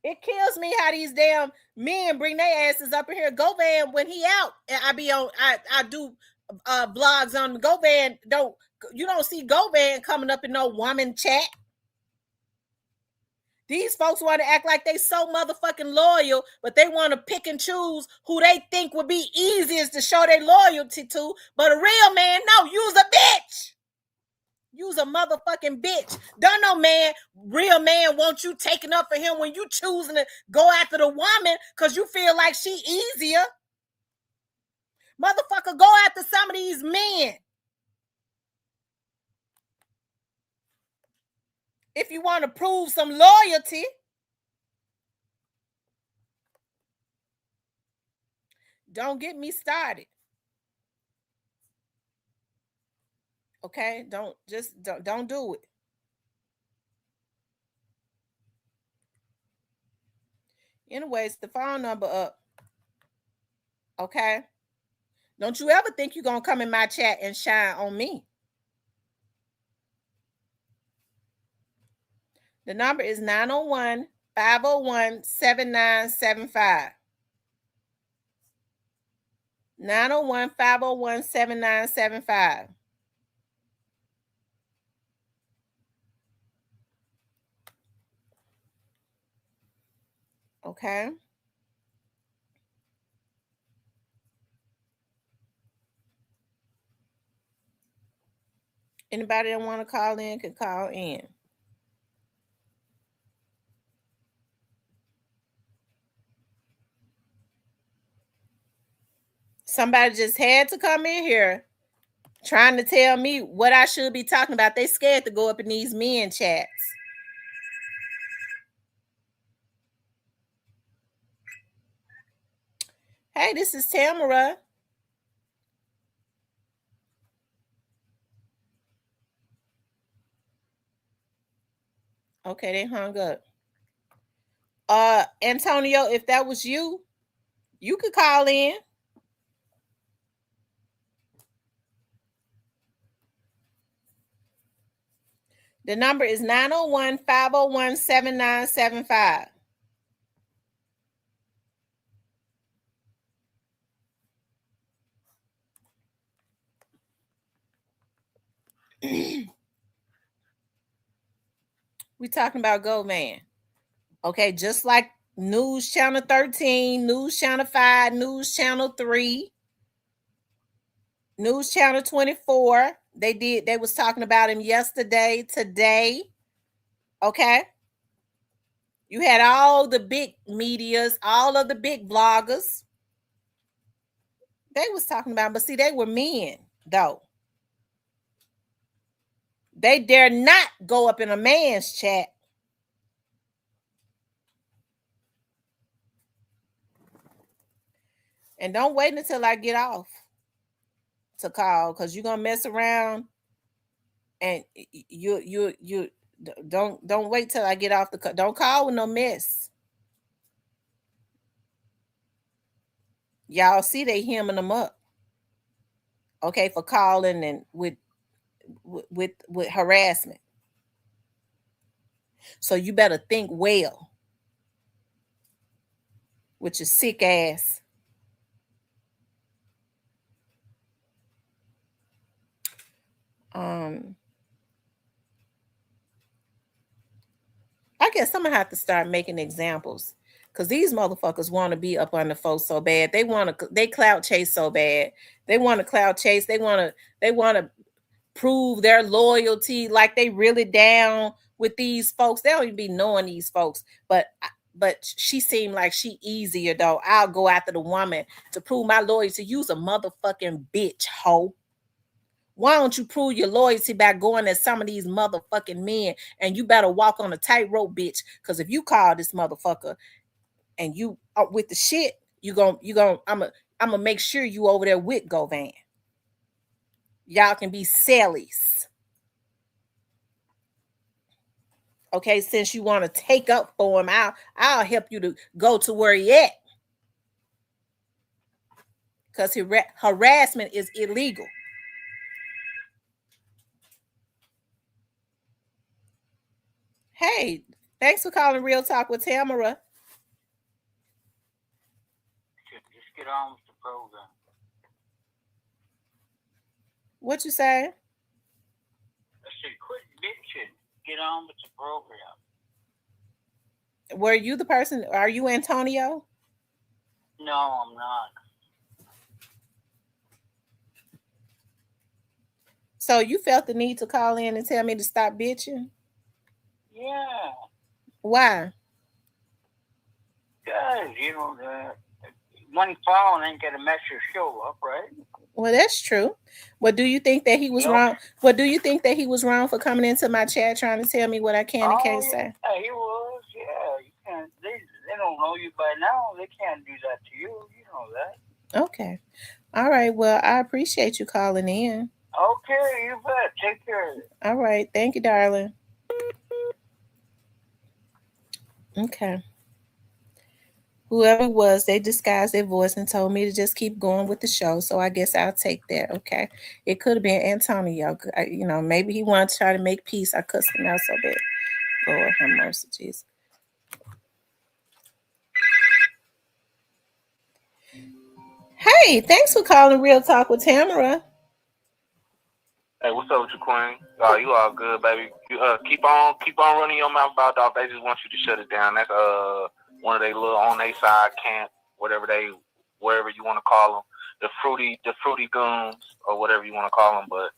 It kills me how these damn men bring their asses up in here. Govan, when he out, and I do blogs on Govan. You don't see Govan coming up in no woman chat. These folks want to act like they so motherfucking loyal, but they want to pick and choose who they think would be easiest to show their loyalty to. But a real man, no, you's a bitch. You's a motherfucking bitch. Don't know, man. Real man wants you taking up for him when you choosing to go after the woman because you feel like she easier. Motherfucker, go after some of these men. If you want to prove some loyalty. Don't get me started. Okay? Don't do it. Anyways, the phone number up. Okay? Don't you ever think you're going to come in my chat and shine on me. The number is 901-501-7975. 901-501-7975. Okay? Anybody that want to call in can call in. Somebody just had to come in here trying to tell me what I should be talking about. They scared to go up in these men chats. Hey, this is Tamara. Okay, they hung up. Antonio, if that was you, you could call in. The number is 901-501-7975. We talking about Govan. Okay, just like News Channel 13, News Channel 5, News Channel 3, News Channel 24. They was talking about him yesterday, today. Okay. You had all the big medias, all of the big bloggers. They was talking about, but see, they were men, though. They dare not go up in a man's chat. And don't wait until I get off to call, because you're gonna mess around and you don't wait till I get off the call. Don't call with no mess. Y'all see they hemming them up. Okay, for calling and with harassment. So you better think well with your sick ass. I guess I'm gonna have to start making examples because these motherfuckers want to be up under folks so bad. They clout chase so bad. They want to clout chase. They want to prove their loyalty, like they really down with these folks. They don't even be knowing these folks, but she seemed like she easier though. I'll go after the woman to prove my loyalty. You's a motherfucking bitch, hoe. Why don't you prove your loyalty by going at some of these motherfucking men? And you better walk on a tightrope, bitch. Because if you call this motherfucker and you up with the shit, I'm gonna make sure you over there with Govan. Y'all can be Sallys. Okay, since you want to take up for him, I'll help you to go to where he at. Because harassment is illegal. Hey, thanks for calling Real Talk with Tamara. Just get on with the program. What you say? I said, quit bitching. Get on with the program. Were you the person? Are you Antonio? No, I'm not. So you felt the need to call in and tell me to stop bitching? Yeah. Why? Because, one phone ain't got to mess your show up, right? Well, that's true. But do you think that he was wrong? What do you think that he was wrong for coming into my chat trying to tell me what I can and can't say? Yeah, he was. Yeah, you can't. They don't know you by now. They can't do that to you. You know that. Okay. All right. Well, I appreciate you calling in. Okay, you bet. Take care of it. All right. Thank you, darling. Okay. Whoever it was, they disguised their voice and told me to just keep going with the show. So I guess I'll take that. Okay. It could have been Antonio. Maybe he wanted to try to make peace. I cussed him out so bad. Lord have mercy, Jesus. Hey, thanks for calling Real Talk with Tamara. Hey, what's up with you, Queen? You all good, baby. You keep on running your mouth about dog. They just want you to shut it down. That's one of they little on their side camp, wherever you want to call them, the fruity goons or whatever you want to call them. But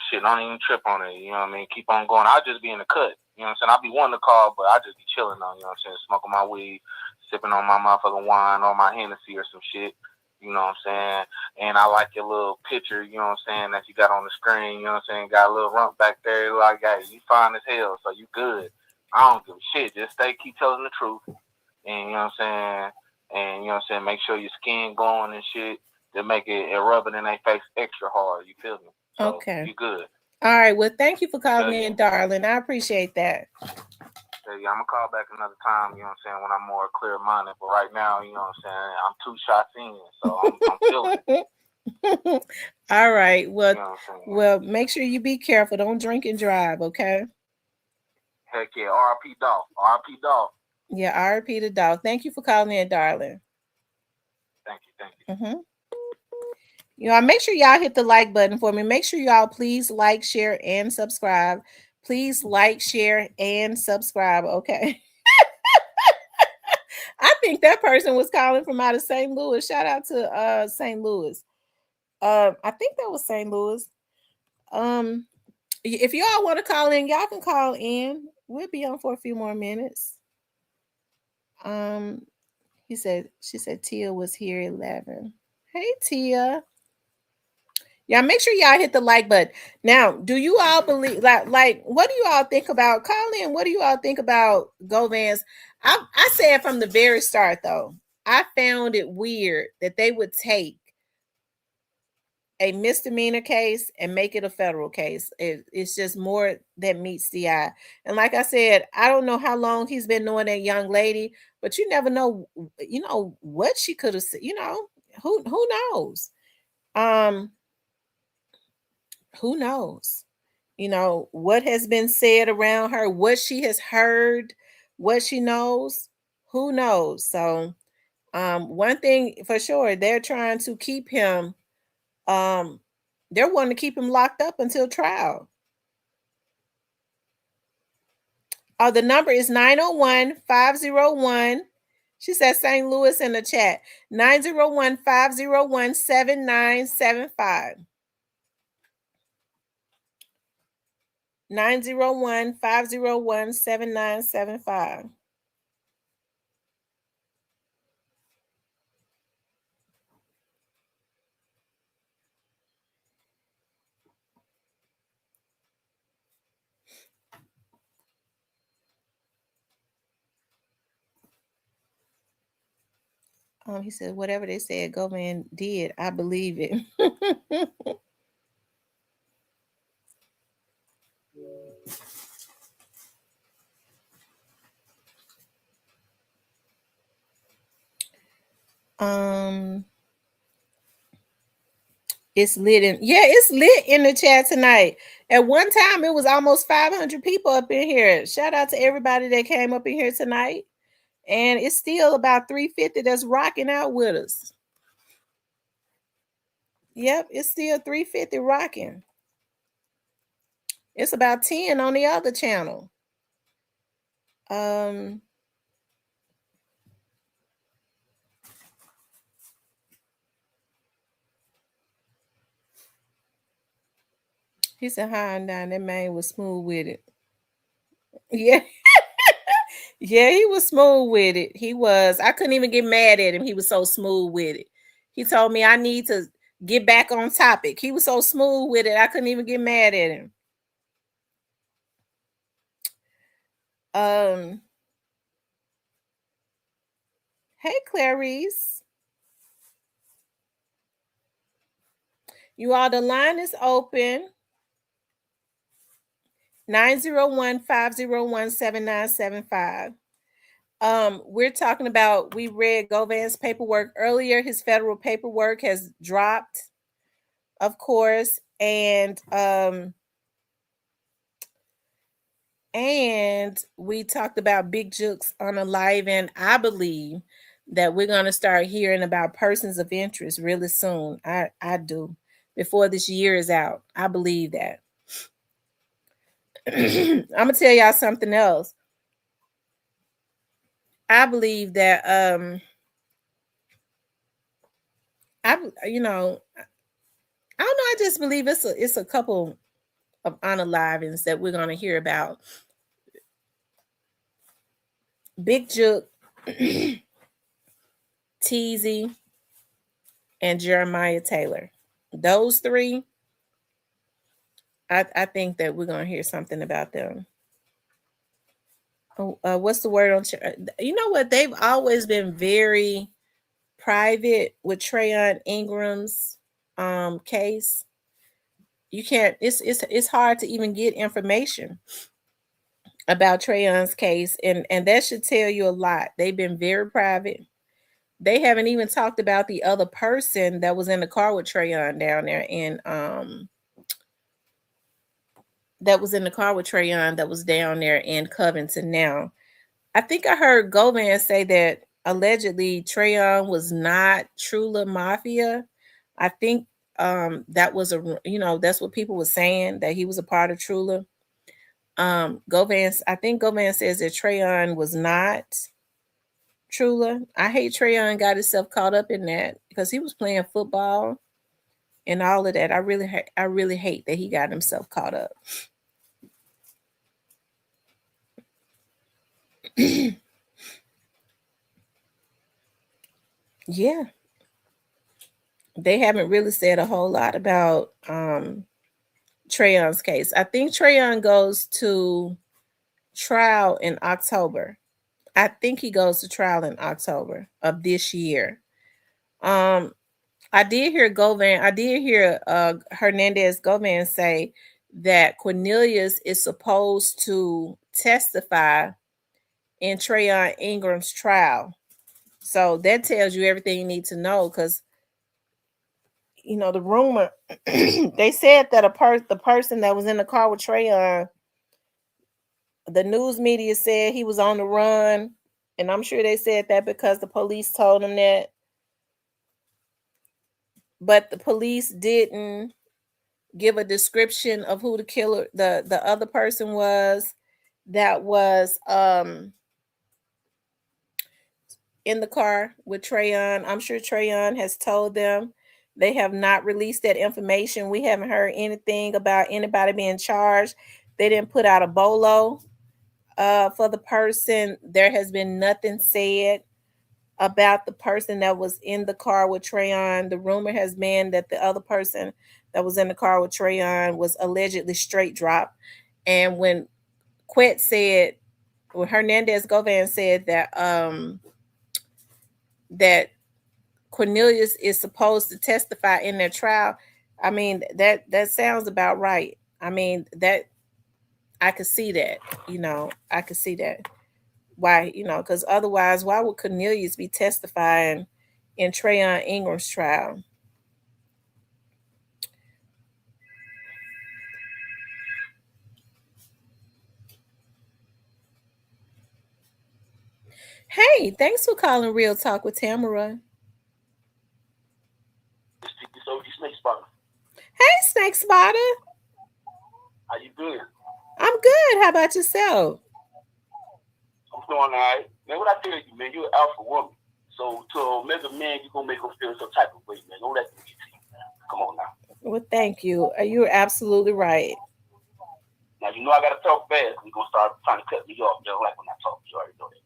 shit, don't even trip on it. You know what I mean? Keep on going. I'll just be in the cut. You know what I'm saying? I'll be wanting to call, but I'll just be chilling on. You know what I'm saying? Smoking my weed, sipping on my motherfucking wine or my Hennessy or some shit. You know what I'm saying? And I like your little picture, you know what I'm saying, that you got on the screen, you know what I'm saying? Got a little rump back there, like, you fine as hell, so you good. I don't give a shit. Just keep telling the truth. And, you know what I'm saying? And, you know what I'm saying, make sure your skin glowing and shit to make it rubbing in their face extra hard. You feel me? So, okay. You good. All right. Well, thank you for calling in, darling. I appreciate that. Yeah, I'm going to call back another time, you know what I'm saying, when I'm more clear-minded. But right now, you know what I'm saying, I'm 2 shots in, so I'm feeling it. All right. Well, you know well, make sure you be careful. Don't drink and drive, okay? Heck yeah. R.I.P. Dolph. R.I.P. Dolph. Yeah, R.I.P. to Dolph. Thank you for calling in, darling. Thank you. Make sure y'all hit the like button for me. Make sure y'all please like, share, and subscribe. Please like, share, and subscribe. Okay. I think that person was calling from out of St. Louis. Shout out to St. Louis. I think that was St. Louis. If y'all want to call in, y'all can call in. We'll be on for a few more minutes. She said Tia was here at 11. Hey, Tia. Yeah, make sure y'all hit the like button. Now, do you all believe like what do you all think about call in? What do you all think about Govan's? I said from the very start though, I found it weird that they would take a misdemeanor case and make it a federal case. It's just more that meets the eye. And like I said, I don't know how long he's been knowing that young lady, but you never know, what she could have said, who knows? Who knows? What has been said around her, what she has heard, what she knows, who knows? So one thing for sure, they're trying to keep him, they're wanting to keep him locked up until trial. The number is 901-501 She said St. Louis in the chat. 901-501-7975. 901-501-7975. He said, whatever they said Govan did, I believe it. It's lit it's lit in the chat tonight. At one time, it was almost 500 people up in here. Shout out to everybody that came up in here tonight. And it's still about 350 that's rocking out with us. Yep, it's still 350 rocking. It's about 10 on the other channel. He said, hi and down. That man was smooth with it. Yeah. Yeah, he was smooth with it. He was. I couldn't even get mad at him. He was so smooth with it. He told me I need to get back on topic. He was so smooth with it. I couldn't even get mad at him. Hey, Clarice. You all, the line is open. 901-501-7975. We're talking about, we read Govan's paperwork earlier. His federal paperwork has dropped, of course, and we talked about Big Jukes on a live, and I believe that we're going to start hearing about persons of interest really soon. I do. Before this year is out. I believe that. I'm going to tell y'all something else. I believe that I don't know, I just believe it's a couple of unalivings that we're going to hear about. Big Juke, Teasy, and Jeremiah Taylor. Those three, I think that we're going to hear something about them. What's the word on? You know what? They've always been very private with Trayon Ingram's case. You can't. It's hard to even get information about Trayon's case, and that should tell you a lot. They've been very private. They haven't even talked about the other person that was in the car with Trayon down there in that was in the car with Trayon that was down there in Covington. Now, I think I heard Govan say that allegedly Trayon was not Trula Mafia. I think that was that's what people were saying, that he was a part of Trula. I think Govan says that Trayon was not Trula. I hate Trayon got himself caught up in that because he was playing football and all of that. I really hate that he got himself caught up. Yeah. They haven't really said a whole lot about Trayon's case. I think Trayon goes to trial in October. I think he goes to trial in October of this year. I did hear Hernandez Govan say that Cornelius is supposed to testify in Trayon Ingram's trial. So that tells you everything you need to know, because the rumor they said that the person that was in the car with Trayon, the news media said he was on the run, and I'm sure they said that because the police told them that. But the police didn't give a description of who the killer, the other person was. That was in the car with Trayon. I'm sure Trayon has told them. They have not released that information. We haven't heard anything about anybody being charged. They didn't put out a bolo for the person. There has been nothing said about the person that was in the car with Trayon. The rumor has been that the other person that was in the car with Trayon was allegedly straight dropped. And when Quet said, when Hernandez Govan said that Cornelius is supposed to testify in their trial, I mean that sounds about right. I mean that I could see that, I could see that. Why, because otherwise, why would Cornelius be testifying in Trayon Ingram's trial? Hey, thanks for calling Real Talk with Tamara. So you Snake Spotter. Hey, Snake Spotter. How you doing? I'm good. How about yourself? I'm doing all right. Man, what I tell you, man, you're an alpha woman. So to a mega man, you're going to make him feel some type of way, man. Don't let them get to you, man. Come on now. Well, thank you. You're absolutely right. Now, you know I got to talk fast. You're going to start trying to cut me off. You don't like when I talk. You already know that.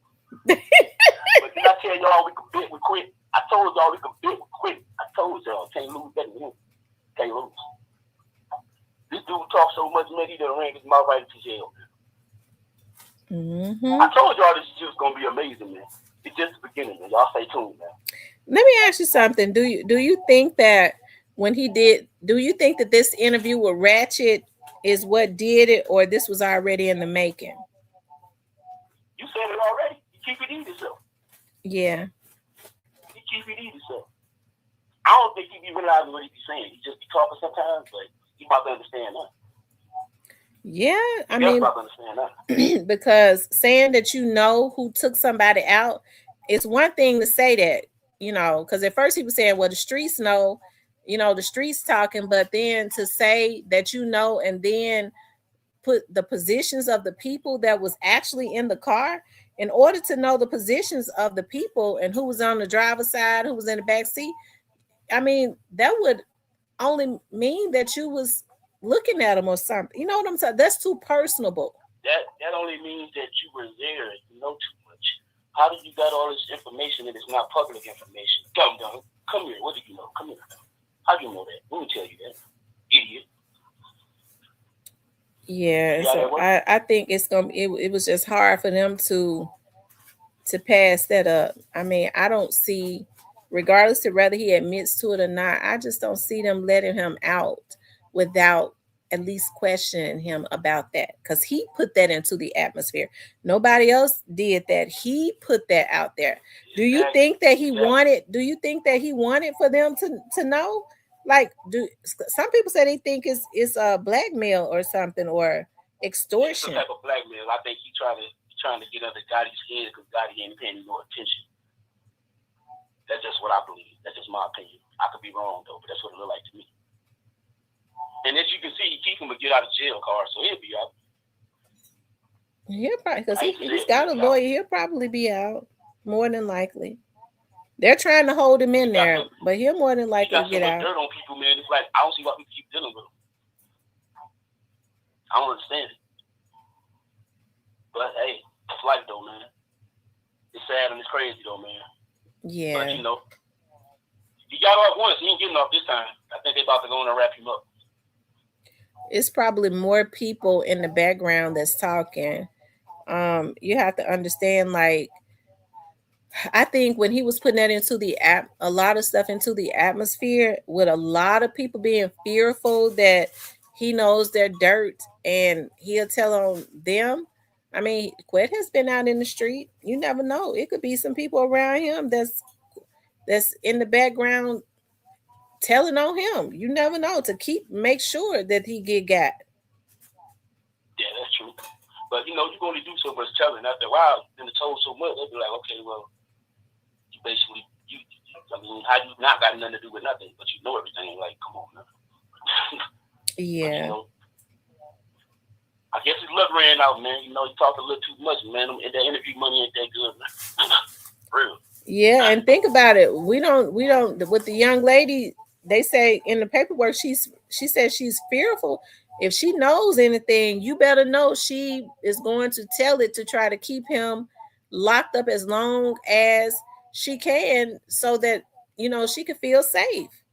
But did I tell y'all we can bet with Quit? I told y'all we can bet with Quit. I told y'all, can't lose that with him. Can't lose. This dude talks so much, man, he done ran his mouth right into jail. Mm-hmm. I told y'all this is just gonna be amazing, man. It's just the beginning, man. Y'all stay tuned, man. Let me ask you something. Do you think that when he did, do you think that this interview with Ratchet is what did it, or this was already in the making? You said it already. You keep it easy, so. Yeah. You keep it easy, so. I don't think he be realizing what he be saying. He just be talking sometimes, but he about to understand that. Yeah, I mean, about to understand that. because saying that who took somebody out, it's one thing to say that, because at first he was saying, well, the streets know, the streets talking, but then to say that and then put the positions of the people that was actually in the car, in order to know the positions of the people and who was on the driver's side, who was in the back seat, I mean, that would only mean that you was looking at them or something. You know what I'm saying? That's too personable. That only means that you were there and you know too much. How do you got all this information that is not public information? Come here. What do you know? Come here. How do you know that? Let me tell you that. Idiot. Yeah, so I think it's gonna. It was just hard for them to pass that up. I mean, I don't see, regardless of whether he admits to it or not, I just don't see them letting him out without at least questioning him about that, because he put that into the atmosphere. Nobody else did that. He put that out there. Do you think that he wanted? Do you think that he wanted for them to know? Like, some people say they think it's a blackmail or something, or extortion. Some type of blackmail. I think he trying to get under Gotti's head because Gotti ain't paying no attention. That's just what I believe. That's just my opinion. I could be wrong though, but that's what it look like to me. And as you can see, Keegan would get out of jail card, so he'll be out. He'll probably, because he's got a lawyer. He'll probably be out, more than likely. They're trying to hold him in there, but he'll more than likely get out. Dirt on people, man. It's like, I don't see why people keep dealing with him. I don't understand it. But hey, it's life though, man. It's sad and it's crazy though, man. Yeah. But he got off once. He ain't getting off this time. I think they about to go in and wrap him up. It's probably more people in the background that's talking. You have to understand, like, I think when he was putting that into a lot of stuff into the atmosphere, with a lot of people being fearful that he knows their dirt and he'll tell on them. I mean, Quet has been out in the street. You never know. It could be some people around him that's in the background telling on him. You never know, to make sure that he get got. Yeah, that's true. But you can only do so much telling. After a while, then it's told so much, they'll be like, okay, well, you basically, I mean, how you not got nothing to do with nothing, but you know everything. Like, come on, man. Yeah. But, I guess his luck ran out, man. He talked a little too much, man. And that interview money ain't that good, man. Real. Yeah, and think about it. We don't with the young lady, they say in the paperwork she says she's fearful. If she knows anything, you better know she is going to tell it to try to keep him locked up as long as she can so that she can feel safe.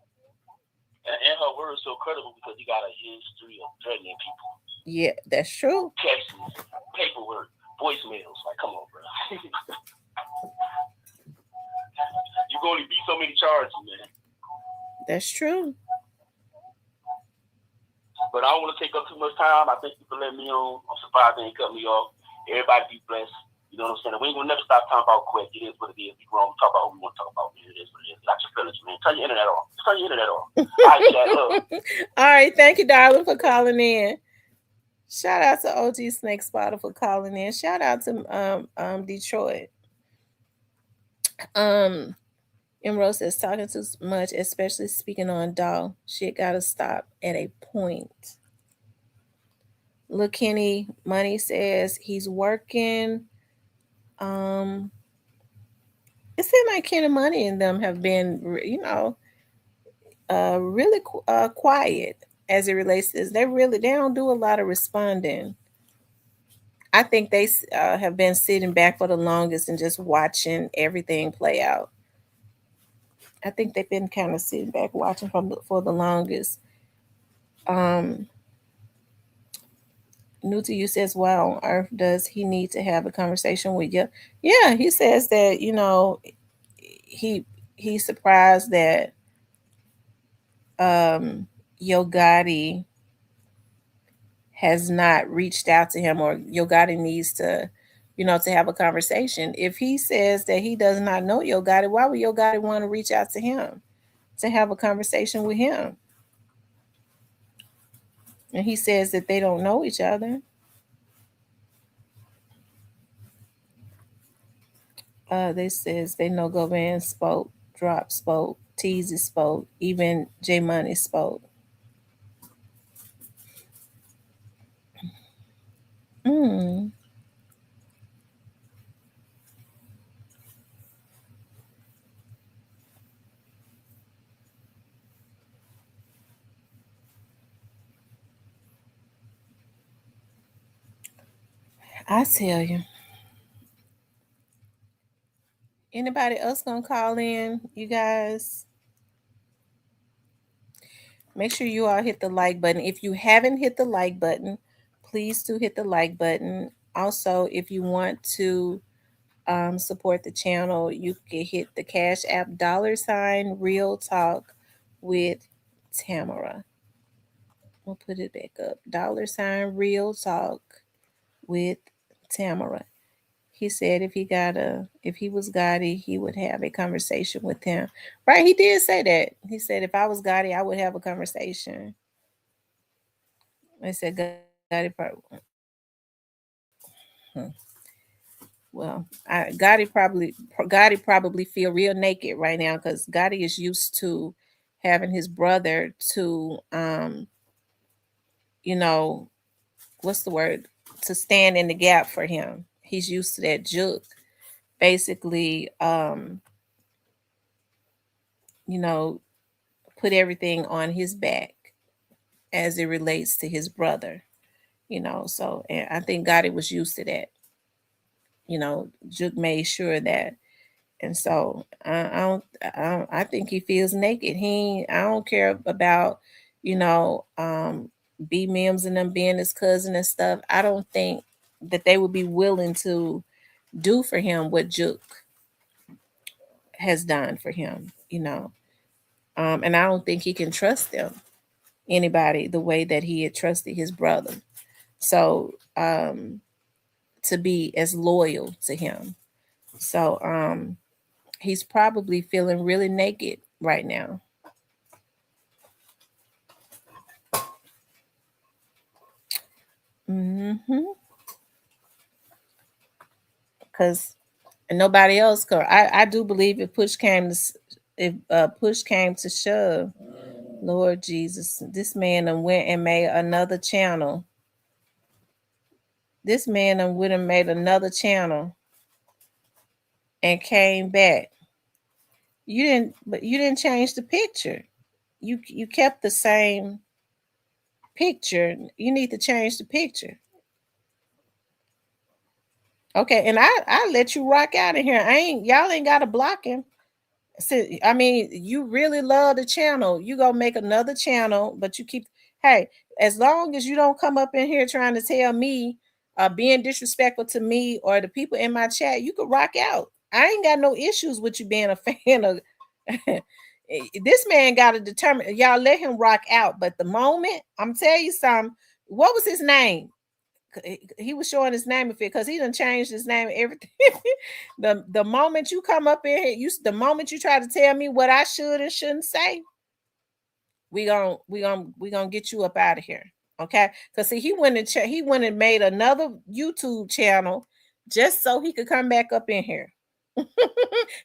And her words so credible because he got a history of threatening people. Yeah, that's true. Texts, paperwork, voicemails. Like, come on, bro. You can only beat so many charges, man. That's true. But I don't want to take up too much time. I thank you for letting me on. I'm surprised they ain't cut me off. Everybody be blessed. You know what I'm saying? We ain't gonna never stop talking about quick. It is what it is. We wrong. Talk about what we want to talk about. It is what it is. Got your feelings, man. Turn your internet off. Turn your internet off. All right, chat. All right, thank you, darling, for calling in. Shout out to OG Snake Spotter for calling in. Shout out to Detroit. Emerald says talking too much, especially speaking on dog. Shit gotta stop at a point. Look, Kenny Money says he's working. It seems like Kenny Money and them have been, really quiet as it relates to this. They don't do a lot of responding. I think they have been sitting back for the longest and just watching everything play out. I think they've been kind of sitting back watching for the longest. New to you says, "Why on earth does he need to have a conversation with you?" Yeah, he says that he's surprised that Yo Gotti has not reached out to him, or Yo Gotti needs to, to have a conversation. If he says that he does not know Yo Gotti, why would Yo Gotti want to reach out to him to have a conversation with him? And he says that they don't know each other. They says they know Govan spoke, Drop spoke, Teasy spoke, even J Money spoke. Mm. I tell you. Anybody else gonna call in, you guys? Make sure you all hit the like button. If you haven't hit the like button, please do hit the like button. Also, if you want to support the channel, you can hit the Cash App $ Real Talk with Tamara. We'll put it back up. $ Real Talk with Tamara. He said if he was Gotti, he would have a conversation with him. Right, he did say that. He said if I was Gotti, I would have a conversation. I said Gotti probably. Well, Gotti probably feel real naked right now because Gotti is used to having his brother to what's the word, to stand in the gap for him. He's used to that juke basically put everything on his back as it relates to his brother. So and I think Gotti was used to that. Juke made sure that, and so I think he feels naked. I don't care about B Mims and them being his cousin and stuff. I don't think that they would be willing to do for him what Juke has done for him. And I don't think he can trust anybody the way that he had trusted his brother. So to be as loyal to him. So he's probably feeling really naked right now. Because nobody else could. I do believe if push came to shove, Lord Jesus, this man done went and made another channel. This man done went and made another channel and came back But you didn't change the picture. You kept the same picture. You need to change the picture. Okay, and I let you rock out in here. Y'all ain't gotta block him. I mean, you really love the channel. You go make another channel, but you keep, hey, as long as you don't come up in here trying to tell me, being disrespectful to me or the people in my chat, you could rock out. I ain't got no issues with you being a fan of. This man got to determine. Y'all let him rock out, but the moment I'm telling you something, what was his name? He was showing his name because he done changed his name and everything. the moment you come up in here, the moment you try to tell me what I should and shouldn't say, we gonna get you up out of here. Okay, because see, he went and made another YouTube channel just so he could come back up in here.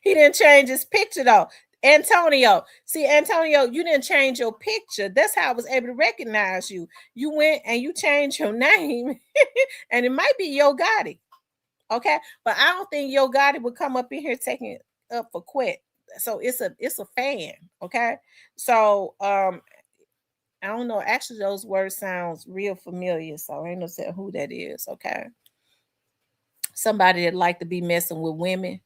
He didn't change his picture though. Antonio, you didn't change your picture. That's how I was able to recognize you. You went and you changed your name, and it might be Yo Gotti. Okay, but I don't think Yo Gotti would come up in here taking it up for quit. So it's a fan. Okay, so I don't know. Actually, those words sounds real familiar, so I ain't no saying who that is. Okay, somebody that like to be messing with women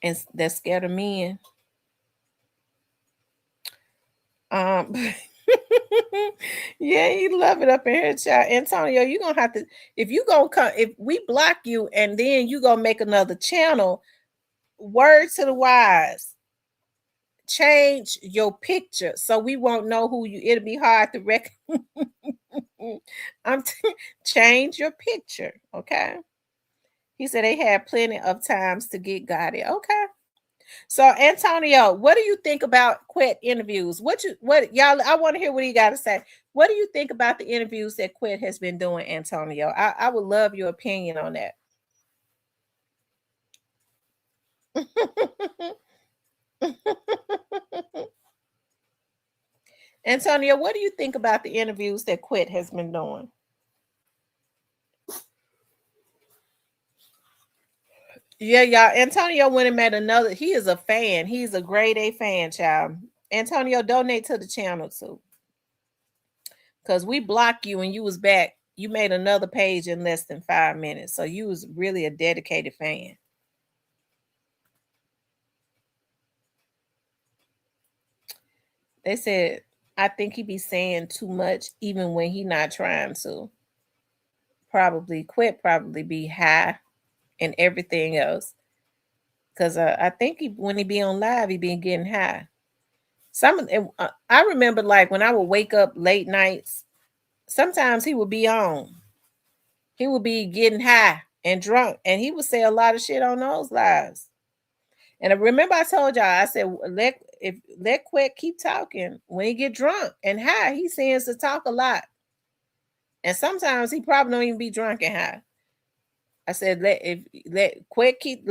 and that's scared of men. Yeah, you love it up in here, child. Antonio, you're gonna have to, if you gonna come, if we block you and then you gonna make another channel, word to the wise, change your picture so we won't know who you. It'll be hard to recognize. Change your picture, okay? He said they had plenty of times to get got it. Okay. So Antonio, what do you think about Quet interviews? What y'all? I want to hear what he got to say. What do you think about the interviews that Quet has been doing, Antonio? I would love your opinion on that. Antonio, what do you think about the interviews that Quet has been doing? Yeah, y'all. Antonio went and met another. He is a fan. He's a grade A fan, child. Antonio, donate to the channel too. Because we blocked you and you was back. You made another page in less than 5 minutes. So you was really a dedicated fan. They said, I think he be saying too much even when he not trying to. Probably be high and everything else. Because I think when he be on live, he been getting high. I remember like when I would wake up late nights, sometimes he would be on. He would be getting high and drunk, and he would say a lot of shit on those lives. And I remember I told y'all, I said, let Quet keep talking. When he get drunk and high, he tends to talk a lot. And sometimes he probably don't even be drunk and high. I said, let Quet keep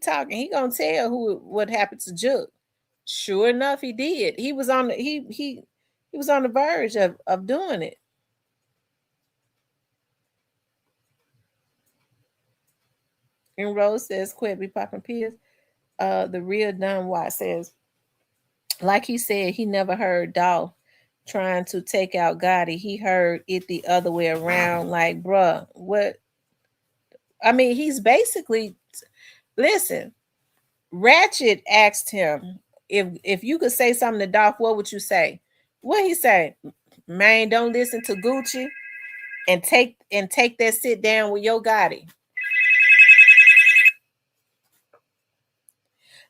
talking. He gonna tell what happened to Juke. Sure enough, he did. He was on he was on the verge of doing it. And Rose says, Quet be popping pills. The real Don Watt says, like he said, he never heard Dolph trying to take out Gotti. He heard it the other way around. Like, bruh, what? I mean, he's basically, listen, Ratchet asked him, if you could say something to Dolph, what would you say? What he say? Man, don't listen to Gucci and take that sit down with Yo Gotti.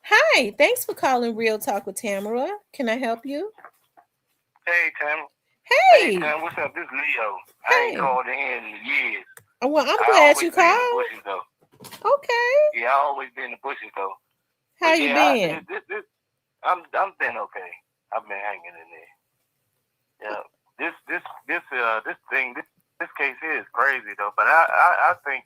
Hi, thanks for calling Real Talk with Tamara. Can I help you? Hey, Tam. Hey. Tam, what's up? This is Leo. I ain't called in years. Well, I'm glad you called. Okay. Yeah, I always been in the bushes though. How you been? I'm been okay. I've been hanging in there. Yeah. This case here is crazy though. But I think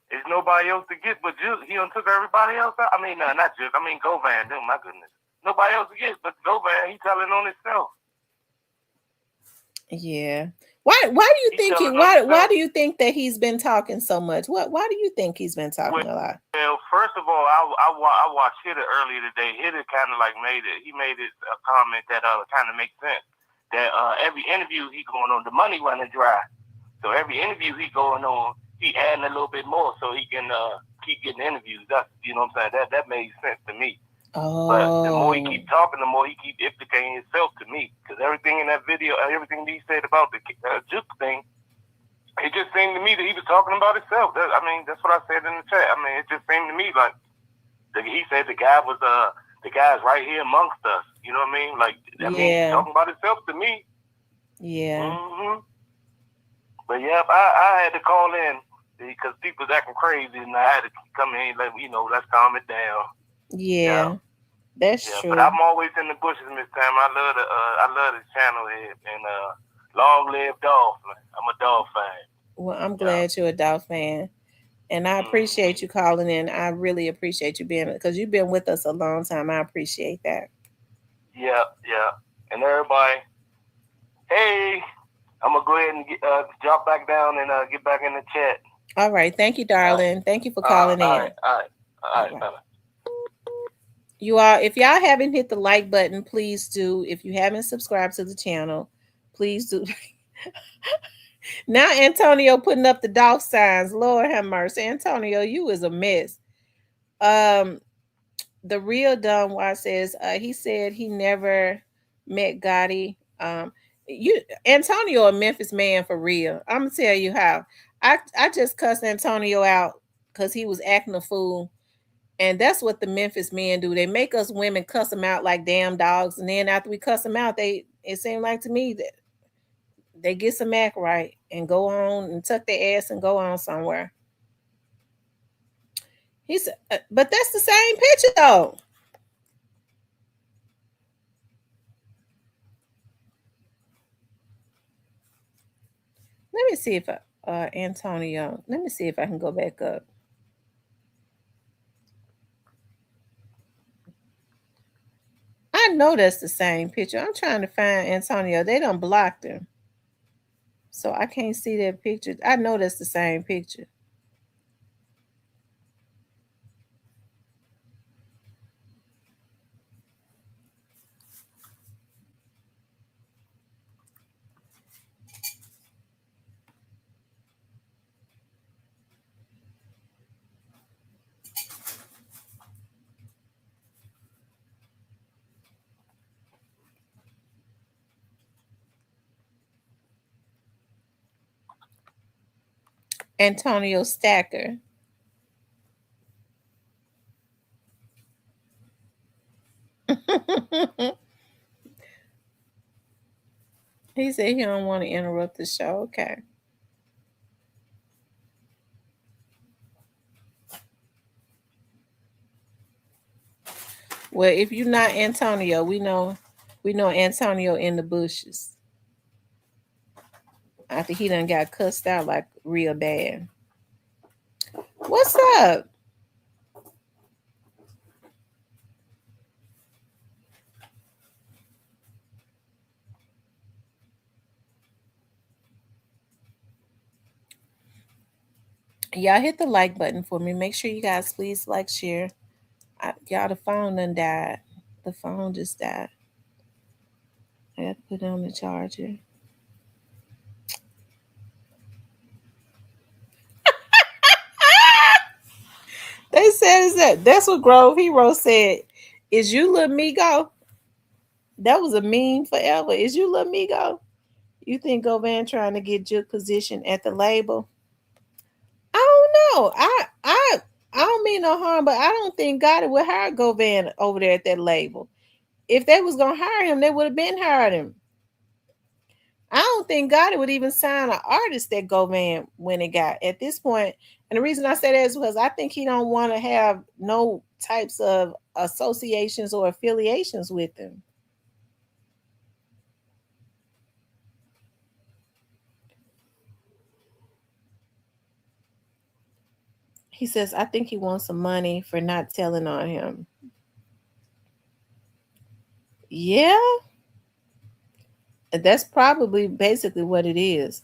there's nobody else to get but Juke. He done took everybody else out. I mean, not Juke. I mean Govan. Oh my goodness. Nobody else to get but Govan. He telling on himself. Yeah. Why do you He think telling why himself. do you think that he's been talking so much? Why do you think he's been talking a lot? Well, first of all, I watched Hitter earlier today. Hitter kind of like made it a comment that kind of makes sense. That every interview he going on, the money running dry. So every interview he going on, he adding a little bit more so he can keep getting interviews. That's, you know what I'm saying? That made sense to me. Oh. But the more he keep talking, the more he keep implicating himself to me. Because everything in that video, everything that he said about the Juke thing, it just seemed to me that he was talking about himself. That's what I said in the chat. It just seemed to me like he said the guy's right here amongst us. You know what I mean? Like, that means he's talking about himself to me. Yeah. Mm-hmm. But yeah, I had to call in because people was acting crazy, and I had to come in and let's calm it down. Yeah. That's true. But I'm always in the bushes, Miss Tam. I love the channel here, and long live Dolphin. I'm a Dolphin fan. Well, I'm glad you're a Dolphin fan, and I appreciate you calling in. I really appreciate you being, because you've been with us a long time. I appreciate that. Yeah, and everybody, hey, I'm gonna go ahead and drop back down and get back in the chat. All right, thank you, darling. Thank you for calling in. All right. Bye. You all, if y'all haven't hit the like button, please do. If you haven't subscribed to the channel, please do. Now Antonio putting up the dog signs. Lord have mercy. Antonio, you is a mess. The real Don Watt says he said he never met Gotti. Antonio a Memphis man for real. I'm gonna tell you how. I just cussed Antonio out because he was acting a fool. And that's what the Memphis men do. They make us women cuss them out like damn dogs. And then after we cuss them out, it seemed like to me that they get some act right and go on and tuck their ass and go on somewhere. He said, but that's the same picture though. Let me see if Antonio, let me see if I can go back up. I know that's the same picture. I'm trying to find Antonio. They done blocked him, so I can't see that picture. I know that's the same picture. Antonio Stacker. He said he don't want to interrupt the show. Okay. Well, if you're not Antonio, we know Antonio in the bushes. After he done got cussed out like real bad. What's up? Y'all hit the like button for me. Make sure you guys please like, share. Y'all, the phone done died. The phone just died. I got to put it on the charger. They said that's what Grove Hero said. Is you Lil Migo? That was a meme forever. Is you Lil Migo? You think Govan trying to get your position at the label? I don't know. I don't mean no harm, but I don't think Gotti would hire Govan over there at that label. If they was gonna hire him, they would have been hired him. I don't think Gotti would even sign an artist that Govan when it got at this point. And the reason I say that is because I think he don't want to have no types of associations or affiliations with him. He says, I think he wants some money for not telling on him. Yeah. That's probably basically what it is.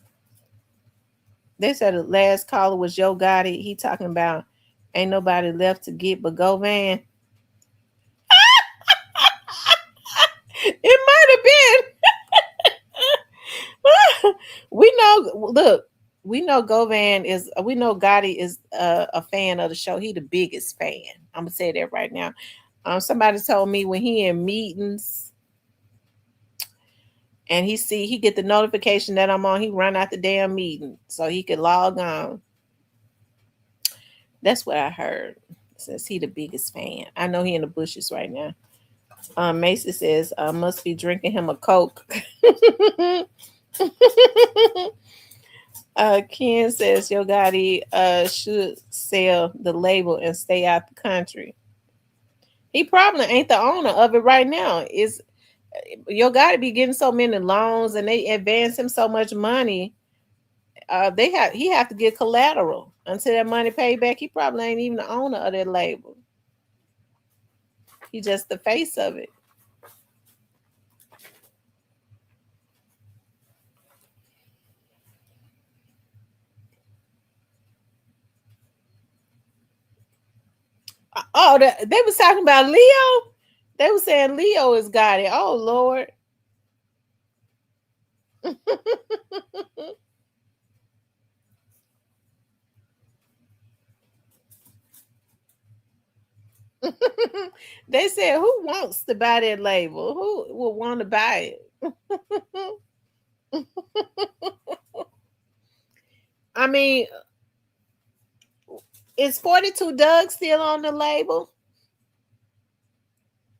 They said the last caller was Joe Gotti. He talking about ain't nobody left to get but Govan. It might have been. We know. Look, we know Govan is. We know Gotti is a fan of the show. He the biggest fan. I'm gonna say that right now. Somebody told me when he in meetings and he get the notification that I'm on, he run out the damn meeting so he could log on. That's what I heard. Says he the biggest fan. I know he in the bushes right now. Macy says must be drinking him a Coke. Ken says Yo Gotti should sell the label and stay out the country. He probably ain't the owner of it right now. Is Yo Gotti be getting so many loans and they advance him so much money. He have to get collateral until that money paid back. He probably ain't even the owner of that label. He just the face of it. Oh, they was talking about Leo. They were saying Leo is Gotti. Oh Lord. They said, who wants to buy that label? Who will want to buy it? I mean, is 42 Doug still on the label?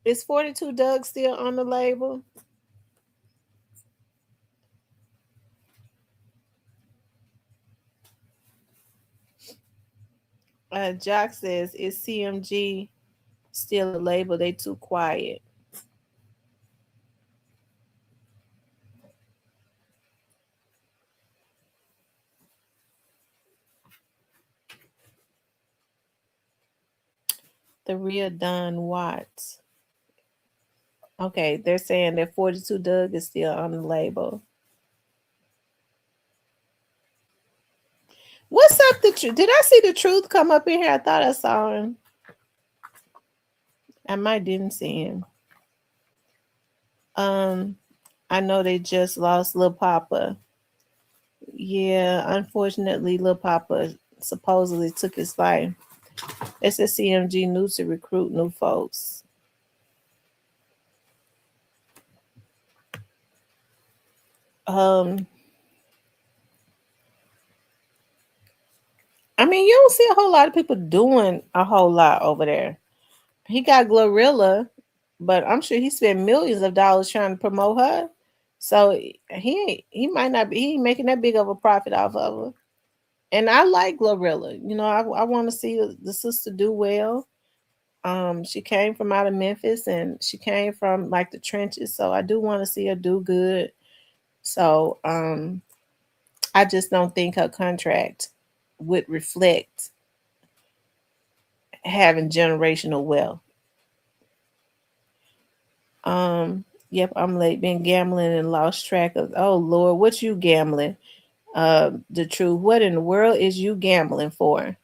Is 42 Doug still on the label? Jock says, is CMG still a label? They too quiet. The real Don Watts. Okay, they're saying that 42 Doug is still on the label. What's up? Did I see the truth come up in here? I thought I saw him. I might didn't see him. I know they just lost Lil Papa. Yeah, unfortunately, Lil Papa supposedly took his life. It's a CMG new to recruit new folks. I mean, you don't see a whole lot of people doing a whole lot over there. He got Glorilla, but I'm sure he spent millions of dollars trying to promote her. So he might not be he ain't making that big of a profit off of her. And I like Glorilla. You know, I want to see the sister do well. She came from out of Memphis and she came from like the trenches, so I do want to see her do good. So I just don't think her contract would reflect having generational wealth. Yep, I'm late. Been gambling and lost track of. Oh Lord, what you gambling? The truth. What in the world is you gambling for?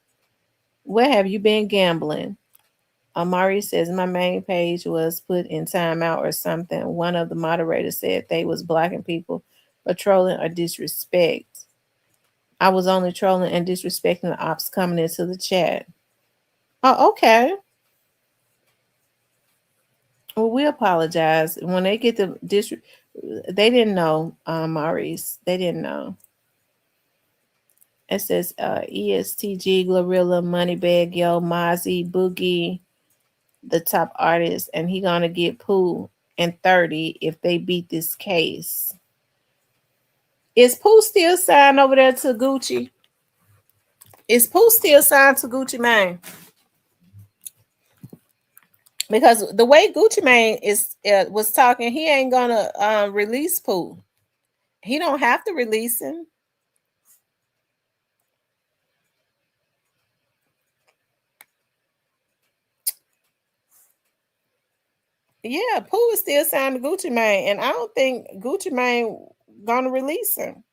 What have you been gambling? Amari says my main page was put in timeout or something. One of the moderators said they was blocking people for trolling or disrespect. I was only trolling and disrespecting the ops coming into the chat. Oh, okay. Well, we apologize. When they get the they didn't know, Maurice. They didn't know. It says ESTG, Glorilla, Moneybag Yo, Mozzie, Boogie, the top artist, and he gonna get Pooh and 30 if they beat this case. Is Pooh still signed over there to Gucci? Is Pooh still signed to Gucci Mane? Because the way Gucci Mane is was talking, he ain't gonna release Pooh. He don't have to release him. Yeah, Pooh is still signed to Gucci Mane, and I don't think Gucci Mane gonna release him.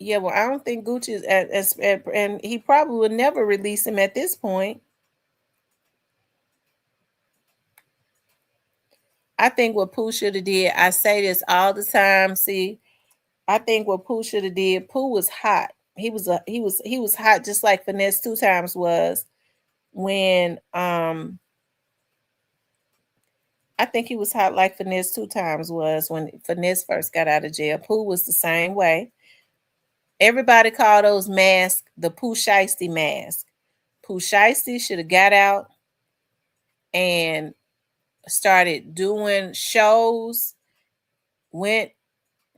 Yeah, well, I don't think Gucci is and he probably would never release him at this point. I think what Pooh should have did, I say this all the time. See, I think what Pooh should have did, Pooh was hot. He was hot just like Finesse Two Times was when I think he was hot like Finesse Two Times was when Finesse first got out of jail. Pooh was the same way. Everybody called those masks the Pooh Shiesty mask. Pooh Shiesty should have got out and started doing shows, went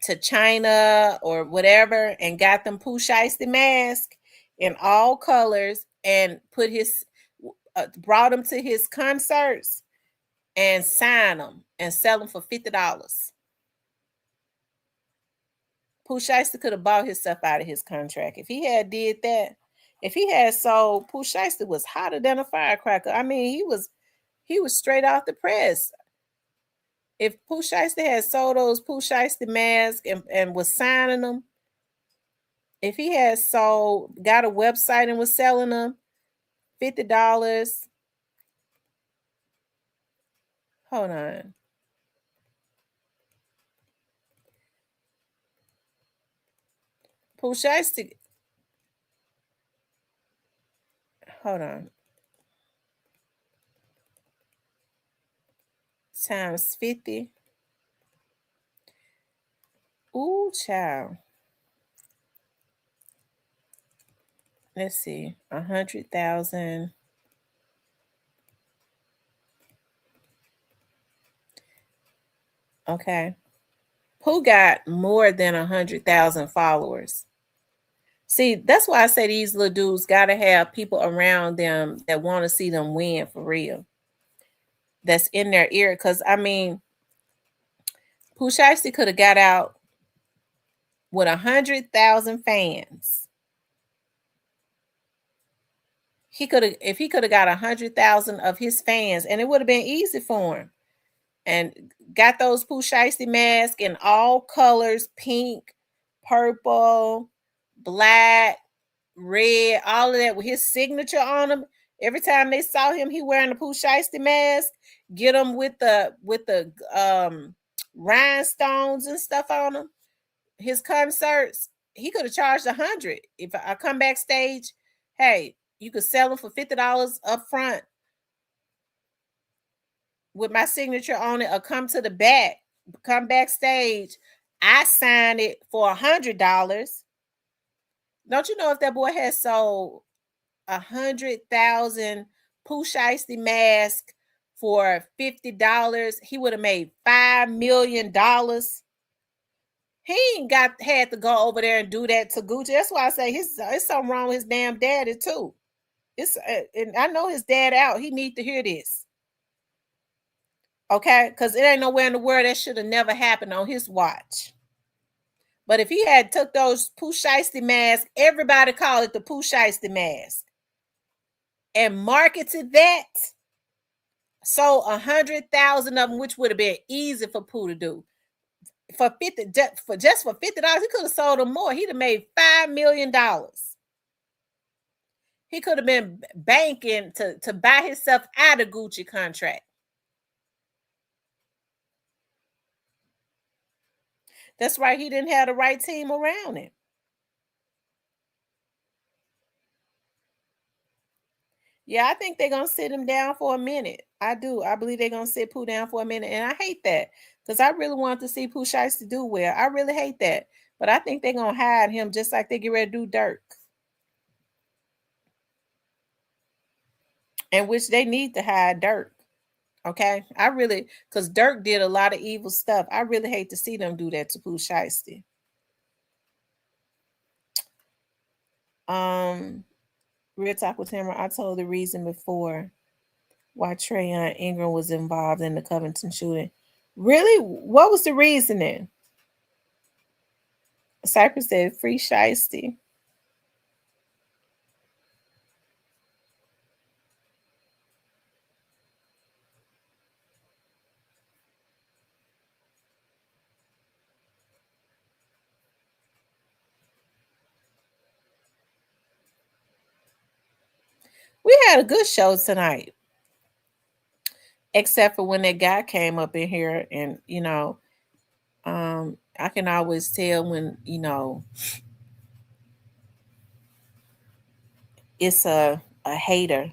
to China or whatever, and got them Pooh Shiesty mask in all colors and brought them to his concerts and sign them and sell them for $50. Pooh Shiesty could have bought himself out of his contract if he had did that. If he had sold, Pooh Shiesty was hotter than a firecracker. I mean, he was straight off the press. If Pooh Shiesty had sold those Pooh Shiesty masks and was signing them, if he had got a website and was selling them, $50. Hold on. Pooh Shiesty. Hold on. Times 50. Ooh, child. Let's see. 100,000. Okay. Pooh got more than 100,000 followers. See, that's why I say these little dudes gotta have people around them that want to see them win for real. That's in their ear. Cause I mean, Pooh Shiesty could have got out with 100,000 fans. If he could have got 100,000 of his fans, and it would have been easy for him. And got those Pooh Shiesty masks in all colors, pink, purple, black, red, all of that with his signature on them. Every time they saw him, he wearing the Pooh Shiesty mask. Get him with the rhinestones and stuff on him. His concerts, he could have charged 100. If I come backstage, hey, you could sell them for $50 up front with my signature on it, or come to the back, come backstage. I sign it for $100. Don't you know if that boy had sold 100,000 Pooh Shiesty mask for $50, he would have made $5 million. He ain't had to go over there and do that to Gucci. That's why I say it's something wrong with his damn daddy too. And I know his dad out. He need to hear this. Okay, because it ain't nowhere in the world that should have never happened on his watch. But if he had took those Pooh Shiesty masks, everybody call it the Pooh Shiesty mask, and marketed that, sold 100,000 of them, which would have been easy for Pooh to do. For $50, he could have sold them more. He'd have made $5 million. He could have been banking to buy himself out of Gucci contract. That's right. He didn't have the right team around him. Yeah, I think they're gonna sit him down for a minute. I do. I believe they're gonna sit Pooh down for a minute, and I hate that because I really want to see Pooh Shiesty do well. I really hate that, but I think they're gonna hide him just like they get ready to do Dirk, and which they need to hide Dirk. Okay, because Dirk did a lot of evil stuff. I really hate to see them do that to Pooh Shiesty. Real Talk with Tamara, I told the reason before why Trayon Ingram was involved in the Covington shooting. Really? What was the reasoning? Cypress said free Shiesty. We had a good show tonight, except for when that guy came up in here, and I can always tell when it's a hater.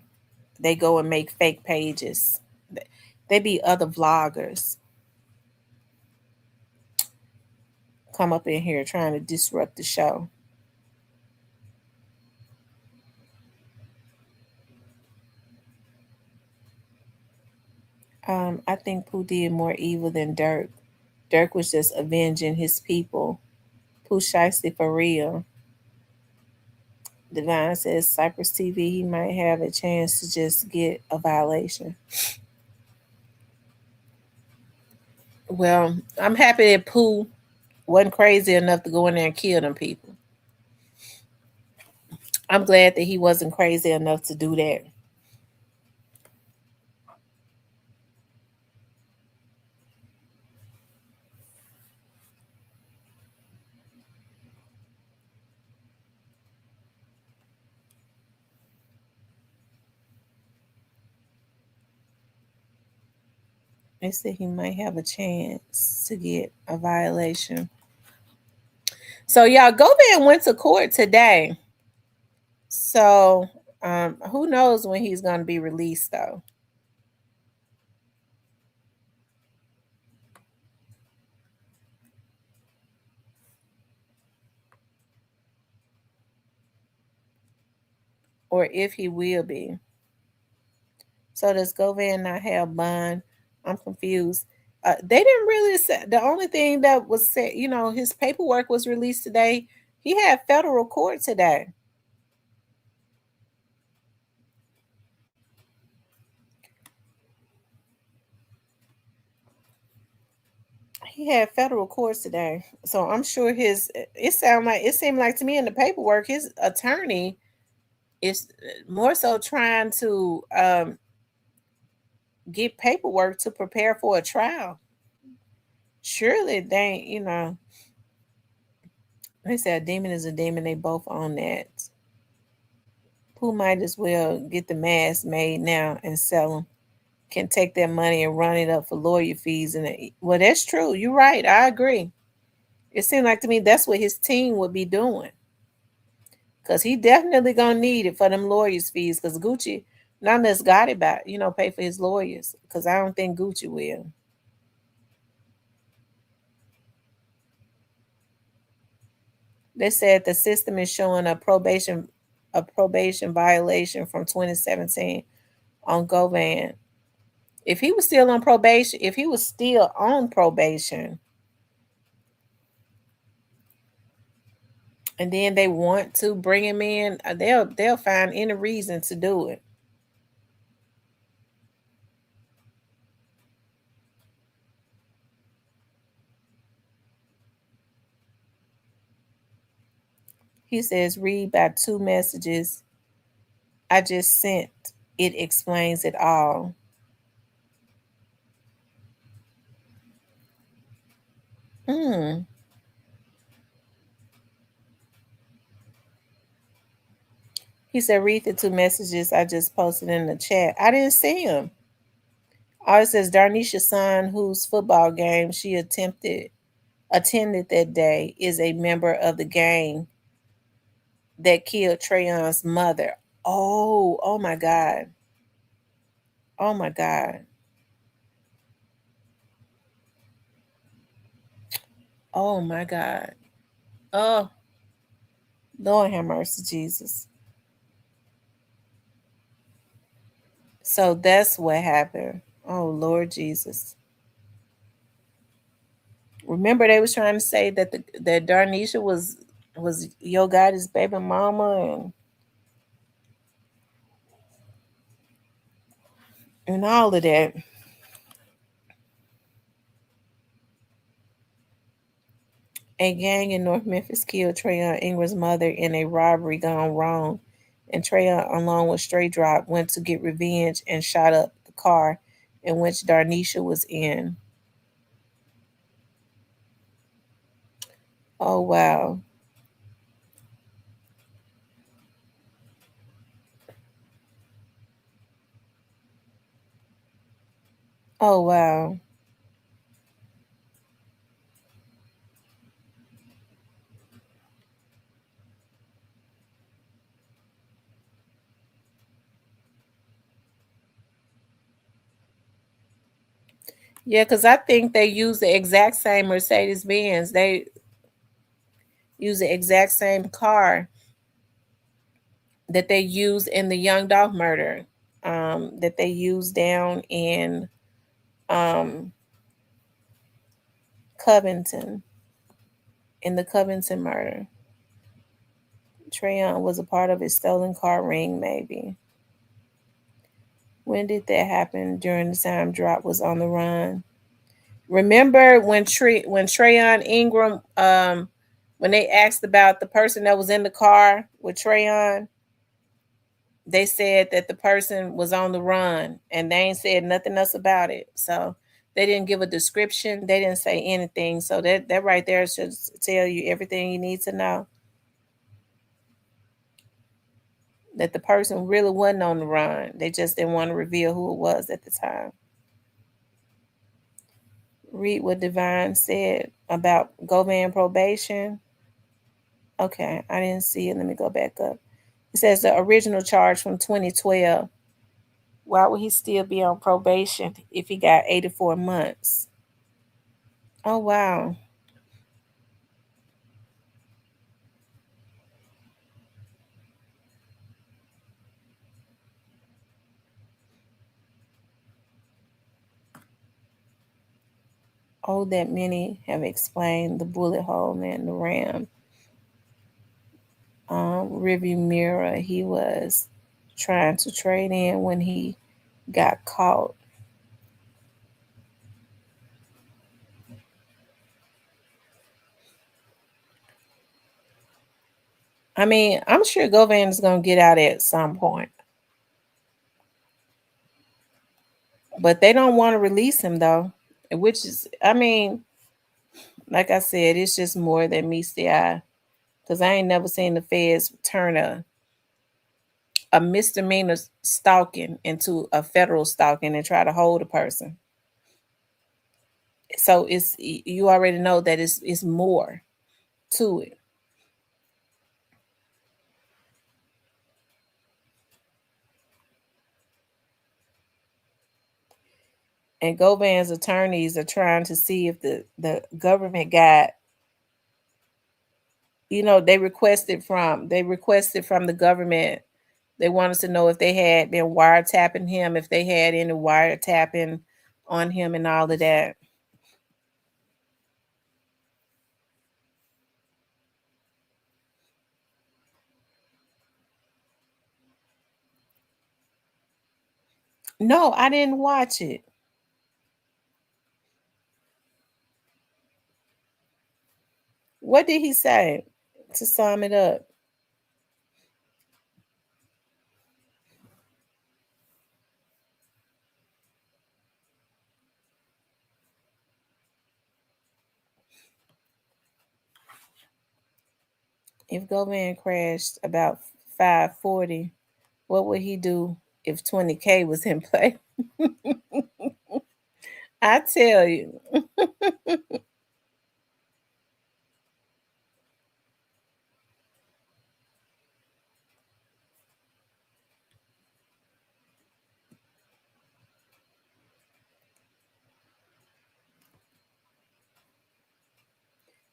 They go and make fake pages. They be other vloggers come up in here trying to disrupt the show. I think Pooh did more evil than Dirk. Dirk was just avenging his people. Pooh shiesty for real. Divine says Cypress TV, he might have a chance to just get a violation. Well, I'm happy that Pooh wasn't crazy enough to go in there and kill them people. I'm glad that he wasn't crazy enough to do that. They said he might have a chance to get a violation. So y'all, Govan went to court today. So who knows when he's going to be released though? Or if he will be. So does Govan not have bond? I'm confused. They didn't really say. The only thing that was said, his paperwork was released today. He had federal court today. He had federal court today, so I'm sure it seemed like to me in the paperwork his attorney is more so trying to get paperwork to prepare for a trial. Surely they said a demon is a demon. They both own that. Who might as well get the mask made now and sell them? Can take that money and run it up for lawyer fees. Well, that's true. You're right. I agree. It seemed like to me that's what his team would be doing. Because he definitely going to need it for them lawyers' fees. Because Gucci, not unless got it back, pay for his lawyers. Because I don't think Gucci will. They said the system is showing a probation violation from 2017 on Govan. If he was still on probation, and then they want to bring him in, they'll find any reason to do it. He says, read by 2 messages I just sent. It explains it all. Hmm. He said, read the 2 messages I just posted in the chat. I didn't see him. Oh, it says Darnisha's son, whose football game she attended that day, is a member of the gang that killed Trayon's mother. Oh my God. Oh my God. Oh my God. Oh, Lord have mercy, Jesus. So that's what happened. Oh, Lord Jesus. Remember they was trying to say that that Darnisha was Yo Gotti's baby mama and all of that. A gang in North Memphis killed Trayon Ingram's mother in a robbery gone wrong, and Trayon, along with Stray Drop, went to get revenge and shot up the car in which Darnisha was in. Oh wow. Oh wow. Yeah, because I think they use the exact same Mercedes Benz. They use the exact same car that they use in the Young Dog murder, that they use down in um, Covington, in the Covington murder. Trayon was a part of a stolen car ring, maybe. When did that happen? During the time Drop was on the run. Remember when Trayon Ingram, when they asked about the person that was in the car with Trayon, they said that the person was on the run and they ain't said nothing else about it. So they didn't give a description. They didn't say anything. So that right there should tell you everything you need to know. That the person really wasn't on the run. They just didn't want to reveal who it was at the time. Read what Divine said about Govan probation. Okay, I didn't see it. Let me go back up. It says the original charge from 2012. Why would he still be on probation if he got 84 months? Oh, wow. Oh, that many have explained the bullet hole in the ram. Review mirror, he was trying to trade in when he got caught. I mean, I'm sure Govan is going to get out at some point. But they don't want to release him, though. Which is, I mean, like I said, it's just more than meets the eye. Because I ain't never seen the feds turn a misdemeanor stalking into a federal stalking and try to hold a person. So it's, you already know that it's more to it. And Govan's attorneys are trying to see if the government got, they requested from the government. They wanted to know if they had been wiretapping him, if they had any wiretapping on him and all of that. No, I didn't watch it. What did he say to sum it up? If Govan crashed about 540, what would he do if 20K was in play? I tell you.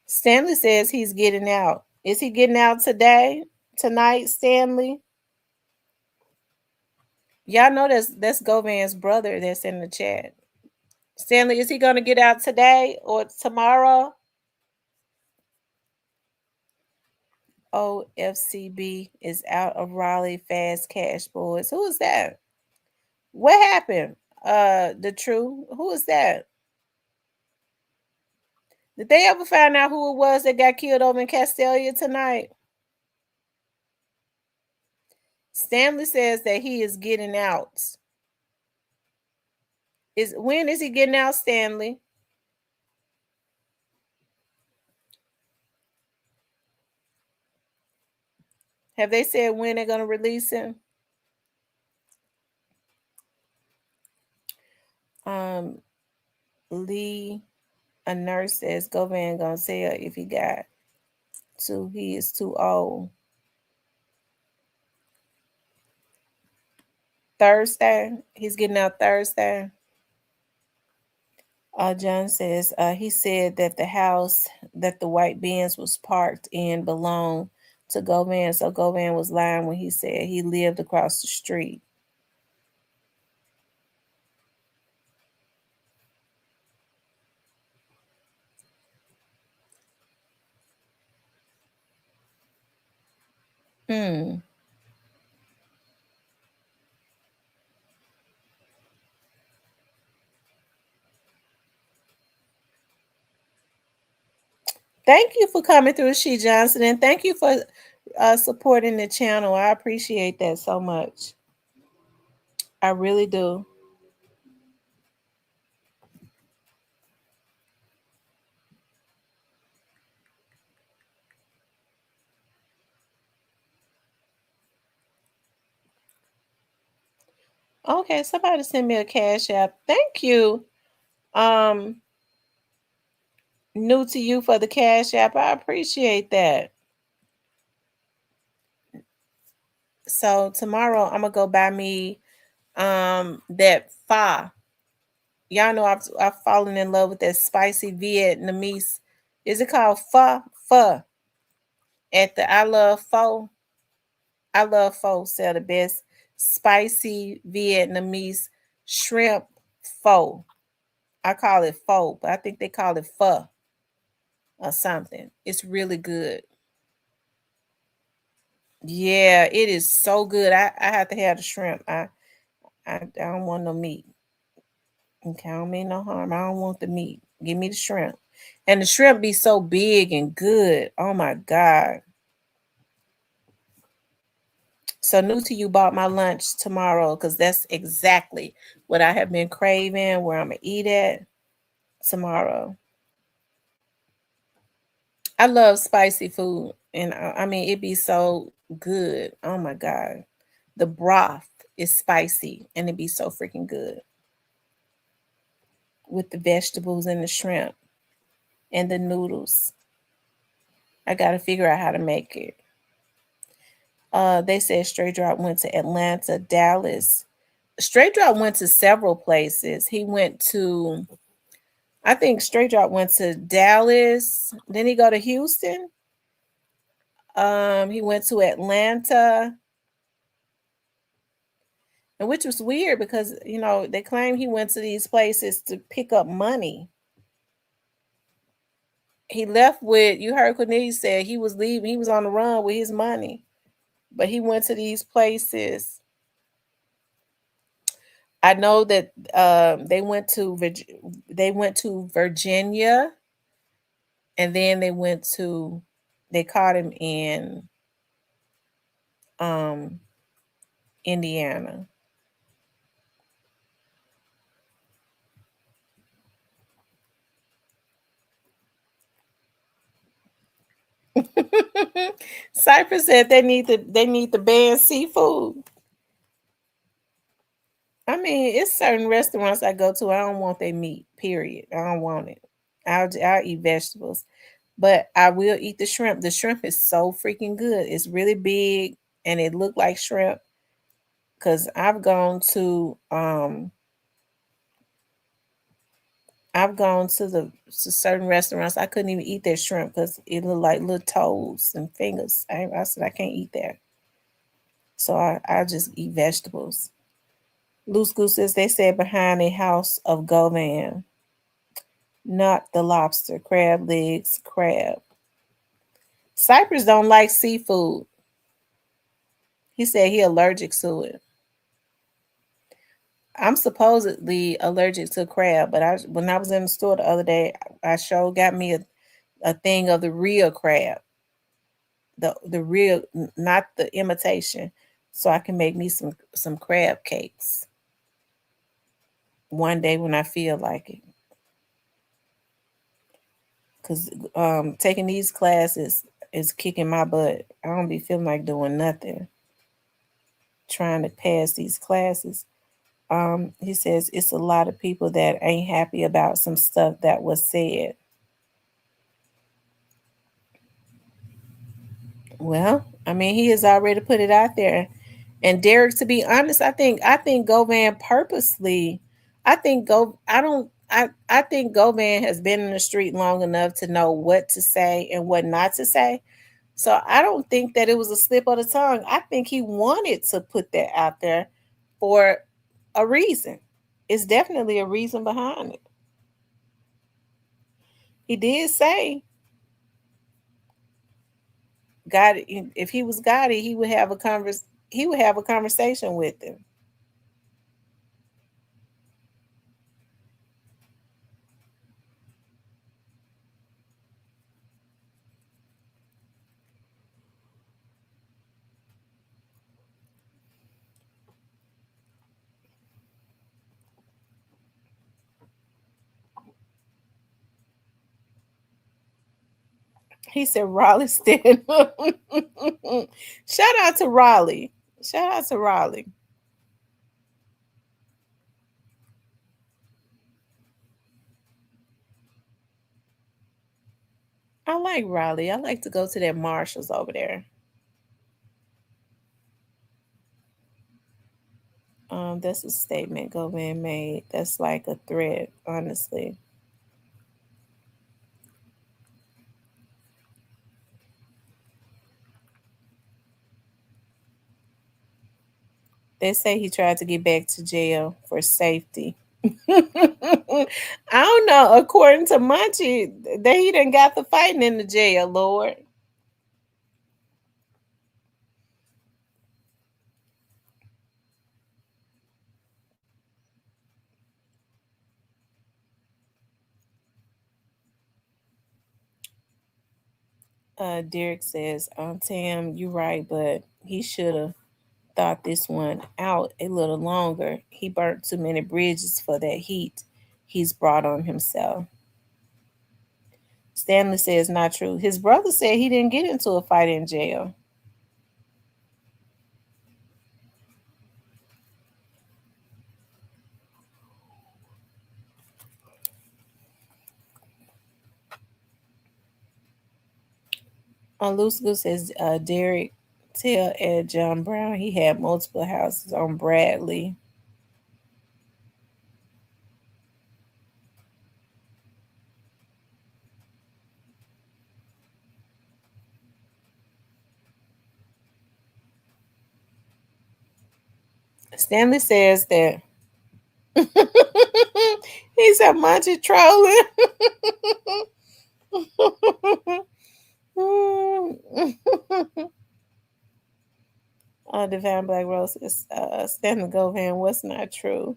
Stanley says he's getting out. Is he getting out today? Tonight, Stanley? Y'all know that's Govan's brother that's in the chat. Stanley, is he gonna get out today or tomorrow? OFCB is out of Raleigh fast cash boys. Who is that? What happened? The True. Who is that? Did they ever find out who it was that got killed over in Castelia tonight? Stanley says that he is getting out. When is he getting out, Stanley? Have they said when they're gonna release him? Lee, a nurse says Govan gonna tell if he got to. He is too old. Thursday. He's getting out Thursday. John says he said that the house that the white Benz was parked in belonged to Govan. So Govan was lying when he said he lived across the street. Hmm. Thank you for coming through, She Johnson, and thank you for supporting the channel. I appreciate that so much. I really do. Okay, somebody send me a cash app. Thank you. New to you for the cash app. I appreciate that. So tomorrow I'm gonna go buy me that pho. Y'all know I've fallen in love with that spicy Vietnamese. Is it called pho? Pho. At the I Love Pho. I Love Pho sell the best spicy Vietnamese shrimp pho. I call it pho, but I think they call it pho or something. It's really good. Yeah, it is so good. I have to have the shrimp. I don't want no meat. Okay, I don't mean no harm. I don't want the meat. Give me the shrimp. And the shrimp be so big and good. Oh my God. So New to you bought my lunch tomorrow because that's exactly what I have been craving, where I'm going to eat at tomorrow. I love spicy food. And I mean, it be so good. Oh my God. The broth is spicy and it be so freaking good with the vegetables and the shrimp and the noodles. I got to figure out how to make it. They said Straight Drop went to Atlanta, Dallas. Straight Drop went to several places. He went to, I think Straight Drop went to Dallas. Then he go to Houston. He went to Atlanta. And which was weird because, you know, they claim he went to these places to pick up money. He left with, you heard Cornelius said he was leaving, he was on the run with his money. But he went to these places. I know that they went to Virginia, and then they caught him in Indiana. Cypress said they need to ban seafood. I mean, it's certain restaurants I go to. I don't want their meat. Period. I don't want it. I'll eat vegetables, but I will eat the shrimp. The shrimp is so freaking good. It's really big and it looked like shrimp. Cause I've gone to certain restaurants. I couldn't even eat their shrimp because it looked like little toes and fingers. I said I can't eat that. So I just eat vegetables. Loose Goose says they said behind a house of Govan, not the lobster, crab legs, crab. Cypress don't like seafood. He said he allergic to it. I'm supposedly allergic to crab, but when I was in the store the other day, I sure got me a thing of the real crab. The real, not the imitation, so I can make me some crab cakes one day when I feel like it. Because taking these classes is kicking my butt. I don't be feeling like doing nothing. Trying to pass these classes. He says it's a lot of people that ain't happy about some stuff that was said. Well, I mean, he has already put it out there. And Derek, to be honest, I think Govan purposely, I think Go I don't I think Govan has been in the street long enough to know what to say and what not to say. So I don't think that it was a slip of the tongue. I think he wanted to put that out there for a reason. It's definitely a reason behind it. He did say God, if he was Gotti, he would have a conversation with him. He said Raleigh stand up. Shout out to Raleigh. Shout out to Raleigh. I like Raleigh. I like to go to that Marshalls over there. That's a statement Govan made. That's like a threat, honestly. They say he tried to get back to jail for safety. I don't know. According to Munchie, that he done got the fighting in the jail, Lord. Derek says, Tam, you're right, but he should have thought this one out a little longer. He burnt too many bridges for that heat he's brought on himself. Stanley says, not true. His brother said he didn't get into a fight in jail. Lucifer says, Derek tell Ed John Brown he had multiple houses on Bradley. Stanley says that he's a Munchie trolling. Divine Black Rose is Stanley Govan. What's not true?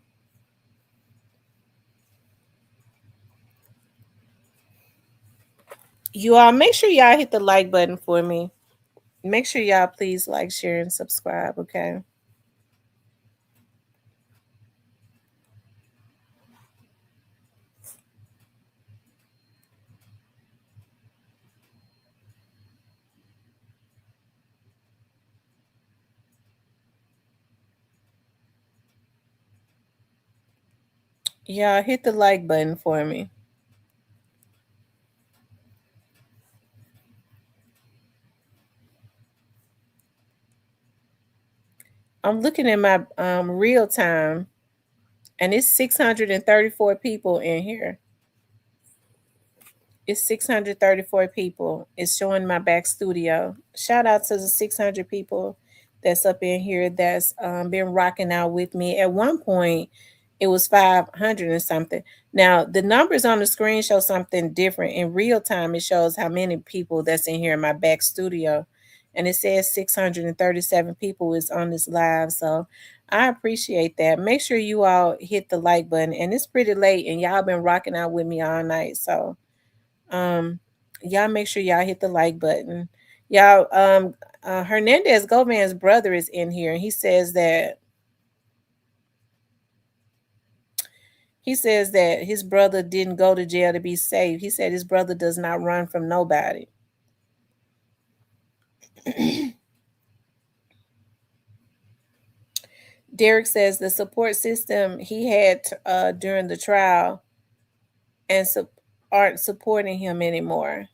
You all make sure y'all hit the like button for me. Make sure y'all please like, share, and subscribe, okay? Y'all hit the like button for me. I'm looking at my real time, and it's 634 people in here. It's 634 people. It's showing my back studio. Shout out to the 600 people that's up in here that's been rocking out with me. At one point, it was 500 and something. Now, the numbers on the screen show something different. In real time, it shows how many people that's in here in my back studio. And it says 637 people is on this live. So I appreciate that. Make sure you all hit the like button. And it's pretty late, and y'all been rocking out with me all night. So y'all make sure y'all hit the like button. Y'all Hernandez Govan's brother is in here, and he says that his brother didn't go to jail to be safe. He said his brother does not run from nobody. Derek says the support system he had during the trial and aren't supporting him anymore.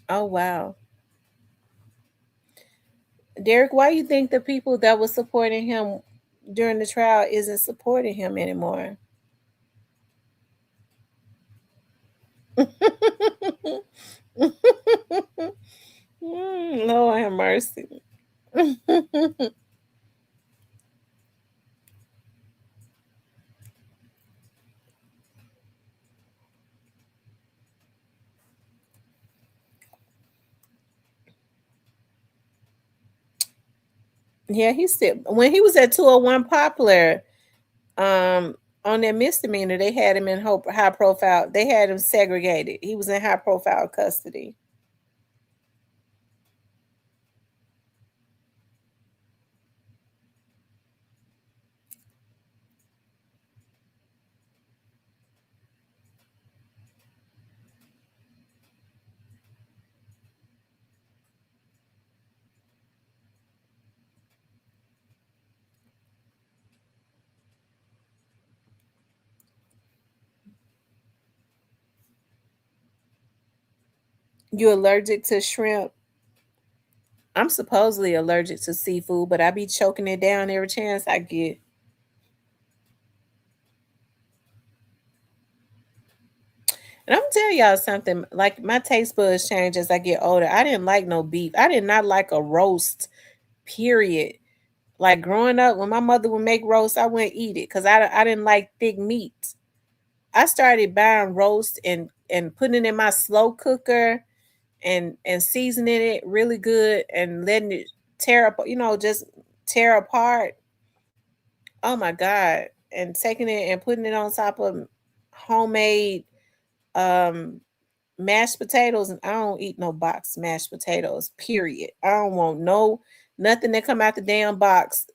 Oh wow. Derek, why you think the people that was supporting him during the trial isn't supporting him anymore? Lord have mercy. Yeah, he said when he was at 201 Poplar, on that misdemeanor, they had him in high profile. They had him segregated. He was in high profile custody. You allergic to shrimp? I'm supposedly allergic to seafood, but I be choking it down every chance I get. And I'm gonna tell y'all something. Like my taste buds change as I get older. I didn't like no beef. I did not like a roast. Period. Like growing up, when my mother would make roast, I wouldn't eat it because I didn't like thick meat. I started buying roast and putting it in my slow cooker and seasoning it really good and letting it tear up. Just tear apart. Oh my god! And taking it and putting it on top of homemade um mashed potatoes, and I don't eat no box mashed potatoes. Period. I don't want nothing that come out the damn box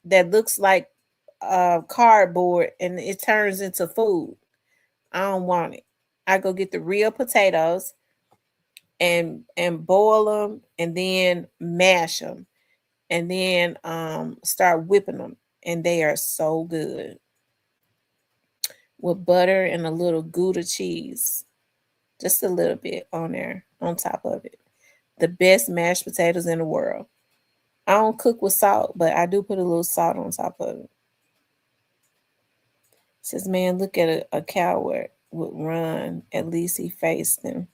that looks like cardboard and it turns into food. I don't want it. I go get the real potatoes and boil them and then mash them and then start whipping them, and they are so good with butter and a little Gouda cheese, just a little bit on there on top of it. The best mashed potatoes in the world. I don't cook with salt, but I do put a little salt on top of it. Says, man, look at a coward would run. At least he faced him.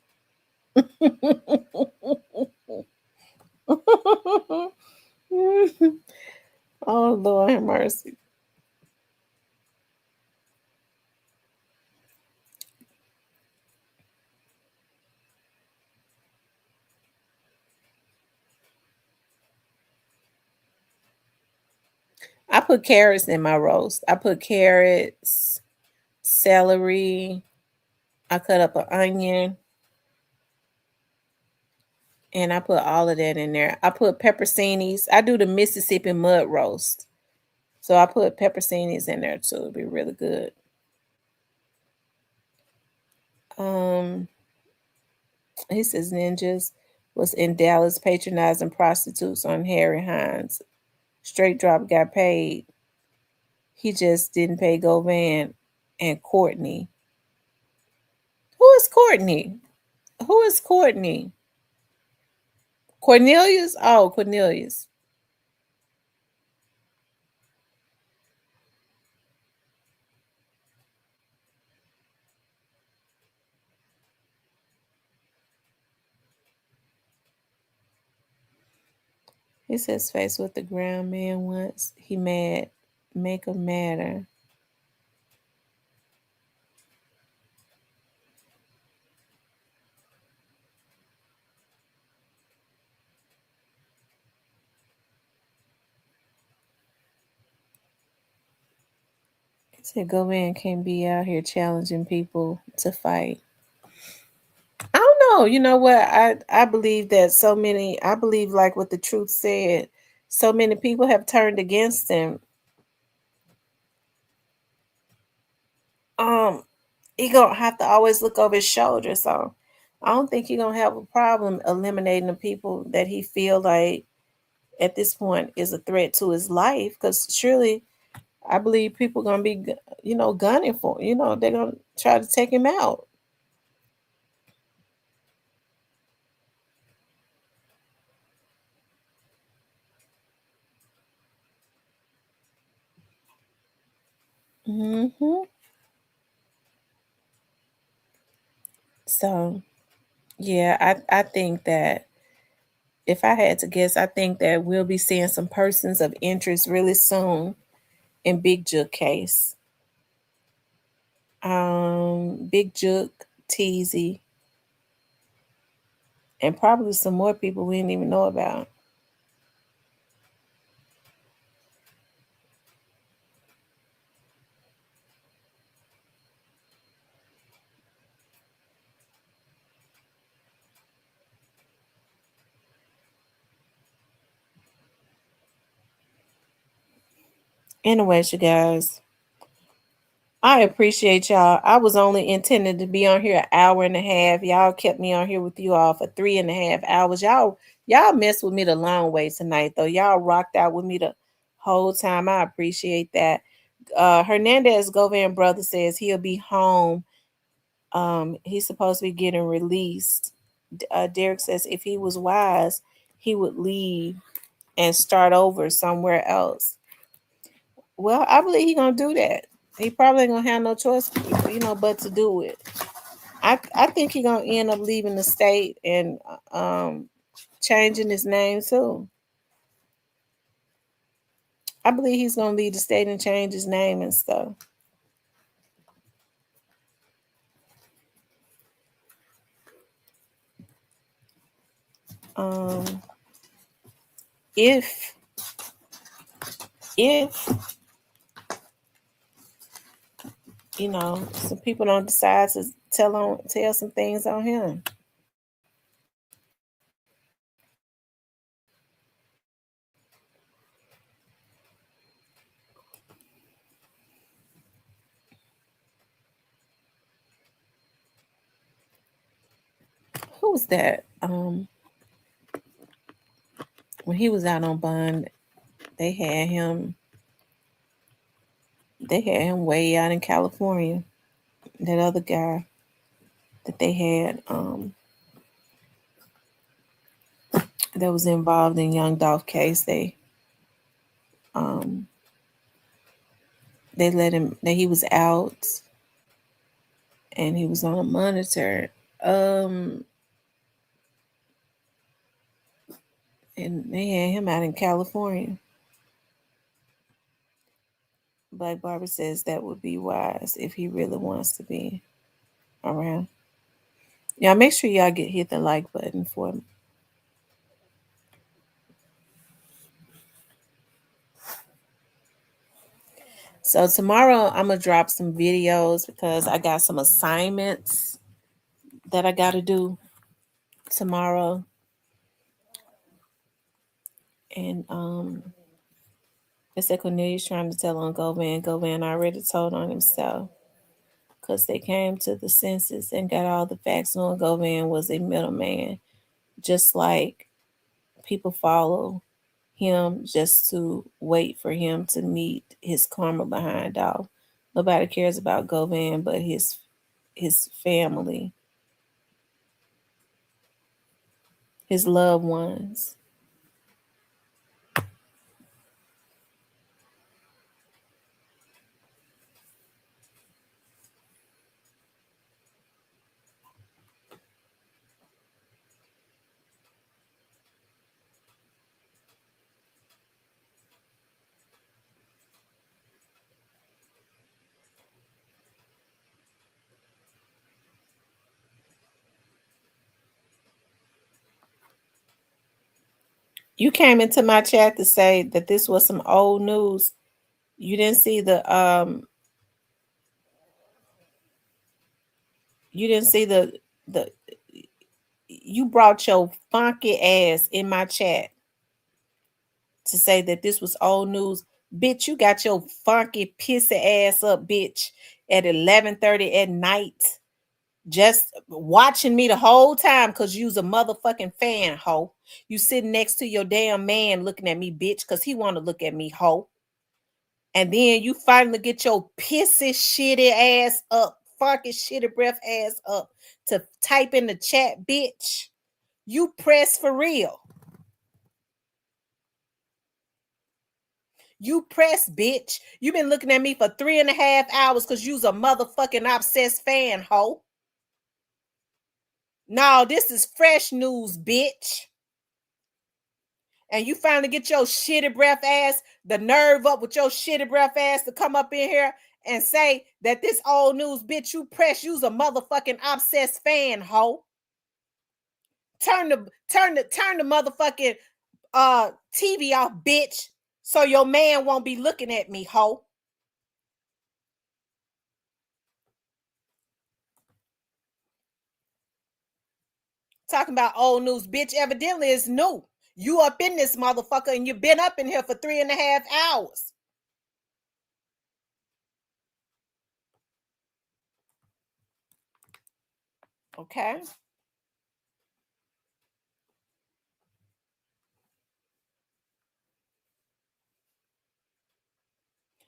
Oh, Lord have mercy. I put carrots in my roast. I put carrots, celery. I cut up an onion, and I put all of that in there. I put pepperoncinis. I do the Mississippi mud roast. So I put pepperoncinis in there too. It'll be really good. Um, he says ninjas was in Dallas patronizing prostitutes on Harry Hines. Straight drop got paid. He just didn't pay Govan and Courtney. Who is Courtney? Who is Courtney? Cornelius? Oh, Cornelius. He says face with the ground man once. He mad. Make him matter. He said Govan can't be out here challenging people to fight. I don't know. You know what? I believe that so many. I believe like what the truth said. So many people have turned against him. He gonna have to always look over his shoulder. So I don't think he gonna have a problem eliminating the people that he feel like at this point is a threat to his life, because surely I believe people are going to be, gunning for, they're going to try to take him out. Mm-hmm. So, yeah, I think that if I had to guess, I think that we'll be seeing some persons of interest really soon in Big Jook case. Big Jook, Teasy, and probably some more people we didn't even know about. Anyways, you guys, I appreciate y'all. I was only intended to be on here an hour and a half. Y'all kept me on here with you all for 3.5 hours. Y'all messed with me the long way tonight, though. Y'all rocked out with me the whole time. I appreciate that. Hernandez Govan brother says he'll be home. He's supposed to be getting released. Derek says if he was wise, he would leave and start over somewhere else. Well, I believe he's gonna do that. He probably ain't gonna have no choice, but to do it. I think he's gonna end up leaving the state and changing his name too. I believe he's gonna leave the state and change his name and stuff. If some people don't decide to tell some things on him. Who was that? When he was out on bond, they had him way out in California. That other guy that they had that was involved in Young Dolph case, they let him, that he was out and he was on a monitor. And they had him out in California. Black Barber says that would be wise if he really wants to be around. Yeah, make sure y'all hit the like button for me. So tomorrow I'm gonna drop some videos because I got some assignments that I gotta do tomorrow. And it's like Cornelius trying to tell on Govan. Govan already told on himself because they came to the census and got all the facts on Govan was a middleman, just like people follow him just to wait for him to meet his karma behind off. Nobody cares about Govan but his family, his loved ones. You came into my chat to say that this was some old news. You didn't see the you brought your funky ass in my chat to say that this was old news. Bitch, you got your funky pissy ass up, bitch, at 11:30 at night just watching me the whole time because you's a motherfucking fan, hoe. You sitting next to your damn man looking at me, bitch, because he want to look at me, hoe. And then you finally get your pissy shitty ass up, fucking shitty breath ass up to type in the chat, bitch. You press for real. You press, bitch. You been looking at me for 3.5 hours because you's a motherfucking obsessed fan, hoe. No, this is fresh news, bitch. And you finally get your shitty breath ass, the nerve up with your shitty breath ass to come up in here and say that this old news, bitch, you press, you's a motherfucking obsessed fan, hoe. Turn the motherfucking TV off, bitch, so your man won't be looking at me, hoe. Talking about old news, bitch, evidently it's new. You up in this motherfucker and you've been up in here for 3.5 hours. Okay.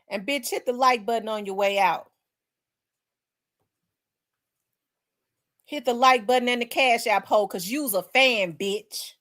And bitch, hit the like button on your way out. Hit the like button and the Cash App hole because you's a fan, bitch.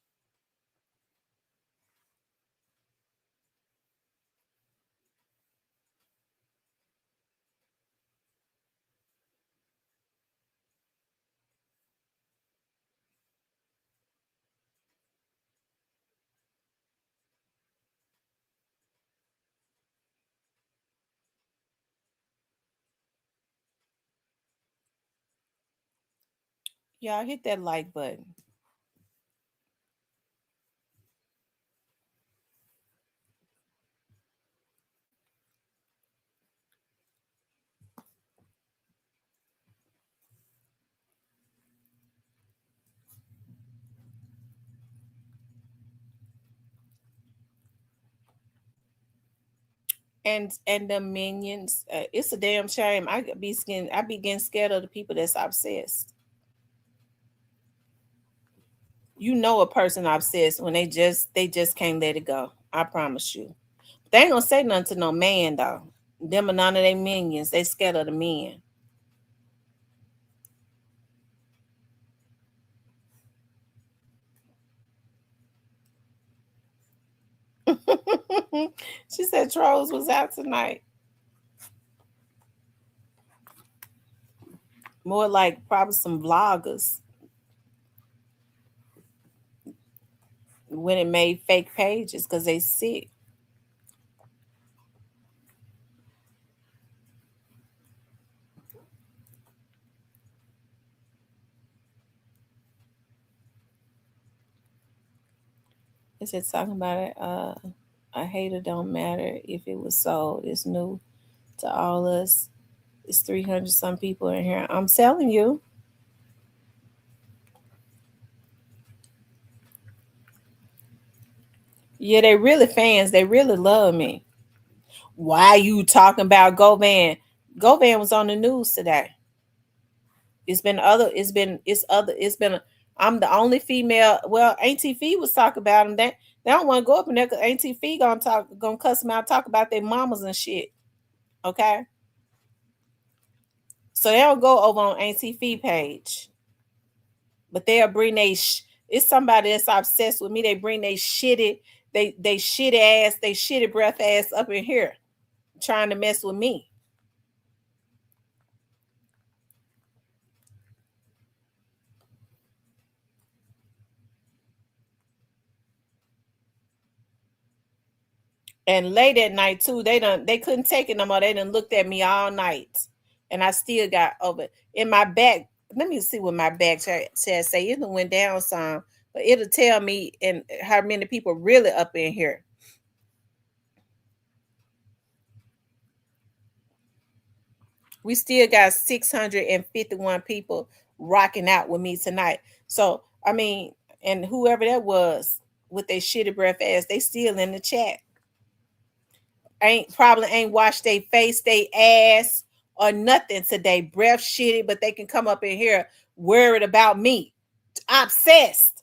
Y'all hit that like button. And the minions, it's a damn shame. I be getting scared of the people that's obsessed. You know a person obsessed when they just can't let it go. I promise you. They ain't gonna say nothing to no man though. Them are none of their minions. They scared of the men. She said Trolls was out tonight. More like probably some vloggers. When it made fake pages because they sick. Is it talking about it? A hater don't matter if it was sold. It's new to all us. It's 300 some people in here. I'm telling you. Yeah, they really fans. They really love me. Why you talking about Govan? Govan was on the news today. It's been I'm the only female. Well, Auntie Fee was talking about him. They don't want to go up in there because Auntie Fee gonna cuss them out, talk about their mamas and shit. Okay. So they don't go over on Auntie Fee page. But they'll bring it's somebody that's obsessed with me. They bring they shitty breath ass up in here trying to mess with me. And late at night too, they couldn't take it no more. They done looked at me all night. And I still got over in my back. Let me see what my back chat say. It went down some, but it'll tell me and how many people really up in here. We still got 651 people rocking out with me tonight. So I mean, and whoever that was with their shitty breath ass, they still in the chat. Probably ain't washed their face, they ass, or nothing today. Breath shitty, but they can come up in here worried about me. Obsessed.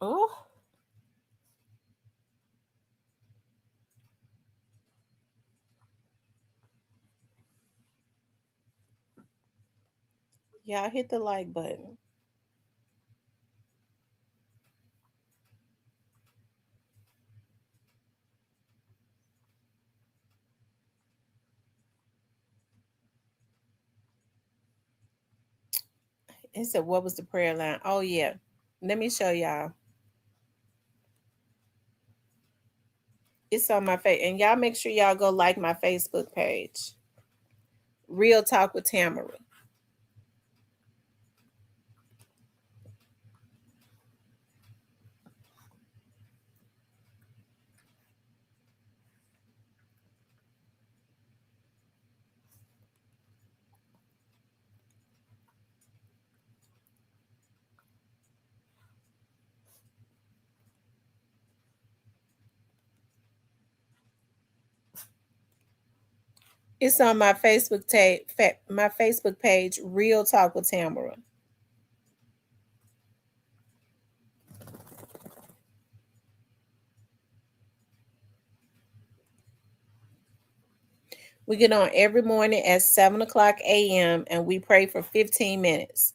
Oh. Y'all hit the like button. It said, what was the prayer line? Oh, yeah. Let me show y'all. It's on my face. And y'all make sure y'all go like my Facebook page. Real Talk with Tamara. It's on my Facebook page, Real Talk with Tamara. We get on every morning at 7 o'clock a.m. and we pray for 15 minutes.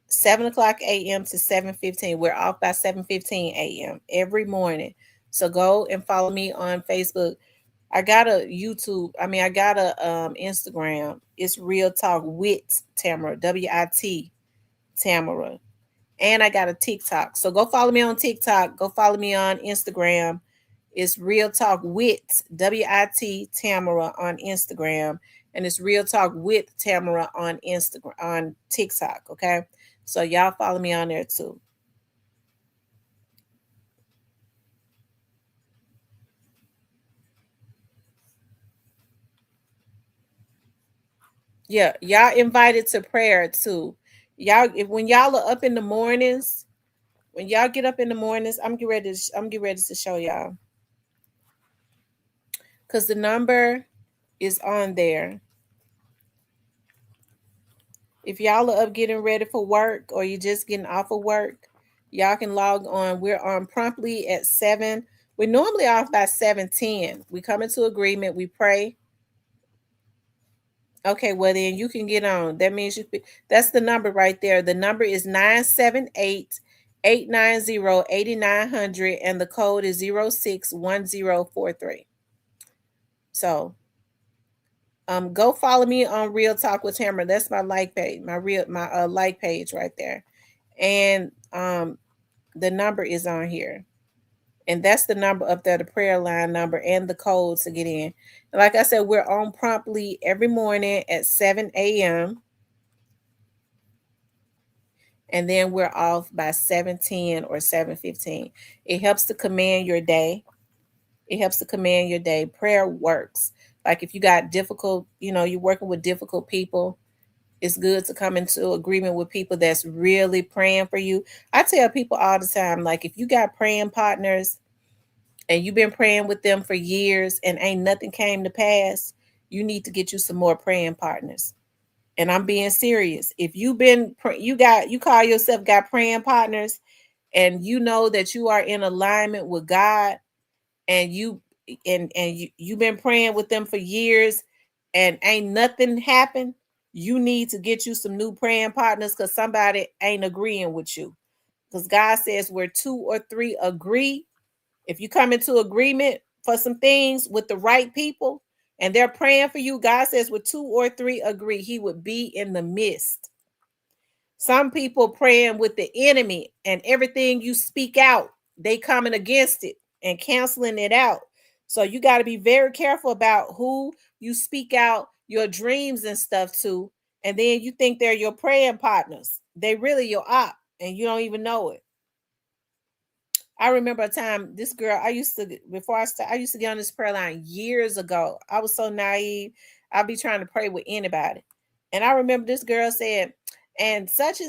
7 o'clock a.m. to 7:15. We're off by 7:15 a.m. every morning. So go and follow me on Facebook. I got a YouTube. I got a Instagram. It's Real Talk with Tamara, WIT Tamara. And I got a TikTok. So go follow me on TikTok. Go follow me on Instagram. It's Real Talk with WIT Tamara on Instagram. And it's Real Talk with Tamara on Instagram, on TikTok. Okay. So y'all follow me on there too. Yeah, y'all invited to prayer too. When y'all are up in the mornings, when y'all get up in the mornings, I'm getting ready to show y'all. Because the number is on there. If y'all are up getting ready for work or you're just getting off of work, y'all can log on. We're on promptly at 7. We're normally off by 7:10. We come into agreement, we pray. Okay, well then you can get on. That means that's the number right there. The number is 978-890-8900 and the code is 061043. So go follow me on Real Talk with Tamara. That's my like page, my like page right there. And the number is on here. And that's the number up there, the prayer line number and the code to get in. And like I said, we're on promptly every morning at 7 a.m. And then we're off by 7:10 or 7:15. It helps to command your day. It helps to command your day. Prayer works. Like if you got difficult, you're working with difficult people, it's good to come into agreement with people that's really praying for you. I tell people all the time, like if you got praying partners and you've been praying with them for years and ain't nothing came to pass, you need to get you some more praying partners. And I'm being serious. If you call yourself got praying partners and you know that you are in alignment with God and you've been praying with them for years and ain't nothing happened, you need to get you some new praying partners because somebody ain't agreeing with you. Because God says where 2 or 3 agree, if you come into agreement for some things with the right people and they're praying for you, God says where 2 or 3 agree, he would be in the midst. Some people praying with the enemy and everything you speak out, they coming against it and canceling it out. So you got to be very careful about who you speak out your dreams and stuff to. And then you think they're your praying partners. They really your op, and you don't even know it. I remember a time this girl, I used to get on this prayer line years ago. I was so naive. I'd be trying to pray with anybody. And I remember this girl said, and such,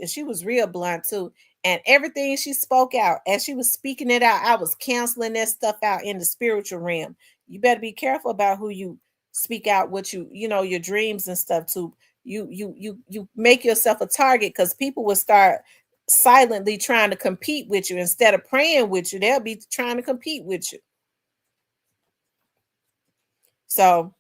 she was real blunt too. And everything she spoke out, as she was speaking it out, I was canceling that stuff out in the spiritual realm. You better be careful about who you speak out what your dreams and stuff to. You make yourself a target, because people will start silently trying to compete with you instead of praying with you. They'll be trying to compete with you. So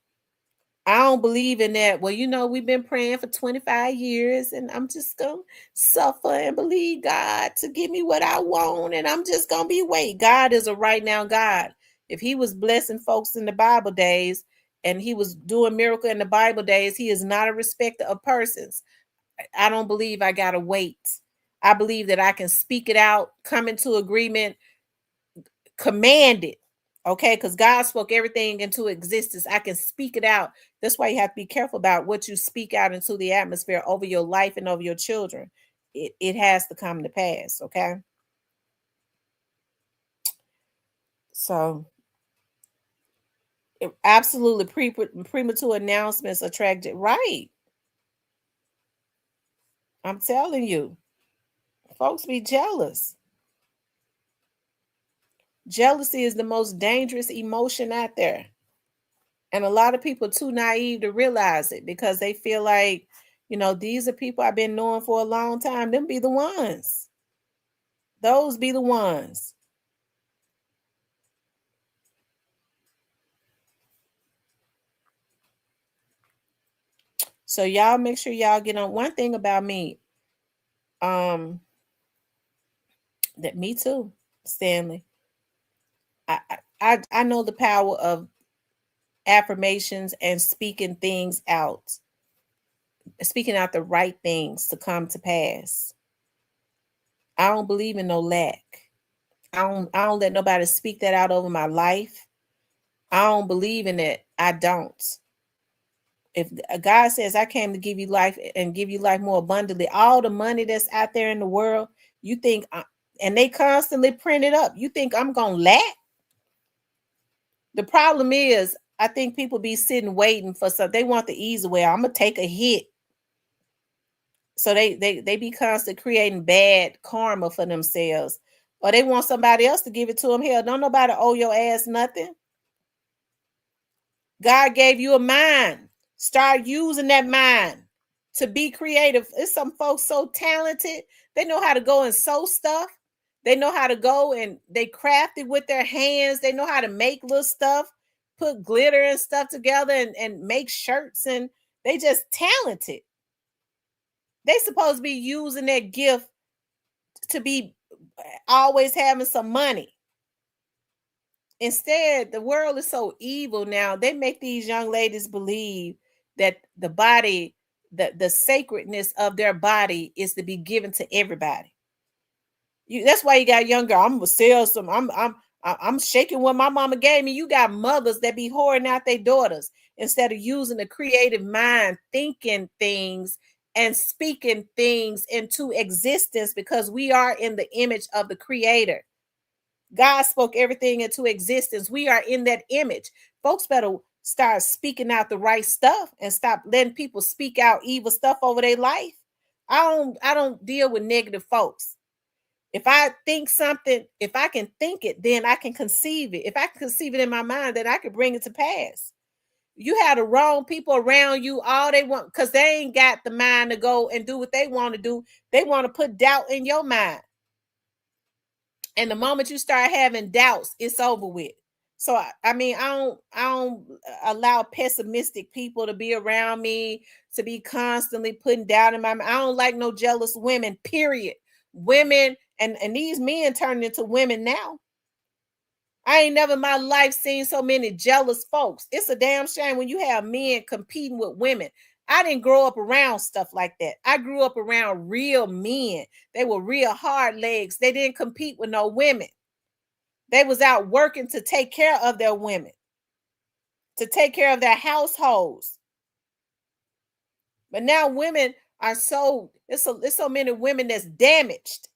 I don't believe in that. Well, we've been praying for 25 years and I'm just going to suffer and believe God to give me what I want. And I'm just going to be wait. God is a right now God. If he was blessing folks in the Bible days and he was doing miracle in the Bible days, he is not a respecter of persons. I don't believe I got to wait. I believe that I can speak it out, come into agreement, command it. Okay, because God spoke everything into existence. I can speak it out. That's why you have to be careful about what you speak out into the atmosphere over your life and over your children. It has to come to pass. Okay. So absolutely premature announcements attract it. Right. I'm telling you, folks be jealous. Jealousy is the most dangerous emotion out there. And a lot of people are too naive to realize it, because they feel like, these are people I've been knowing for a long time. Them be the ones. Those be the ones. So y'all make sure y'all get on. One thing about me, that me too, Stanley. I know the power of affirmations and speaking things out, speaking out the right things to come to pass. I don't believe in no lack. I don't let nobody speak that out over my life. I don't believe in it. I don't. If God says I came to give you life and give you life more abundantly, all the money that's out there in the world, you think, and they constantly print it up, you think I'm going to lack? The problem is, I think people be sitting waiting for something. They want the easy way. I'm going to take a hit. So they be constantly creating bad karma for themselves. Or they want somebody else to give it to them. Hell, don't nobody owe your ass nothing. God gave you a mind. Start using that mind to be creative. There's some folks so talented. They know how to go and sew stuff. They know how to go and they craft it with their hands. They know how to make little stuff, put glitter and stuff together and make shirts. And they just talented. They supposed to be using their gift to be always having some money. Instead, the world is so evil now. They make these young ladies believe that the body, the sacredness of their body is to be given to everybody. That's why you got young girl. I'm gonna sell some. I'm shaking what my mama gave me. You got mothers that be whoring out their daughters instead of using the creative mind, thinking things and speaking things into existence, because we are in the image of the Creator. God spoke everything into existence. We are in that image. Folks better start speaking out the right stuff and stop letting people speak out evil stuff over their life. I don't deal with negative folks. If I think something, if I can think it, then I can conceive it. If I can conceive it in my mind, then I can bring it to pass. You have the wrong people around you, all they want, because they ain't got the mind to go and do what they want to do. They want to put doubt in your mind. And the moment you start having doubts, it's over with. So I don't allow pessimistic people to be around me, to be constantly putting doubt in my mind. I don't like no jealous women, period. Women and these men turning into women now. I ain't never in my life seen so many jealous folks. It's a damn shame when you have men competing with women. I didn't grow up around stuff like that. I grew up around real men. They were real hard legs. They didn't compete with no women. They was out working to take care of their women, to take care of their households. But now women are it's so many women that's damaged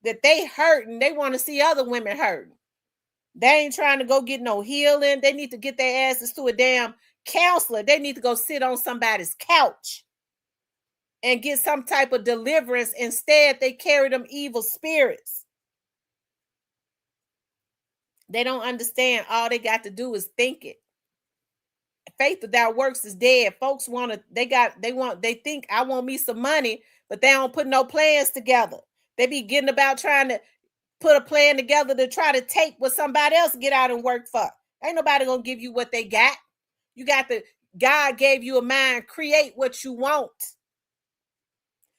that they hurting. They want to see other women hurting. They ain't trying to go get no healing. They need to get their asses to a damn counselor. They need to go sit on somebody's couch and get some type of deliverance. Instead, they carry them evil spirits. They don't understand. All they got to do is think it. Faith without works is dead. Folks they think I want me some money, but they don't put no plans together. They be getting about trying to put a plan together to try to take what somebody else get out and work for. Ain't nobody gonna give you what they got. God gave you a mind. Create what you want.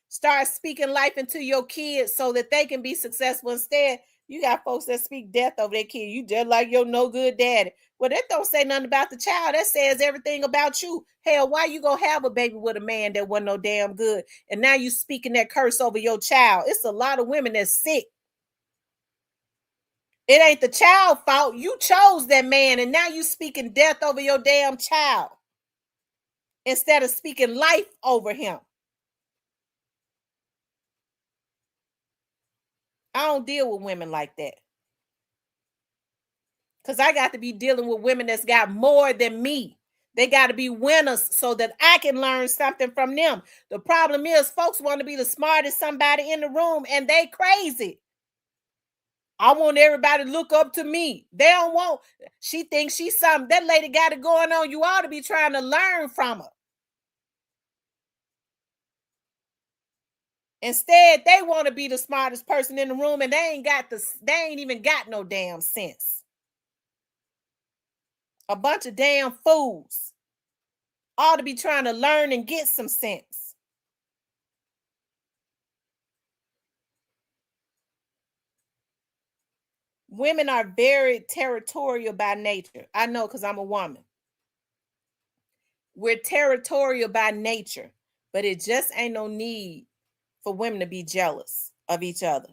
Start speaking life into your kids so that they can be successful. Instead, you got folks that speak death over their kid. You just like your no good daddy. Well, that don't say nothing about the child. That says everything about you. Hell, why you gonna have a baby with a man that wasn't no damn good? And now you speaking that curse over your child. It's a lot of women that's sick. It ain't the child's fault. You chose that man, and now you speaking death over your damn child instead of speaking life over him. I don't deal with women like that. Because I got to be dealing with women that's got more than me. They got to be winners so that I can learn something from them. The problem is folks want to be the smartest somebody in the room, and they crazy. I want everybody to look up to me. They don't want, she thinks she's something. That lady got it going on. You ought to be trying to learn from her. Instead, they want to be the smartest person in the room, and they ain't even got no damn sense. A bunch of damn fools. Ought to be trying to learn and get some sense. Women are very territorial by nature. I know because I'm a woman. We're territorial by nature, but it just ain't no need for women to be jealous of each other.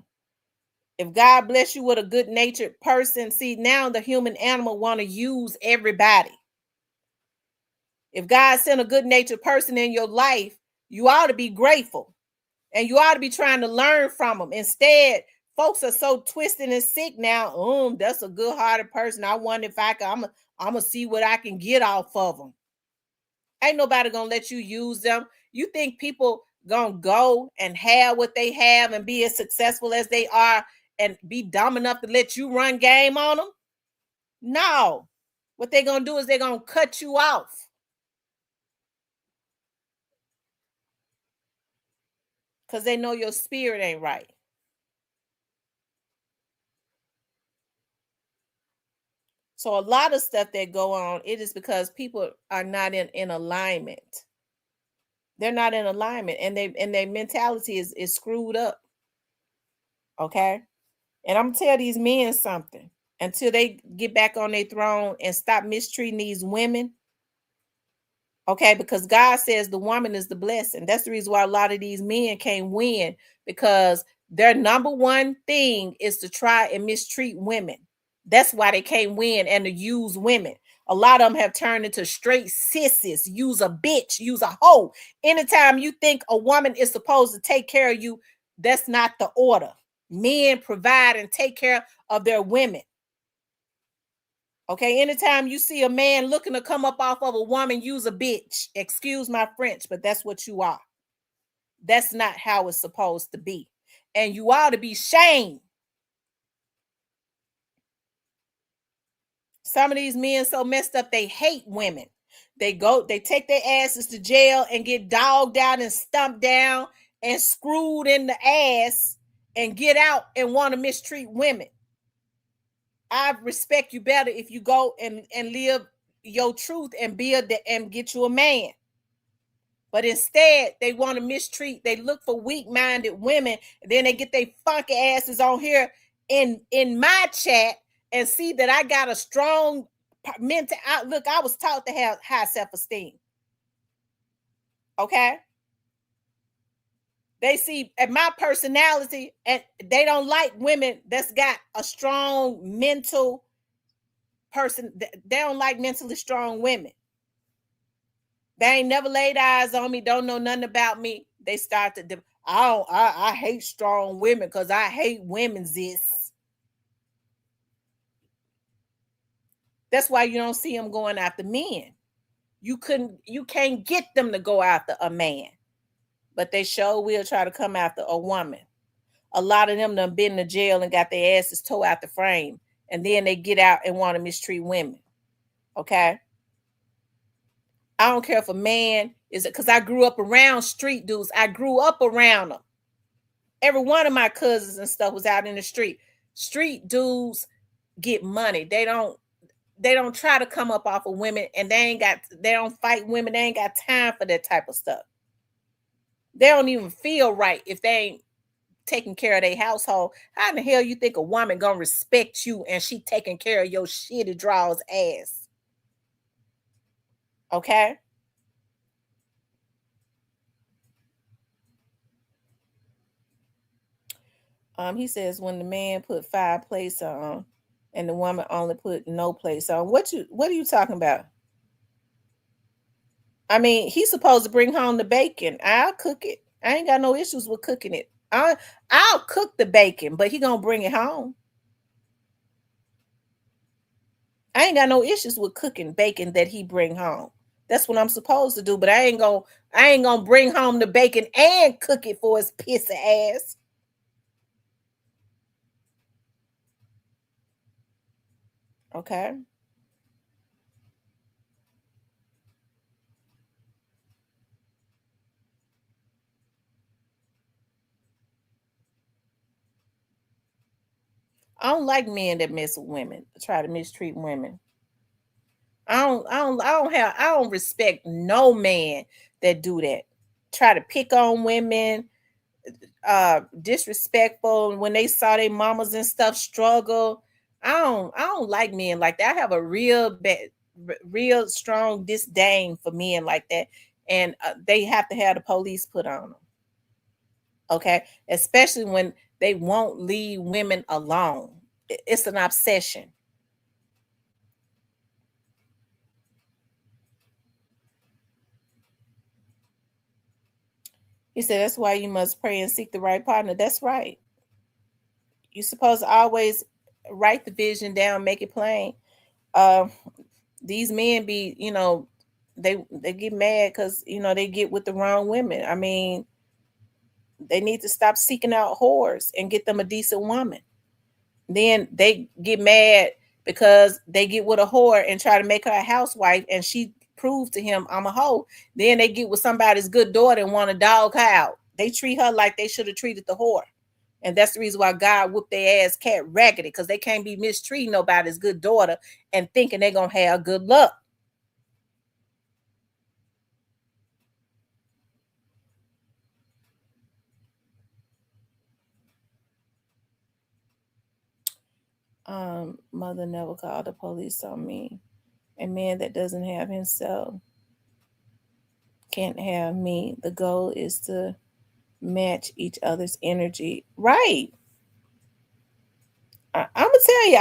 If God bless you with a good-natured person, see, now the human animal want to use everybody. If God sent a good-natured person in your life, you ought to be grateful. And you ought to be trying to learn from them. Instead, folks are so twisted and sick now. That's a good-hearted person. I wonder if I'm going to see what I can get off of them. Ain't nobody going to let you use them. You think people going to go and have what they have and be as successful as they are and be dumb enough to let you run game on them? No. What they're going to do is they're going to cut you off. Because they know your spirit ain't right. So a lot of stuff that go on, it is because people are not in alignment. They're not in alignment, and their mentality is screwed up. Okay? And I'm gonna tell these men something. Until they get back on their throne and stop mistreating these women. Okay, because God says the woman is the blessing. That's the reason why a lot of these men can't win, because their number one thing is to try and mistreat women. That's why they can't win and to use women. A lot of them have turned into straight sissies. Use a bitch, use a hoe. Anytime you think a woman is supposed to take care of you, that's not the order. Men provide and take care of their women. Okay, anytime you see a man looking to come up off of a woman, use a bitch. Excuse my French, but that's what you are. That's not how it's supposed to be. And you ought to be shamed. Some of these men so messed up, they hate women. They take their asses to jail and get dogged out and stumped down and screwed in the ass and get out and want to mistreat women. I respect you better if you go and live your truth and build and get you a man. But instead, they want to mistreat. They look for weak-minded women. And then they get their funky asses on here in my chat and see that I got a strong mental outlook. I was taught to have high self-esteem. Okay? They see at my personality, and they don't like women that's got a strong mental person. They don't like mentally strong women. They ain't never laid eyes on me, don't know nothing about me. They start to, I hate strong women because I hate women's this. That's why you don't see them going after men. You can't get them to go after a man, but they sure will try to come after a woman. A lot of them done been to jail and got their asses tore out the frame, and then they get out and want to mistreat women. Okay? I don't care if a man is, because I grew up around street dudes. I grew up around them. Every one of my cousins and stuff was out in the street. Street dudes get money. They don't try to come up off of women, and they don't fight women. They ain't got time for that type of stuff. They don't even feel right if they ain't taking care of their household. How in the hell you think a woman gonna respect you and she taking care of your shitty drawers ass? Okay? He says when the man put 5 plates on and the woman only put no plates on. What are you talking about? I mean, he's supposed to bring home the bacon. I'll cook it. I ain't got no issues with cooking it. I'll cook the bacon, but he gonna bring it home. I ain't got no issues with cooking bacon that he bring home. That's what I'm supposed to do, but I ain't gonna bring home the bacon and cook it for his pissy ass. Okay. I don't like men that mess with women, try to mistreat women. I don't respect no man that do that. Try to pick on women, disrespectful when they saw their mamas and stuff struggle. I don't like men like that. I have a real strong disdain for men like that, and they have to have the police put on them. Okay, especially when they won't leave women alone. It's an obsession. He said that's why you must pray and seek the right partner. That's right. You're supposed to always write the vision down, make it plain. These men be, they get mad because they get with the wrong women. I mean, they need to stop seeking out whores and get them a decent woman. Then they get mad because they get with a whore and try to make her a housewife, and she proved to him I'm a hoe. Then they get with somebody's good daughter and want to dog her out. They treat her like they should have treated the whore. And that's the reason why God whooped their ass cat raggedy, because they can't be mistreating nobody's good daughter and thinking they're going to have good luck. Mother never called the police on me. A man that doesn't have himself can't have me. The goal is to match each other's energy. Right. I'm gonna tell you,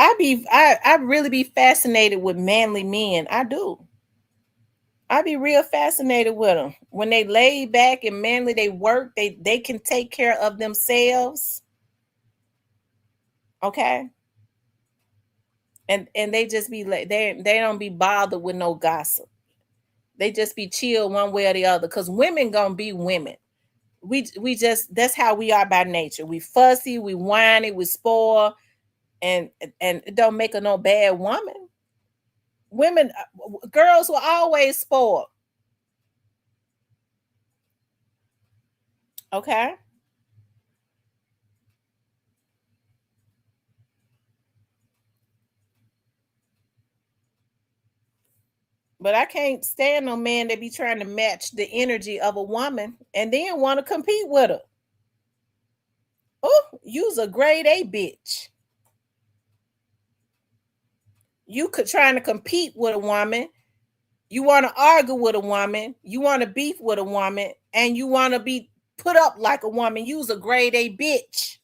I really be fascinated with manly men. I do. I be real fascinated with them. When they lay back and manly, they work, they can take care of themselves. Okay. And they just be like, they don't be bothered with no gossip. They just be chill one way or the other, because women gonna be women. We just, that's how we are by nature. We fussy, we whiny, we spoil, and it don't make her no bad woman. Women, girls will always spoil. Okay. But I can't stand no man that be trying to match the energy of a woman and then want to compete with her. Oh, you's a grade A bitch. You could trying to compete with a woman. You want to argue with a woman. You want to beef with a woman, and you want to be put up like a woman. You's a grade A bitch.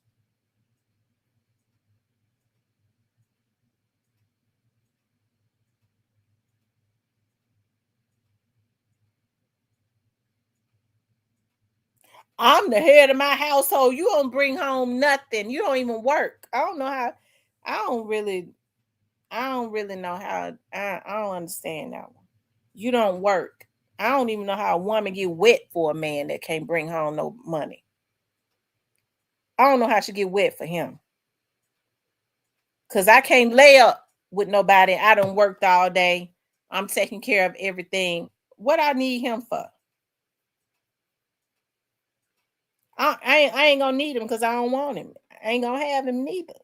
I'm the head of my household. You don't bring home nothing. You don't even work. I don't know how. I don't really know how. I don't understand that one. You don't work. I don't even know how a woman get wet for a man that can't bring home no money. I don't know how she get wet for him. Cause I can't lay up with nobody. I done worked all day. I'm taking care of everything. What I need him for? I ain't gonna need him because I don't want him. I ain't gonna have him neither.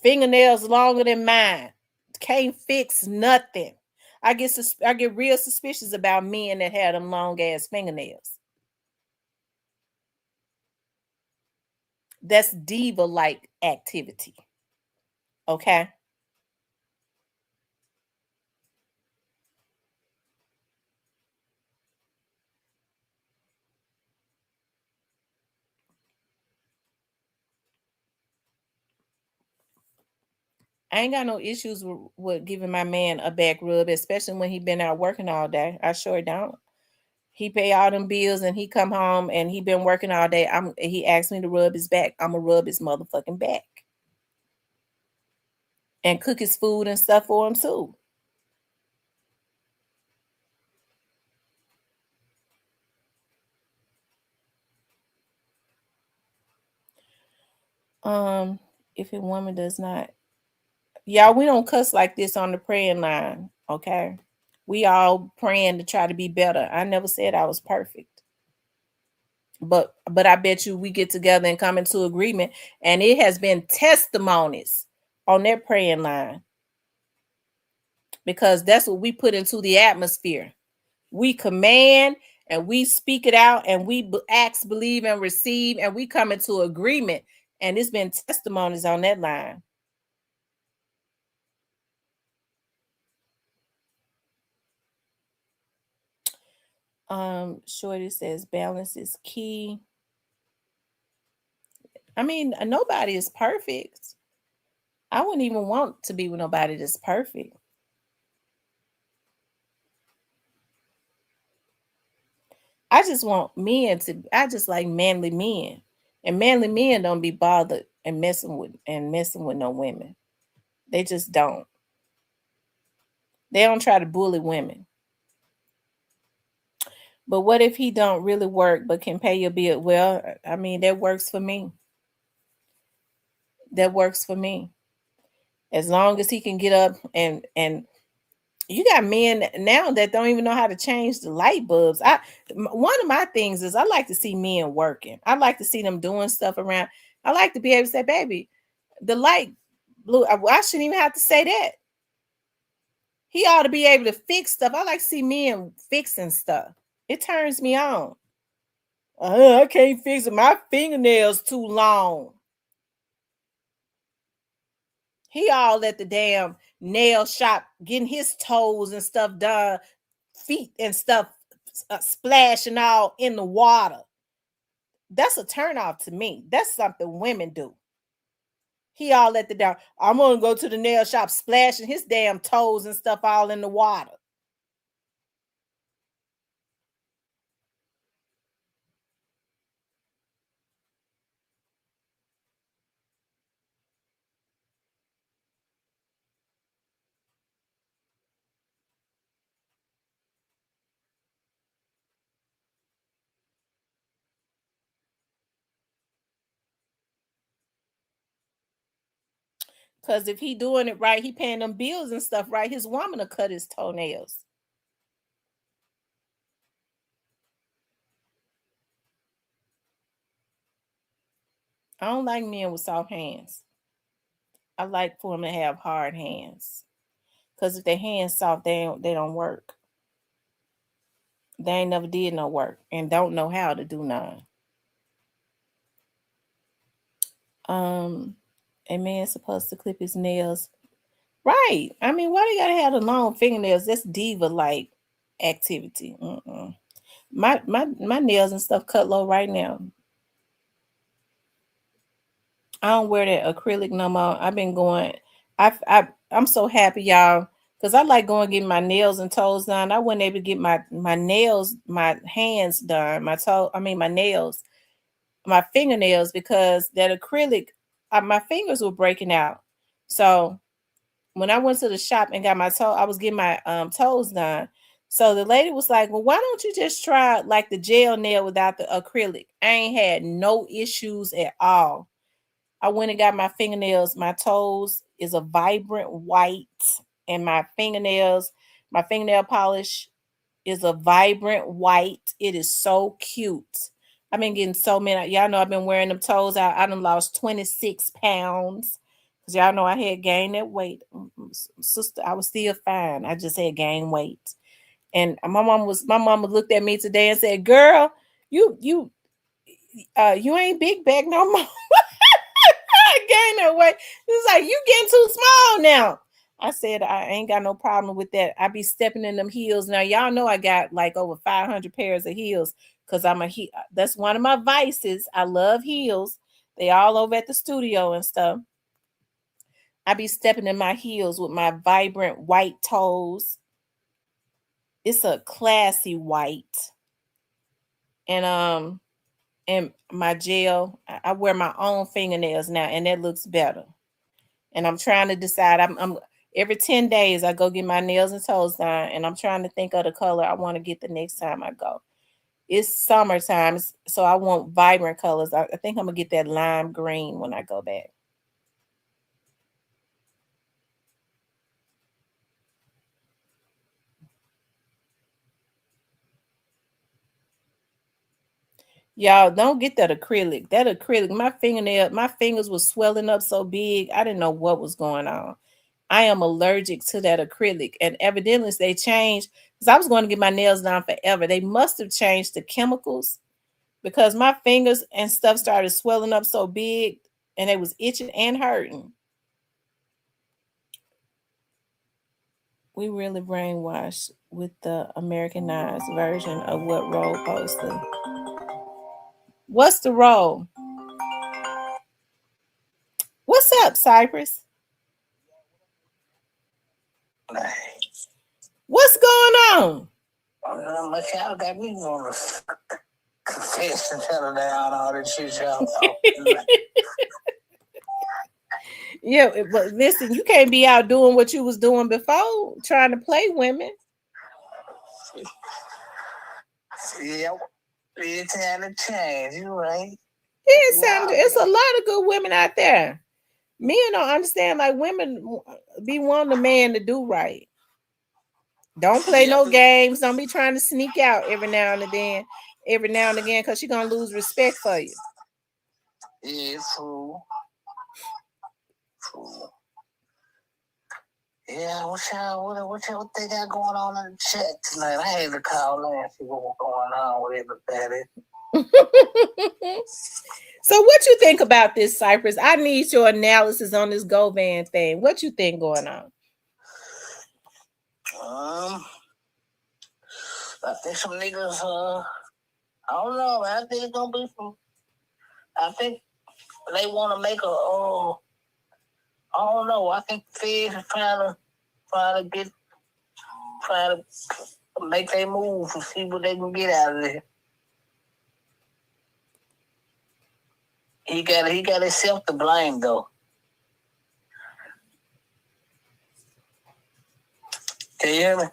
Fingernails longer than mine. Can't fix nothing. I get real suspicious about men that have them long ass fingernails. That's diva like activity. Okay. I ain't got no issues with giving my man a back rub, especially when he been out working all day. I sure don't. He pay all them bills and he come home and he been working all day. He asked me to rub his back. I'm gonna rub his motherfucking back and cook his food and stuff for him too. If a woman does not, y'all, we don't cuss like this on the praying line, okay? We all praying to try to be better. I never said I was perfect. But I bet you we get together and come into agreement, and it has been testimonies on that praying line because that's what we put into the atmosphere. We command and we speak it out, and we ask, believe, and receive, and we come into agreement. And it's been testimonies on that line. Shorty says balance is key. I mean, nobody is perfect. I wouldn't even want to be with nobody that's perfect. I just want I just like manly men. And manly men don't be bothered and messing with no women. They just don't. They don't try to bully women. But what if he don't really work but can pay your bill? Well, I mean, that works for me. That works for me. As long as he can get up and you got men now that don't even know how to change the light bulbs. One of my things is I like to see men working. I like to see them doing stuff around. I like to be able to say, baby, the light blue. I shouldn't even have to say that. He ought to be able to fix stuff. I like to see men fixing stuff. It turns me on. I can't fix it. My fingernails too long. He all at the damn nail shop getting his toes and stuff done, feet and stuff splashing all in the water. That's a turnoff to me. That's something women do. He all at the down. I'm gonna go to the nail shop splashing his damn toes and stuff all in the water. Because if he doing it right, he paying them bills and stuff right, his woman will cut his toenails. I don't like men with soft hands. I like for them to have hard hands. Because if their hands soft, they don't work. They ain't never did no work and don't know how to do none. A man's supposed to clip his nails Right. I mean, why they gotta have the long fingernails? That's diva like activity. Mm-mm. My nails and stuff cut low right now. I don't wear that acrylic no more. I've been going. I'm so happy, y'all, because I like going getting my nails and toes done. I wasn't able to get my nails, my hands done, my nails, my fingernails, because that acrylic, my fingers were breaking out. So when I went to the shop and got I was getting my toes done. So the lady was like, "Well, why don't you just try like the gel nail without the acrylic?" I ain't had no issues at all. I went and got my fingernails. My toes is a vibrant white, and my fingernail polish is a vibrant white. It is so cute. I've been getting so many. Y'all know I've been wearing them toes out. I done lost 26 pounds. Because y'all know I had gained that weight. Sister, I was still fine. I just had gained weight. And my mama looked at me today and said, "Girl, you ain't big back no more." I gained that weight. He was like, "You getting too small now." I said, "I ain't got no problem with that. I be stepping in them heels." Now, y'all know I got like over 500 pairs of heels because that's one of my vices. I love heels. They all over at the studio and stuff. I be stepping in my heels with my vibrant white toes. It's a classy white. And my gel, I wear my own fingernails now, and that looks better. And I'm trying to decide. I'm every 10 days I go get my nails and toes done, and I'm trying to think of the color I want to get the next time I go. It's summertime, so I want vibrant colors. I think I'm gonna get that lime green when I go back. Y'all don't get that acrylic. That acrylic, my fingers was swelling up so big. I didn't know what was going on. I am allergic to that acrylic. And evidently they changed because I was going to get my nails done forever. They must have changed the chemicals because my fingers and stuff started swelling up so big and it was itching and hurting. We really brainwashed with the Americanized version of what role poster. What's the role? What's up, Cypress? What's going on? My child got me on the confess and settle down all that shit, y'all. Yeah, but listen, you can't be out doing what you was doing before, trying to play women. Yeah, it's time to change, you right? It's a lot of good women out there. Men don't understand, like women be wanting a man to do right. Don't play no games. Don't be trying to sneak out every now and again, because she's gonna lose respect for you. Yeah, true. Yeah, what they got going on in the chat tonight? I had to call in and see what was going on with everybody. So what you think about this, Cypress? I need your analysis on this Govan thing. What you think going on? I think some niggas, I don't know, man. I think it's gonna be I think they want to make I don't know. I think Feds is trying to make their move and see what they can get out of it. He got himself to blame though. Can you hear me?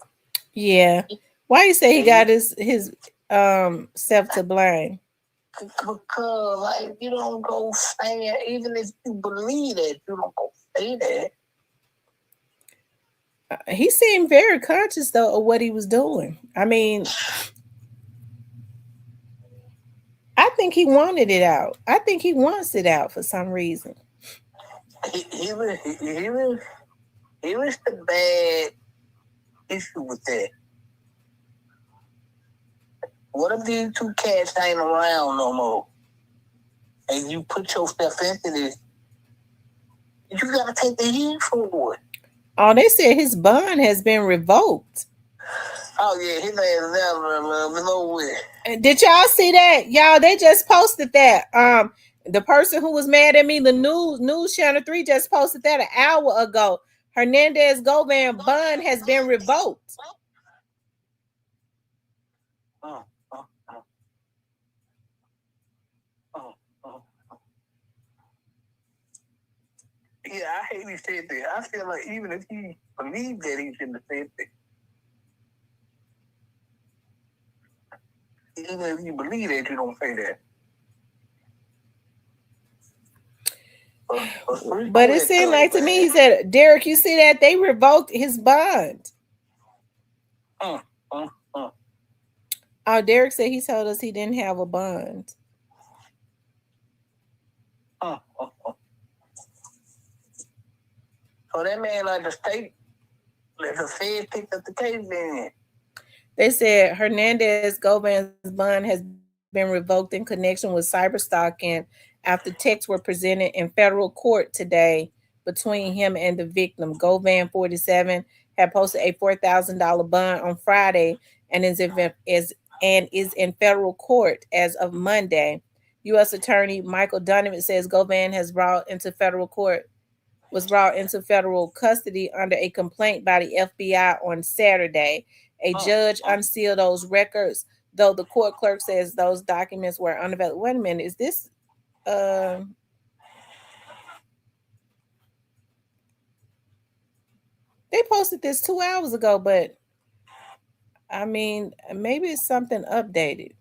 Yeah. Why you say he got his self to blame? Because like you don't go say it, even if you believe it, you don't go say that. He seemed very conscious though of what he was doing. I mean, I think he wanted it out. I think he wants it out for some reason. He was the bad issue with that. What if these two cats ain't around no more? And you put yourself into this, you gotta take the heat for it. Oh, they said his bond has been revoked. Oh yeah, his ass never no way. Did y'all see that? Y'all, they just posted that. The person who was mad at me, the news channel 3 just posted that an hour ago. Hernandez Govan bond has been revoked. Yeah, I hate he said that. I feel like even if he believed that, he shouldn't have said that. Even if you believe that, you don't say that. But it seemed like to me, he said, Derek, you see that? They revoked his bond. Oh, Derek said he told us he didn't have a bond. So that man like the state, let the Fed pick up the case then. They said Hernandez Govan's bond has been revoked in connection with cyber stalking after texts were presented in federal court today between him and the victim. Govan, 47, had posted a $4,000 bond on Friday and is in federal court as of Monday. U.S. Attorney Michael Donovan says Govan was brought into federal custody under a complaint by the FBI on Saturday. A judge unsealed those records, though the court clerk says those documents were unavailable. Wait a minute, is this they posted this 2 hours ago, but I mean, maybe it's something updated.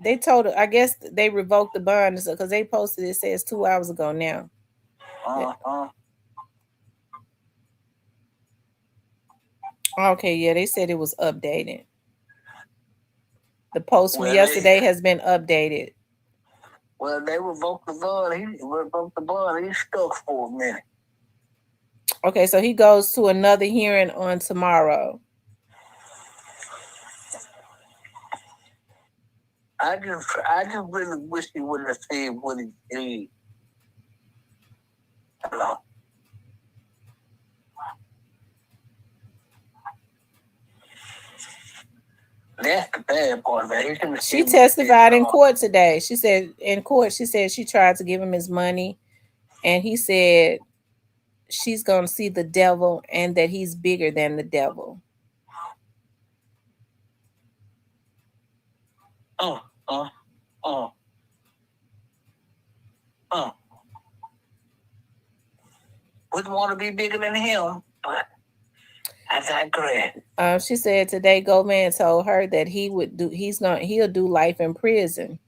They told her, I guess they revoked the bond because they posted it says 2 hours ago now. Okay, yeah, they said it was updated. The post from yesterday has been updated. Well, they revoked the bond. He revoked the bond. He's stuck for a minute. Okay, so he goes to another hearing on tomorrow. I just really wish he wouldn't have said what he did. Hello. That's the bad part, man. She testified in court today. She said she tried to give him his money, and he said she's going to see the devil and that he's bigger than the devil. Wouldn't want to be bigger than him, but I digress. She said today Govan told her that he'll do life in prison.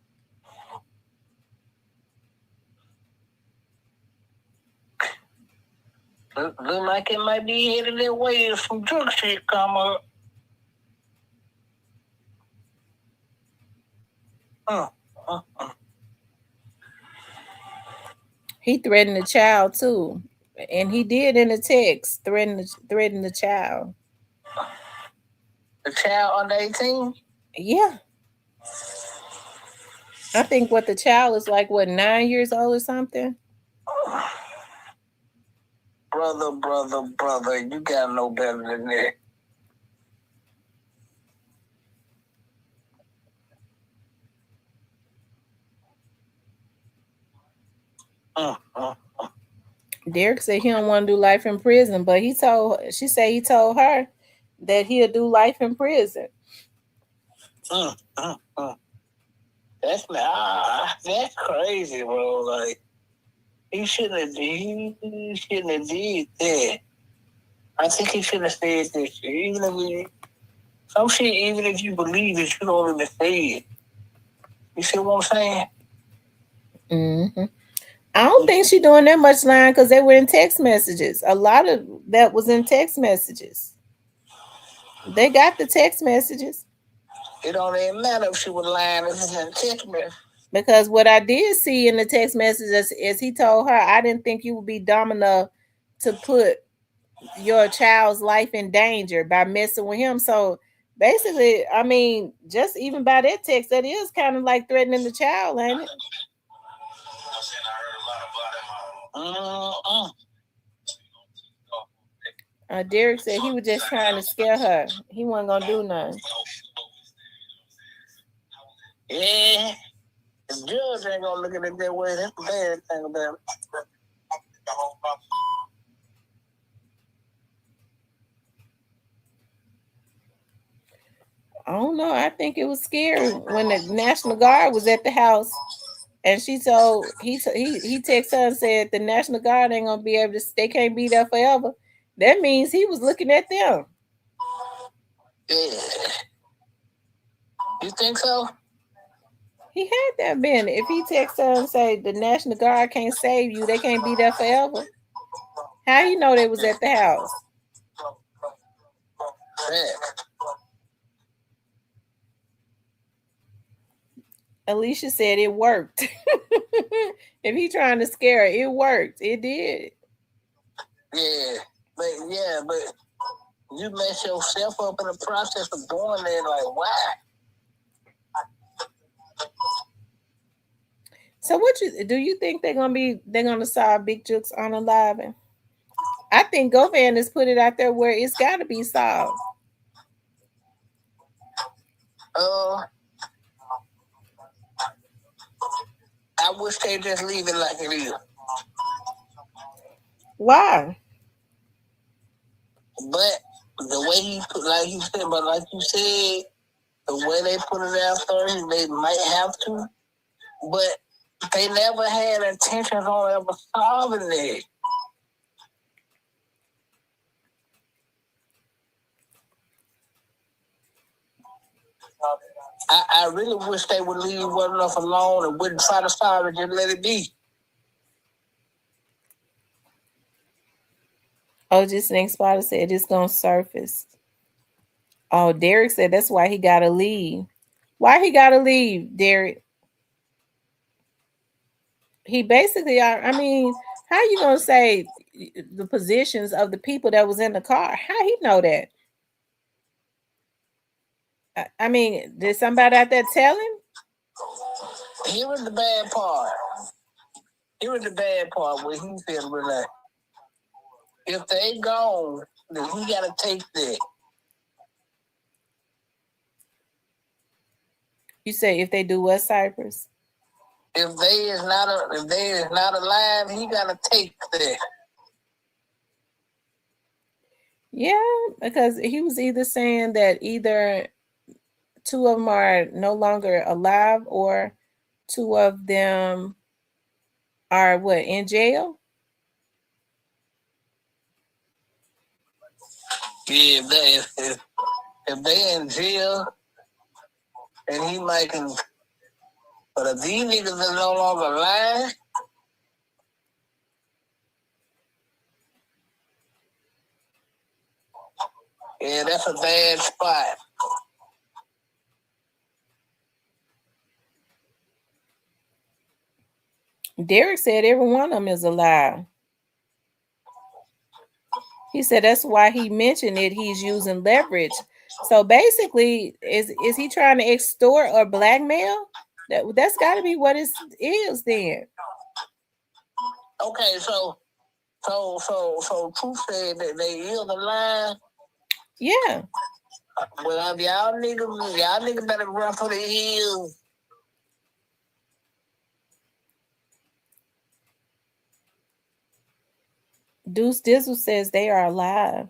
Look like it might be headed that way if some drug shit come up. He threatened the child too, and he did in the text threaten the child. The child under 18? Yeah. I think the child is like 9 years old or something. Brother, you gotta know better than that. Derek said he don't want to do life in prison, but he told her that he'll do life in prison. That's crazy, bro. Like he shouldn't have did that. I think he should have said this. Even if you believe it, you don't even say it. You see what I'm saying? Mm-hmm. I don't think she's doing that much lying because they were in text messages. A lot of that was in text messages. They got the text messages. It don't even matter if she was lying if it's in text message. Because what I did see in the text messages is he told her, I didn't think you would be dumb enough to put your child's life in danger by messing with him. So basically, I mean, just even by that text, that is kind of like threatening the child, ain't it? Derek said he was just trying to scare her. He wasn't gonna do nothing. Yeah. The judge ain't gonna look at it that way. That's the bad thing about it. I don't know. I think it was scary when the National Guard was at the house, and she told he texted her and said the National Guard ain't gonna be able to. They can't be there forever. That means he was looking at them. Yeah. You think so? He had that been. If he texts her and say the National Guard can't save you, they can't be there forever. How you know they was at the house? Yeah. Alicia said it worked. If he trying to scare her, it worked. It did. Yeah, but you mess yourself up in the process of doing that. Like, why? So what you think they're gonna solve Big Jukes on Unaliving? I think GoFan has put it out there where it's got to be solved. I wish they just leave it like it is. Why? But the way you said, the way they put it out there, they might have to. But they never had intentions on ever solving it. I really wish they would leave well enough alone and wouldn't try to solve it, just let it be. Oh, just Snake Spotter said it's gonna surface. Oh, Derek said that's why he gotta leave. Why he gotta leave, Derek? He basically, I mean, how you gonna say the positions of the people that was in the car? How he know that? I mean, did somebody out there tell him? Here was the bad part. Here was the bad part where he said, "Relax. If they gone, then he gotta take that." You say if they do what, Cypress? If they is not alive, he gotta take that. Yeah, because he was either saying that either two of them are no longer alive or two of them are what, in jail? Yeah, if they in jail, and he might can. But if these niggas are no longer alive, yeah, that's a bad spot. Derek said every one of them is alive. He said that's why he mentioned it. He's using leverage. So basically, is he trying to extort or blackmail? That's got to be what it is then. Okay, so Truth said that they is alive. Yeah. Well, y'all niggas better run for the hills. Deuce Dizzle says they are alive.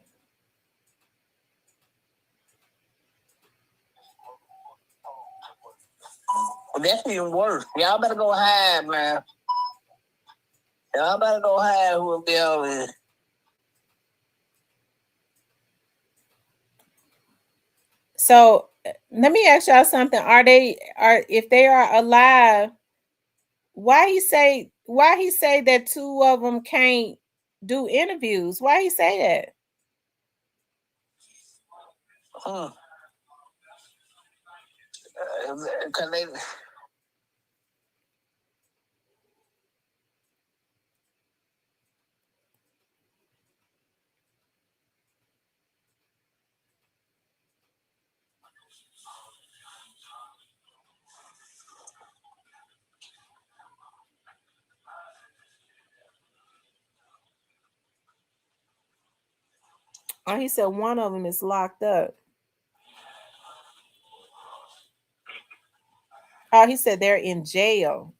Well, that's even worse. Y'all better go hide, man. Y'all better go hide who the hell is. So let me ask y'all something. If they are alive, why he say that two of them can't do interviews? Why he say that? Because they. Oh, he said one of them is locked up. Oh, he said they're in jail.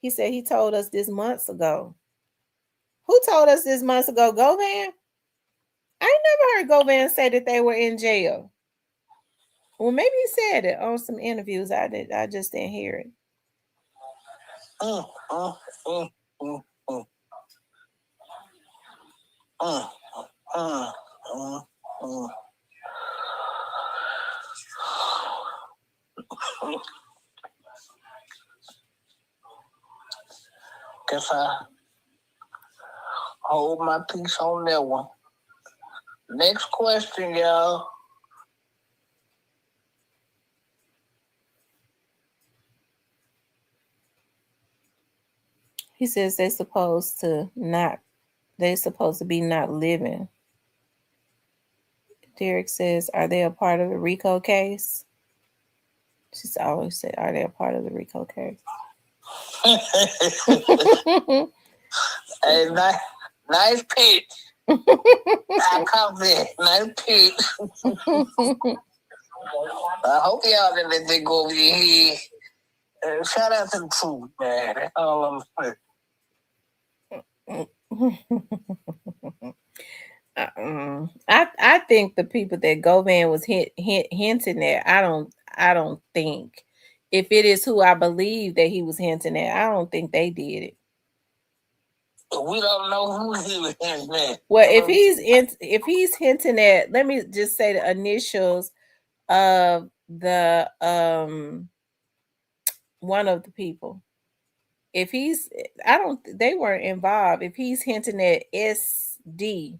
He said he told us this months ago. Who told us this months ago? Govan? I ain't never heard Govan say that they were in jail. Well, maybe he said it on some interviews. I just didn't hear it. Guess I hold my peace on that one. Next question, y'all. He says they're supposed to be not living. Derek says, are they a part of the RICO case? She's always said, are they a part of the RICO case? Hey, nice pitch. I come there. Nice pitch. I hope y'all didn't let that go over your head. Shout out to the truth, man. That's all I'm saying. I think the people that Govan was hinting at, I don't think, if it is who I believe that he was hinting at, I don't think they did it. We don't know who he was hinting at. Well, if he's hinting at, let me just say the initials of the one of the people. If they weren't involved. If he's hinting at SD.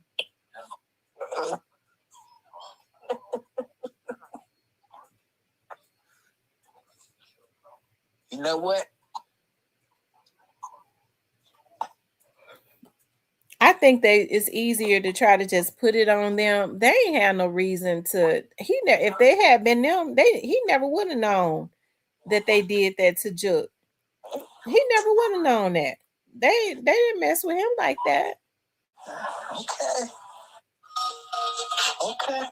You know what? I think it's easier to try to just put it on them. They ain't had no reason to. If they had been them, he never would have known that they did that to Juk. He never would have known that. They didn't mess with him like that. Okay.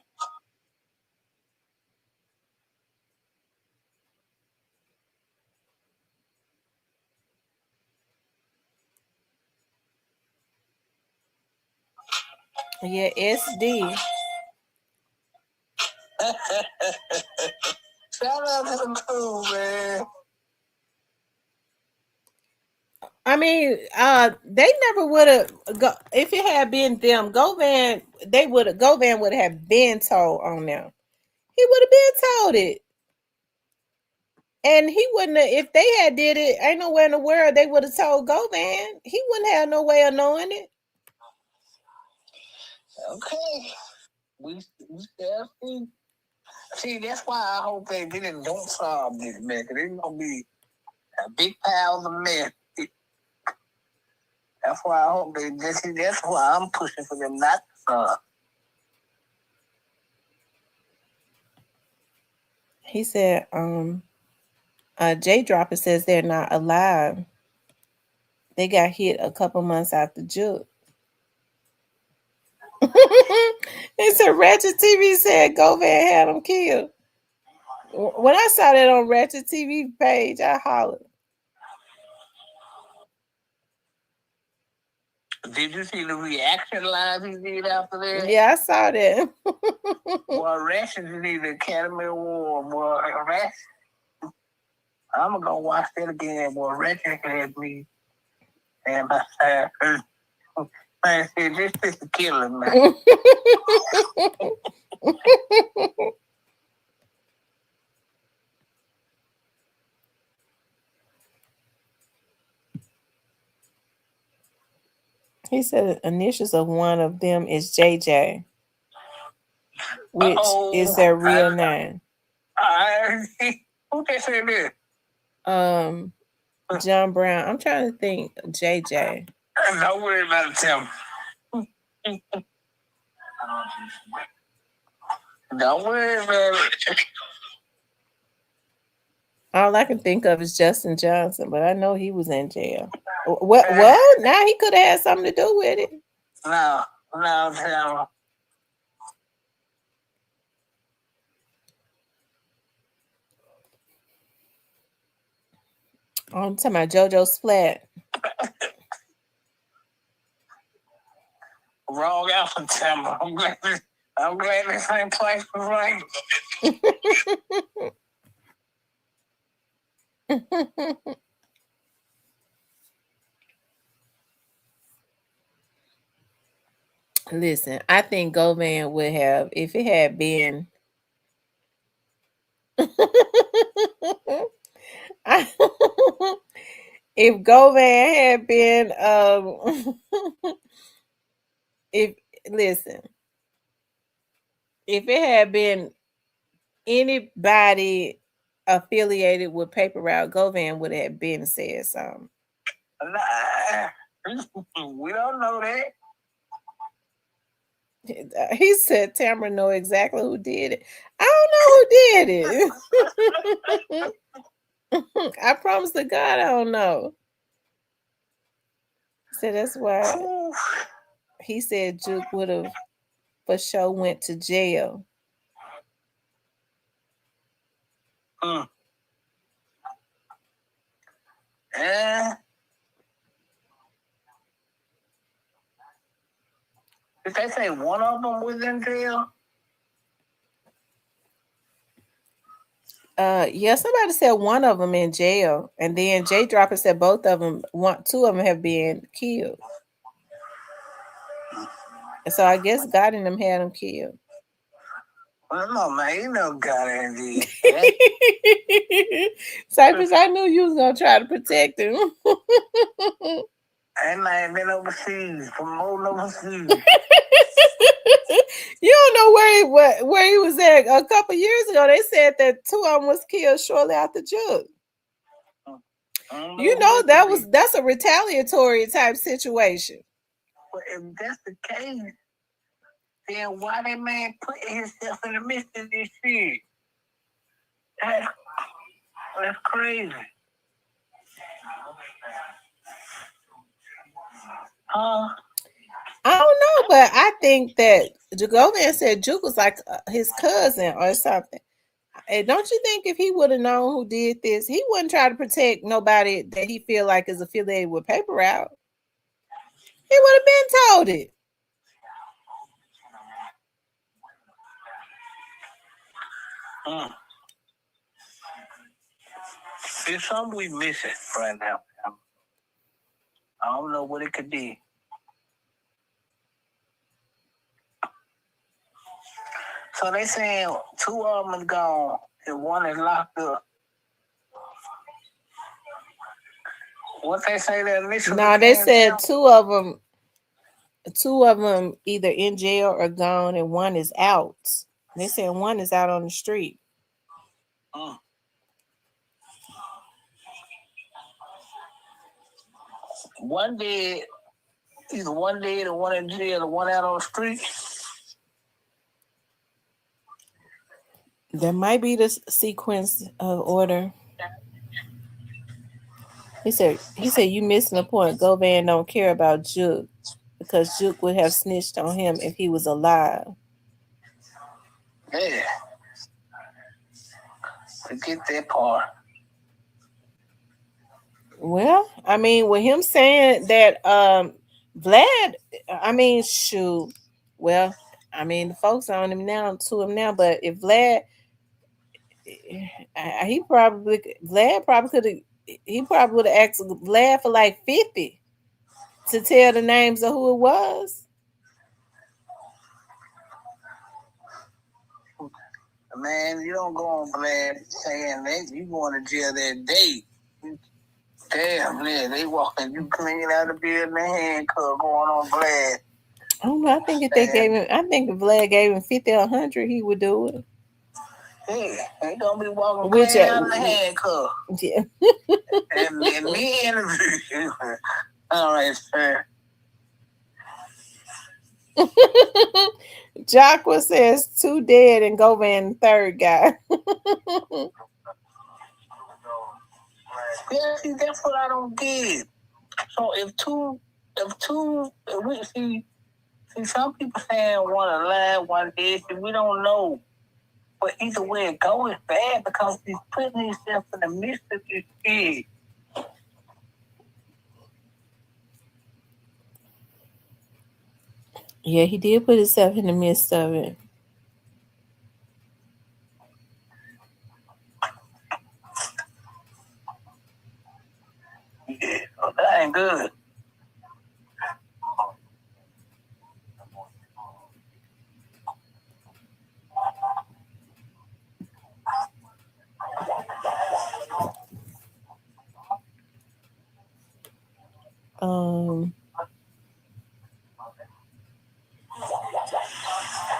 Yeah, SD. Shout out to the crew, man. I mean, they never would have if it had been them. Govan would have been told on them. He would have been told it, and he wouldn't have. If they had did it, ain't nowhere in the world they would have told Govan. He wouldn't have no way of knowing it. Okay, we shall see. See, that's why I hope they don't solve this, man. Cause it's gonna be a big pile of mess. That's why I hope that's why I'm pushing for them not to solve. He said, J Dropper says they're not alive. They got hit a couple months after Juk. He said Ratchet TV said Govan had him killed. When I saw that on Ratchet TV page, I hollered. Did you see the reaction live he did after that? Yeah, I saw that. Boy, Ratchet need the Academy Award, boy. Ratchet. I'm gonna watch that again, boy. Ratchet had me and my side. Man, this is a killer, man. He said the initials of one of them is JJ, which is their real name. Who just said this? John Brown. I'm trying to think. JJ. Don't worry about him. Don't worry about it. All I can think of is Justin Johnson, but I know he was in jail. What? Now he could have had something to do with it. No. I'm talking about JoJo Splat. Wrong album, Tamara. I'm glad this ain't place for right. Listen, I think Govan would have, if it had been if Govan had been if listen, if it had been anybody affiliated with Paper Route, Govan would have been said something. Nah, we don't know that. He said Tamara know exactly who did it. I don't know who did it. I promise to God I don't know. So that's why he said Juke would have for sure went to jail. Did they say one of them was in jail? Yeah, somebody said one of them in jail, and then Jay Dropper said both of them, two of them have been killed. And so I guess God and them had them killed. Well, no, man, you know God ain't did. Cypress, I knew you was gonna try to protect him. That man been overseas, promoting overseas. You don't know where he was at. A couple years ago, they said that two of them was killed shortly after Juke. You know that's a retaliatory type situation. But if that's the case, then why that man put himself in the midst of this shit? That's crazy. I don't know, but I think that Govan said Juke was like his cousin or something. And don't you think if he would have known who did this, he wouldn't try to protect nobody that he feel like is affiliated with Paper Route? He would have been told it. There's something we missing right now. I don't know what it could be. So they saying two of them is gone and one is locked up. What they say that initially? No, they said two of them either in jail or gone, and one is out. They said one is out on the street. One dead, either one dead or one in jail or one out on the street. There might be the sequence of order. He said you missing the point. Govan don't care about Juke because Juke would have snitched on him if he was alive. Yeah. Forget that part. Well, I mean, with him saying that Vlad, I mean, shoot. Well, I mean, the folks on him now, to him now, but if Vlad, Vlad probably would have asked Vlad for like 50 to tell the names of who it was. Man, you don't go on Vlad saying that you going to jail that day. Damn, man, they walking you clean out of the building, handcuff going on Vlad. I don't know. I think if Vlad gave him 50 or 100, he would do it. Yeah, they gonna be walking clean out of the handcuff. Yeah. and me interview. All right, sir. Jacqua says 2 dead and Govan third guy. Yeah, see, that's what I don't get. So if we see some people saying one alive, one dead, we don't know. But either way it goes, it's bad because he's putting himself in the midst of this kid. Yeah, he did put himself in the midst of it. Yeah, well, that ain't good.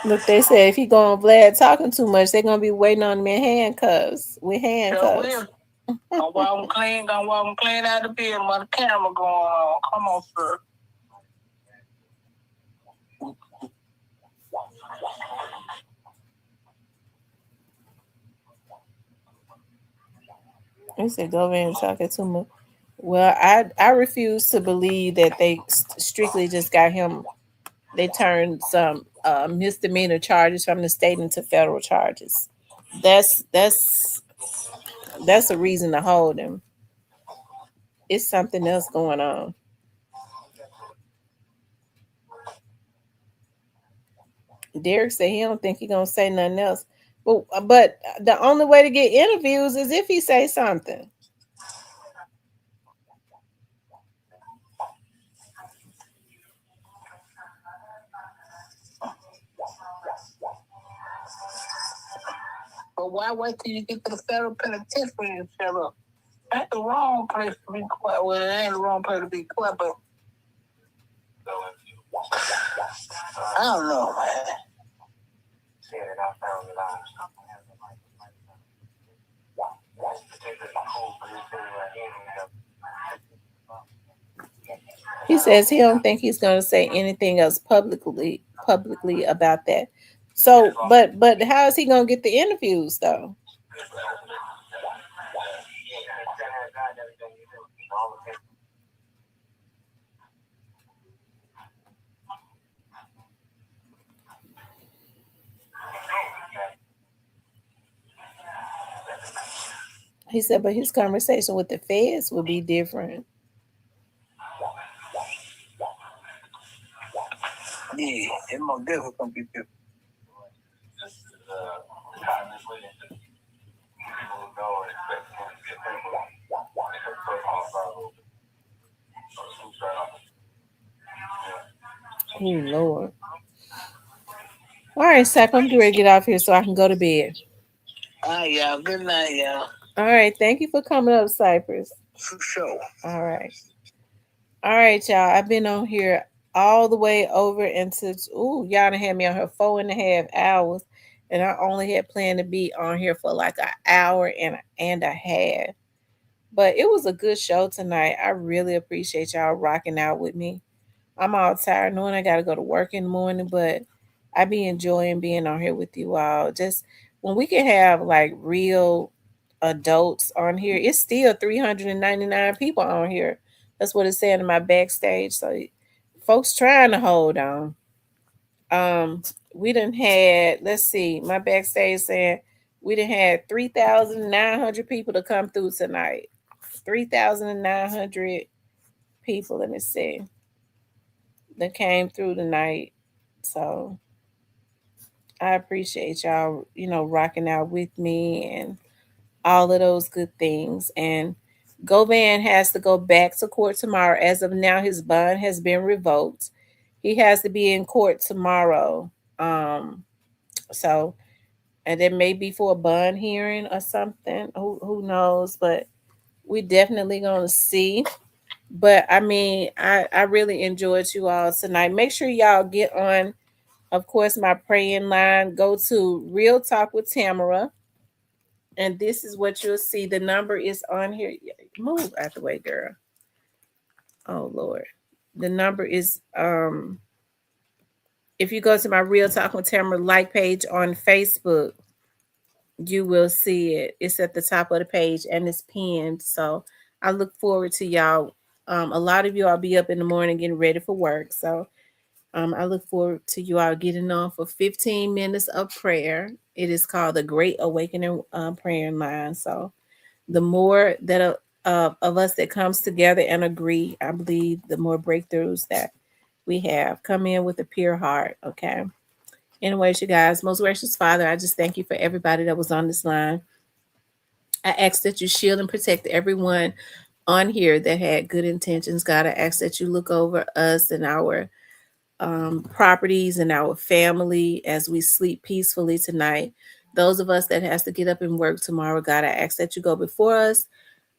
Look, they said if he go on Vlad talking too much, they're gonna be waiting on him in handcuffs with Sure handcuffs. will. Gonna walk him clean out the building while the camera going on. Come on, sir. He said go over and talking too much. Well, I refuse to believe that they strictly just got him. They turned some misdemeanor charges from the state into federal charges. That's a reason to hold him. It's something else going on. Derek said he don't think he gonna say nothing else. But the only way to get interviews is if he say something. But why wait till you get to the federal penitentiary and shut up? That's the wrong place to be quiet. Well, it ain't the wrong place to be quiet, but I don't know, man. He says he don't think he's gonna say anything else publicly about that. So, but how is he gonna get the interviews though? He said, but his conversation with the feds would be different. Yeah, it's more difficult to be different. Oh Lord. All right, Sack, I'm ready to get off here so I can go to bed. All right, y'all. Good night, y'all. All right, thank you for coming up, Cypress. For sure. All right. All right, y'all. I've been on here all the way over into y'all done had me on here 4.5 hours. And I only had planned to be on here for like an hour and a half. But it was a good show tonight. I really appreciate y'all rocking out with me. I'm all tired knowing I gotta go to work in the morning, but I be enjoying being on here with you all. Just when we can have like real adults on here, it's still 399 people on here. That's what it's saying in my backstage. So folks trying to hold on. We done had, let's see, my backstage saying we done had 3,900 people to come through tonight. 3,900 people, let me see, that came through tonight. So I appreciate y'all, rocking out with me and all of those good things. And Govan has to go back to court tomorrow. As of now, his bond has been revoked. He has to be in court tomorrow. So and it may be for a bond hearing or something. Who knows? But we definitely gonna see. But I mean, I really enjoyed you all tonight. Make sure y'all get on, of course, my praying line. Go to Real Talk with Tamara. And this is what you'll see. The number is on here. Move out the way, girl. Oh Lord. The number is if you go to my Real Talk with Tamara like page on Facebook, you will see it. It's at the top of the page and it's pinned. So I look forward to y'all. A lot of you I'll be up in the morning getting ready for work. So I look forward to you all getting on for 15 minutes of prayer. It is called the Great Awakening Prayer Line. So the more that of us that comes together and agree, I believe the more breakthroughs that we have. Come in with a pure heart, okay? Anyways, you guys, most gracious Father, I just thank you for everybody that was on this line. I ask that you shield and protect everyone on here that had good intentions. God, I ask that you look over us and our properties and our family as we sleep peacefully tonight. Those of us that has to get up and work tomorrow, God, I ask that you go before us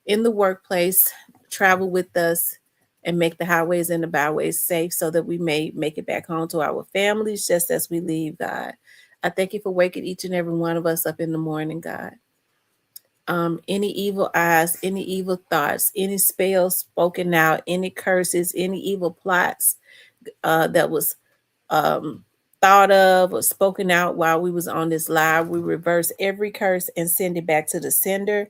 in the workplace, travel with us, and make the highways and the byways safe so that we may make it back home to our families just as we leave, God. I thank you for waking each and every one of us up in the morning, God. Any evil eyes, any evil thoughts, any spells spoken out, any curses, any evil plots that was thought of or spoken out while we was on this live, we reverse every curse and send it back to the sender,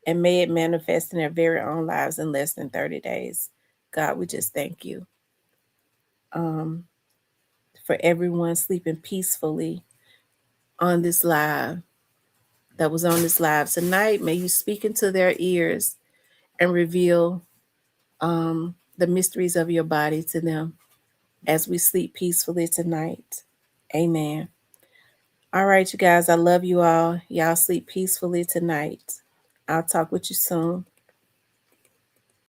and may it manifest in their very own lives in less than 30 days. God, we just thank you for everyone sleeping peacefully on this live, that was on this live tonight. May you speak into their ears and reveal the mysteries of your body to them as we sleep peacefully tonight. Amen. All right, you guys, I love you all. Y'all sleep peacefully tonight. I'll talk with you soon.